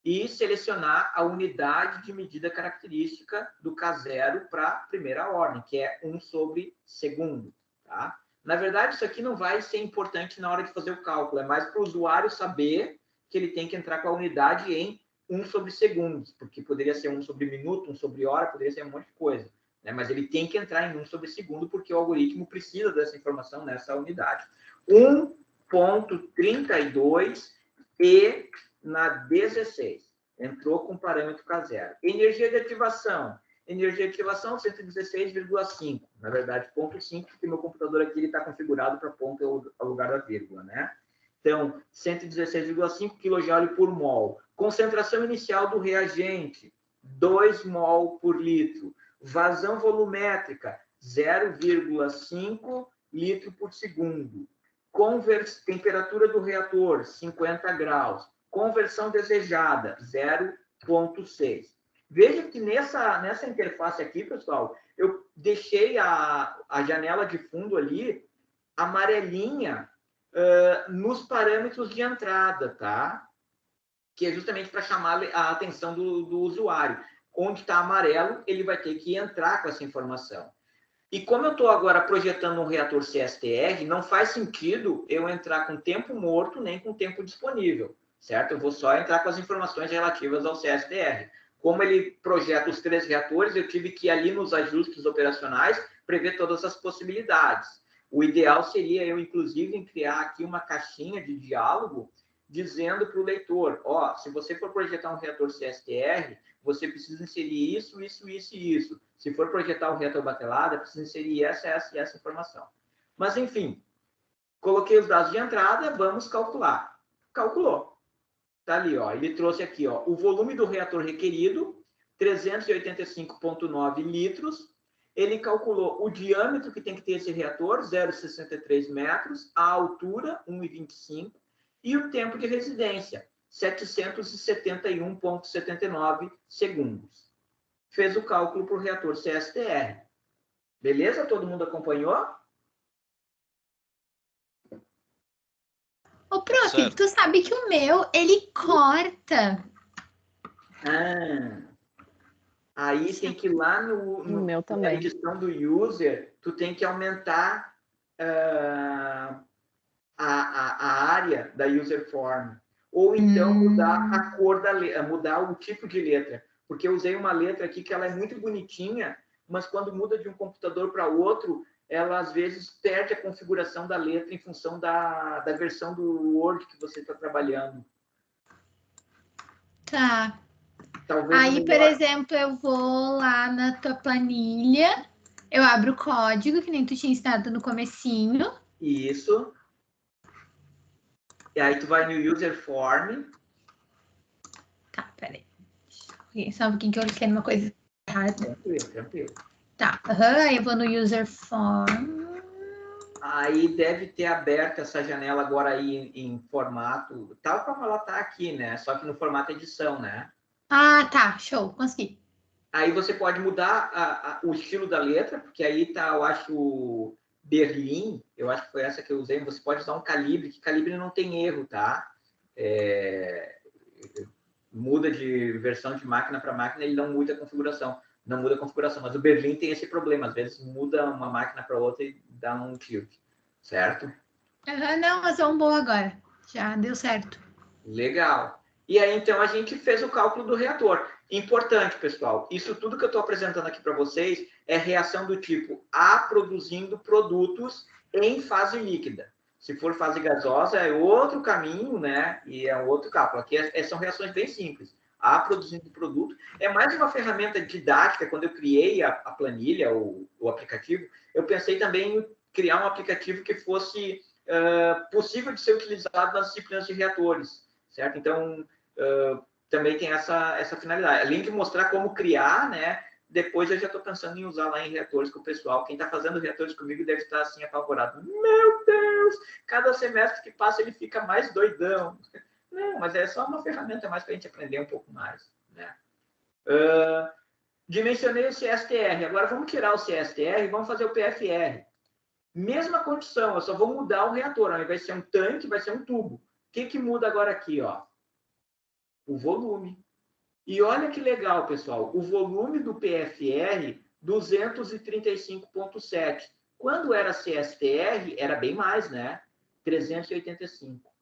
e selecionar a unidade de medida característica do K0 para primeira ordem, que é 1 sobre segundo, tá? Na verdade, isso aqui não vai ser importante na hora de fazer o cálculo, é mais para o usuário saber que ele tem que entrar com a unidade em 1 sobre segundos, porque poderia ser 1 sobre minuto, 1 sobre hora, poderia ser um monte de coisa, né? Mas ele tem que entrar em 1 sobre segundo, porque o algoritmo precisa dessa informação nessa unidade. 1,32 e na 16. Entrou com parâmetro K0. Energia de ativação. Energia de ativação, 116,5. Na verdade, 0,5, porque meu computador aqui está configurado para ponto ao lugar da vírgula, né? Então, 116,5 kJ por mol. Concentração inicial do reagente, 2 mol por litro. Vazão volumétrica, 0,5 litro por segundo. Temperatura do reator, 50 graus. Conversão desejada, 0,6. Veja que nessa interface aqui, pessoal, eu deixei a janela de fundo ali amarelinha nos parâmetros de entrada, tá? Que é justamente para chamar a atenção do usuário. Onde está amarelo, ele vai ter que entrar com essa informação. E como eu estou agora projetando um reator CSTR, não faz sentido eu entrar com tempo morto nem com tempo disponível, certo? Eu vou só entrar com as informações relativas ao CSTR. Como ele projeta os 3 reatores, eu tive que ir ali nos ajustes operacionais prever todas as possibilidades. O ideal seria eu, inclusive, criar aqui uma caixinha de diálogo dizendo para o leitor, ó, se você for projetar um reator CSTR, você precisa inserir isso, isso, isso e isso. Se for projetar um reator batelada, precisa inserir essa e essa informação. Mas, enfim, coloquei os dados de entrada, vamos calcular. Calculou. Tá ali, ó. Ele trouxe aqui, ó, o volume do reator requerido, 385,9 litros. Ele calculou o diâmetro que tem que ter esse reator, 0,63 metros, a altura, 1,25, e o tempo de residência, 771,79 segundos. Fez o cálculo para o reator CSTR. Beleza? Todo mundo acompanhou? Ô, prof, Certo. tu sabe que o meu, ele corta. Aí tem que ir lá O meu na também. edição do user, tu tem que aumentar a área da user form. Ou então mudar a cor da letra, mudar o tipo de letra. Porque eu usei uma letra aqui que ela é muito bonitinha, mas quando muda de um computador para outro, ela às vezes perde a configuração da letra em função da versão do Word que você está trabalhando. Tá. Talvez Aí, por melhor. exemplo, eu vou lá na tua planilha, eu abro o código, que nem tu tinha ensinado no comecinho. Isso. E aí tu vai no user form. Tá, peraí. Só um pouquinho que eu cliquei numa coisa errada. Tranquilo, tranquilo. Tá, aí eu vou no user form. Aí deve ter aberto essa janela agora aí em formato, tal como ela tá aqui, né? Só que no formato edição, né? Ah, tá, show, consegui. Aí você pode mudar o estilo da letra, porque aí tá, eu acho, Berlim, eu acho que foi essa que eu usei. Você pode usar um calibre, que calibre não tem erro, tá? Muda de versão de máquina para máquina, ele não muda a configuração. Não muda a configuração, mas o Berlim tem esse problema. Às vezes muda uma máquina para outra e dá um tilt, certo? Não, mas é um bom agora. Já deu certo. Legal. E aí, então, a gente fez o cálculo do reator. Importante, pessoal, isso tudo que eu estou apresentando aqui para vocês é reação do tipo A produzindo produtos em fase líquida. Se for fase gasosa, é outro caminho, né? E é outro cálculo. Aqui são reações bem simples. A produzindo produto. É mais uma ferramenta didática. Quando eu criei a planilha, o aplicativo, eu pensei também em criar um aplicativo que fosse possível de ser utilizado nas disciplinas de reatores, certo? Então, também tem essa finalidade. Além de mostrar como criar, né? Depois eu já estou pensando em usar lá em reatores com o pessoal. Quem está fazendo reatores comigo deve estar assim apavorado. Meu Deus! Cada semestre que passa ele fica mais doidão. Não, mas é só uma ferramenta mais para a gente aprender um pouco mais, né? Dimensionei o CSTR. Agora vamos tirar o CSTR e vamos fazer o PFR. Mesma condição, eu só vou mudar o reator. Ao invés de ser um tanque, vai ser um tubo. O que muda agora aqui, ó? O volume. E olha que legal, pessoal. O volume do PFR, 235,7. Quando era CSTR, era bem mais, né? 385.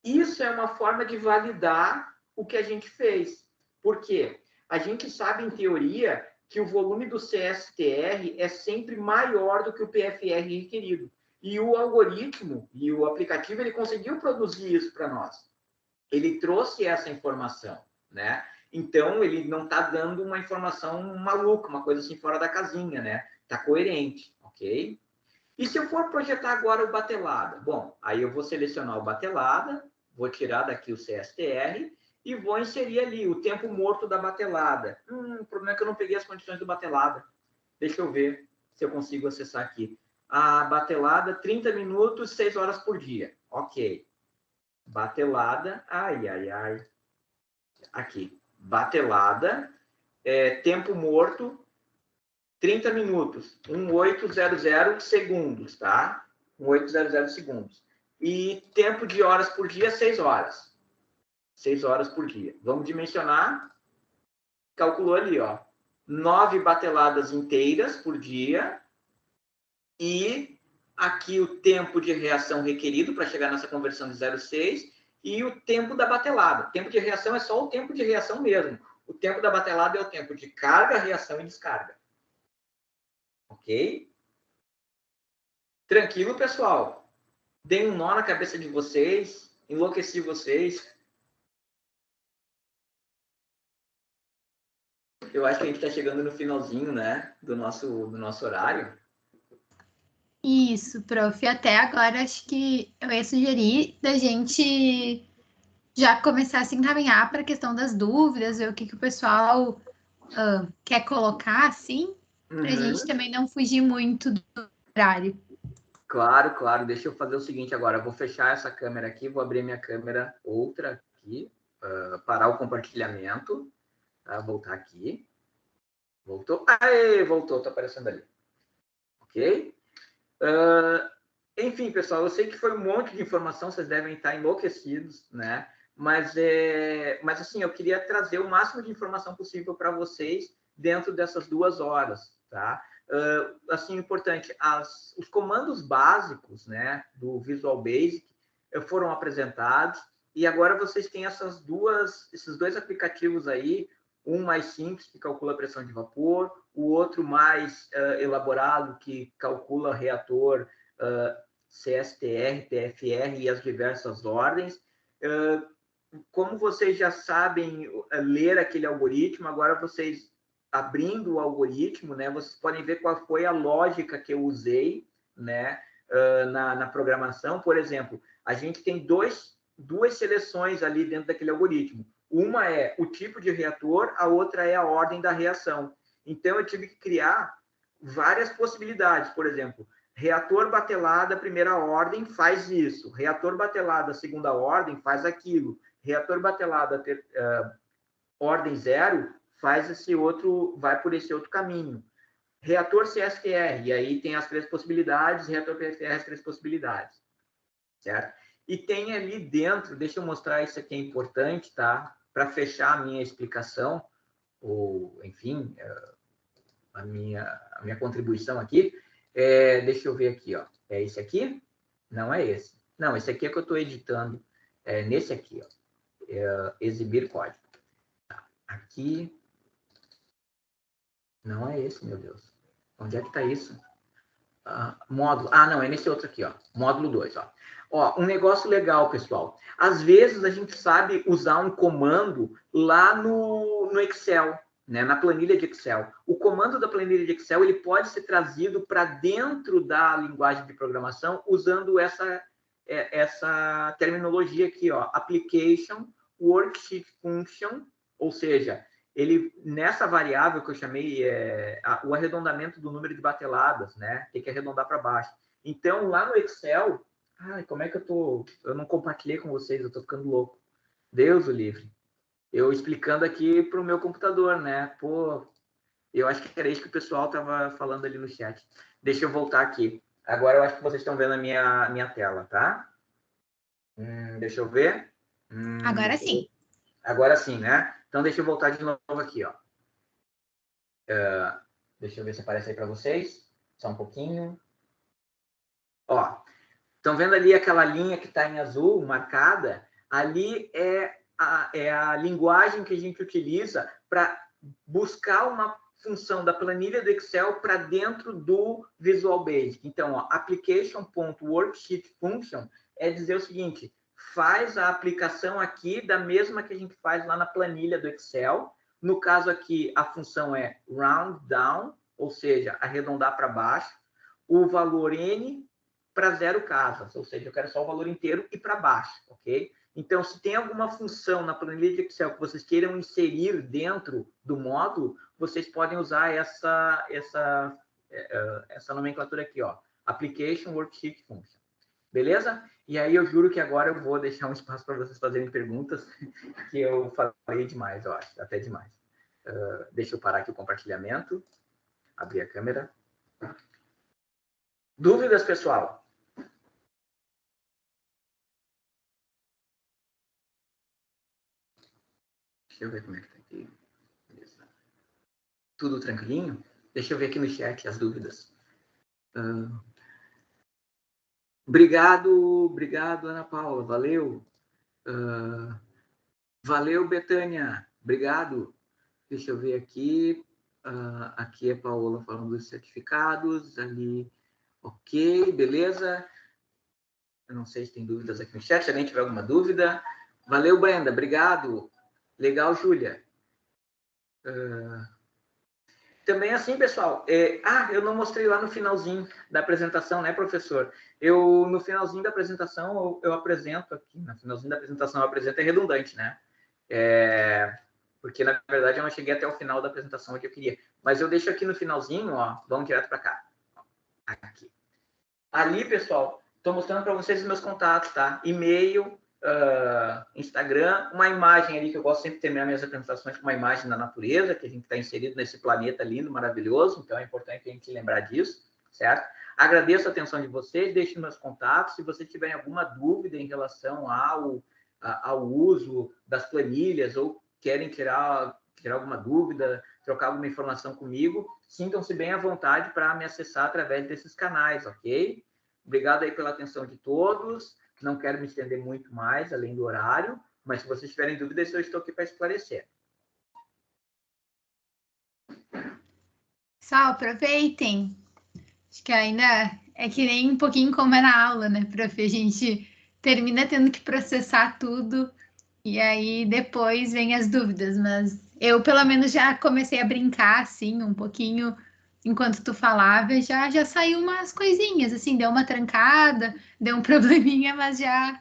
Isso é uma forma de validar o que a gente fez. Por quê? A gente sabe, em teoria, que o volume do CSTR é sempre maior do que o PFR requerido. E o algoritmo e o aplicativo, ele conseguiu produzir isso para nós. Ele trouxe essa informação, né? Então, ele não está dando uma informação maluca, uma coisa assim fora da casinha, né? Está coerente, ok? E se eu for projetar agora o batelada? Bom, aí eu vou selecionar o batelada, vou tirar daqui o CSTR e vou inserir ali o tempo morto da batelada. O problema é que eu não peguei as condições do batelada. Deixa eu ver se eu consigo acessar aqui. A batelada, 30 minutos, 6 horas por dia. Ok. Batelada, ai. Aqui. Batelada, tempo morto, 30 minutos, 1800 segundos, tá? 1800 segundos. E tempo de horas por dia, 6 horas. 6 horas por dia. Vamos dimensionar. Calculou ali, ó. 9 bateladas inteiras por dia. E aqui o tempo de reação requerido para chegar nessa conversão de 0,6. E o tempo da batelada. O tempo de reação é só o tempo de reação mesmo. O tempo da batelada é o tempo de carga, reação e descarga. Ok? Tranquilo, pessoal? Dei um nó na cabeça de vocês, enlouqueci vocês. Eu acho que a gente está chegando no finalzinho, né, do nosso horário. Isso, prof. Até agora, acho que eu ia sugerir da gente já começar a se encaminhar para a questão das dúvidas, ver o que o pessoal quer colocar, assim, para a gente também não fugir muito do horário. Claro. Deixa eu fazer o seguinte agora. Eu vou fechar essa câmera aqui, vou abrir minha câmera outra aqui, parar o compartilhamento, tá? Voltar aqui. Voltou? Aê, voltou, tá aparecendo ali. Ok? Enfim, pessoal, eu sei que foi um monte de informação, vocês devem estar enlouquecidos, né? Mas assim, eu queria trazer o máximo de informação possível para vocês dentro dessas 2 horas, tá? Assim, importante, os comandos básicos, né, do Visual Basic foram apresentados, e agora vocês têm esses 2 aplicativos aí, um mais simples, que calcula a pressão de vapor, o outro mais elaborado, que calcula reator CSTR, TFR e as diversas ordens. Como vocês já sabem ler aquele algoritmo, agora vocês, abrindo o algoritmo, né, vocês podem ver qual foi a lógica que eu usei, né, na programação. Por exemplo, a gente tem duas seleções ali dentro daquele algoritmo. Uma é o tipo de reator, a outra é a ordem da reação. Então, eu tive que criar várias possibilidades. Por exemplo, reator batelada, primeira ordem, faz isso. Reator batelada, segunda ordem, faz aquilo. Reator batelada, ordem 0, faz esse outro, vai por esse outro caminho. Reator CSTR, e aí tem as 3 possibilidades, reator PFR, as 3 possibilidades. Certo? E tem ali dentro, deixa eu mostrar, isso aqui é importante, tá? Para fechar a minha explicação, ou, enfim, a minha contribuição aqui. Deixa eu ver aqui, ó. É esse aqui? Não é esse. Não, esse aqui é que eu estou editando. É nesse aqui, ó. Exibir código. Tá. Aqui. Não é esse, meu Deus. Onde é que está isso? Módulo. Não, é nesse outro aqui, ó. Módulo 2, ó. Ó, um negócio legal, pessoal. Às vezes a gente sabe usar um comando lá no Excel, né, na planilha de Excel. O comando da planilha de Excel ele pode ser trazido para dentro da linguagem de programação usando essa terminologia aqui, ó, application worksheet function, ou seja, ele nessa variável que eu chamei o arredondamento do número de bateladas, né, tem que arredondar para baixo. Então lá no Excel, como é que eu não compartilhei com vocês, eu tô ficando louco. Deus o livre. Eu explicando aqui para o meu computador, né? Pô, eu acho que era isso que o pessoal estava falando ali no chat. Deixa eu voltar aqui. Agora eu acho que vocês estão vendo a minha tela, tá? Deixa eu ver. Agora sim. Agora sim, né? Então deixa eu voltar de novo aqui, ó. Deixa eu ver se aparece aí para vocês. Só um pouquinho. Ó, estão vendo ali aquela linha que está em azul, marcada? Ali é a linguagem que a gente utiliza para buscar uma função da planilha do Excel para dentro do Visual Basic. Então, application.worksheetFunction é dizer o seguinte, faz a aplicação aqui da mesma que a gente faz lá na planilha do Excel. No caso aqui, a função é round down, ou seja, arredondar para baixo, o valor n para 0 casas, ou seja, eu quero só o valor inteiro e para baixo, ok? Então, se tem alguma função na planilha de Excel que vocês queiram inserir dentro do módulo, vocês podem usar essa nomenclatura aqui, ó, Application Worksheet Function. Beleza? E aí eu juro que agora eu vou deixar um espaço para vocês fazerem perguntas, que eu falei demais, eu acho, até demais. Deixa eu parar aqui o compartilhamento, abrir a câmera. Dúvidas, pessoal? Deixa eu ver como é que tá aqui. Beleza. Tudo tranquilinho? Deixa eu ver aqui no chat as dúvidas. Obrigado, Ana Paula. Valeu. Valeu, Betânia. Obrigado. Deixa eu ver aqui. Aqui é a Paola falando dos certificados. Ali. Ok, beleza. Eu não sei se tem dúvidas aqui no chat. Se alguém tiver alguma dúvida. Valeu, Brenda. Obrigado. Legal, Júlia. Também assim, pessoal. Eu não mostrei lá no finalzinho da apresentação, né, professor? No finalzinho da apresentação, eu apresento aqui. No finalzinho da apresentação, eu apresento, é redundante, né? Porque, na verdade, eu não cheguei até o final da apresentação que eu queria. Mas eu deixo aqui no finalzinho, ó. Vamos direto para cá. Aqui. Ali, pessoal, estou mostrando para vocês os meus contatos, tá? E-mail, Instagram, uma imagem ali que eu gosto sempre de terminar minhas apresentações com uma imagem da natureza, que a gente está inserido nesse planeta lindo, maravilhoso, então é importante a gente lembrar disso, certo? Agradeço a atenção de vocês, deixem meus contatos. Se vocês tiverem alguma dúvida em relação ao uso das planilhas ou querem tirar alguma dúvida, trocar alguma informação comigo, sintam-se bem à vontade para me acessar através desses canais, ok? Obrigado aí pela atenção de todos. Não quero me estender muito mais, além do horário, mas se vocês tiverem dúvidas, eu estou aqui para esclarecer. Pessoal, aproveitem. Acho que ainda é que nem um pouquinho como é na aula, né, prof? A gente termina tendo que processar tudo e aí depois vem as dúvidas, mas eu pelo menos já comecei a brincar assim um pouquinho enquanto tu falava, já saiu umas coisinhas, assim, deu uma trancada, deu um probleminha, mas já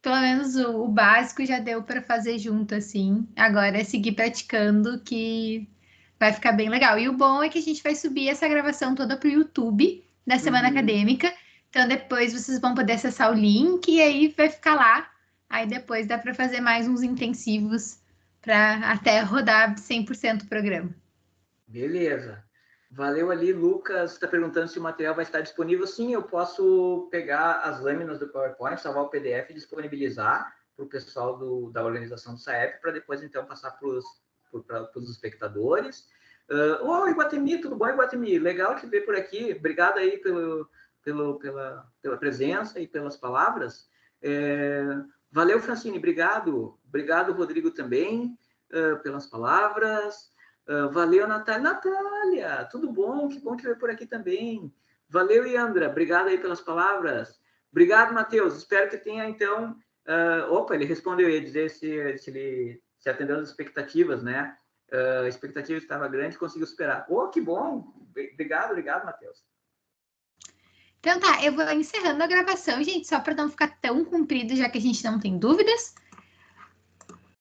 pelo menos o básico já deu para fazer junto, assim. Agora é seguir praticando que vai ficar bem legal. E o bom é que a gente vai subir essa gravação toda para o YouTube da Semana Acadêmica. Então depois vocês vão poder acessar o link e aí vai ficar lá. Aí depois dá para fazer mais uns intensivos para até rodar 100% o programa. Beleza. Valeu ali, Lucas está perguntando se o material vai estar disponível. Sim, eu posso pegar as lâminas do PowerPoint, salvar o PDF e disponibilizar para o pessoal da organização do SAEP, para depois, então, passar para os espectadores. Oi, Iguatemi, tudo bom, Iguatemi? Legal te ver por aqui. Obrigado aí pela presença e pelas palavras. Valeu, Francine, obrigado. Obrigado, Rodrigo, também, pelas palavras. Valeu, Natália. Natália, tudo bom? Que bom te ver por aqui também. Valeu, Iandra. Obrigado aí pelas palavras. Obrigado, Matheus. Espero que tenha, então... ele respondeu, ia dizer se ele se atendeu às expectativas, né? A expectativa estava grande, conseguiu superar. Que bom. Obrigado, Matheus. Então tá, eu vou encerrando a gravação, gente, só para não ficar tão comprido, já que a gente não tem dúvidas.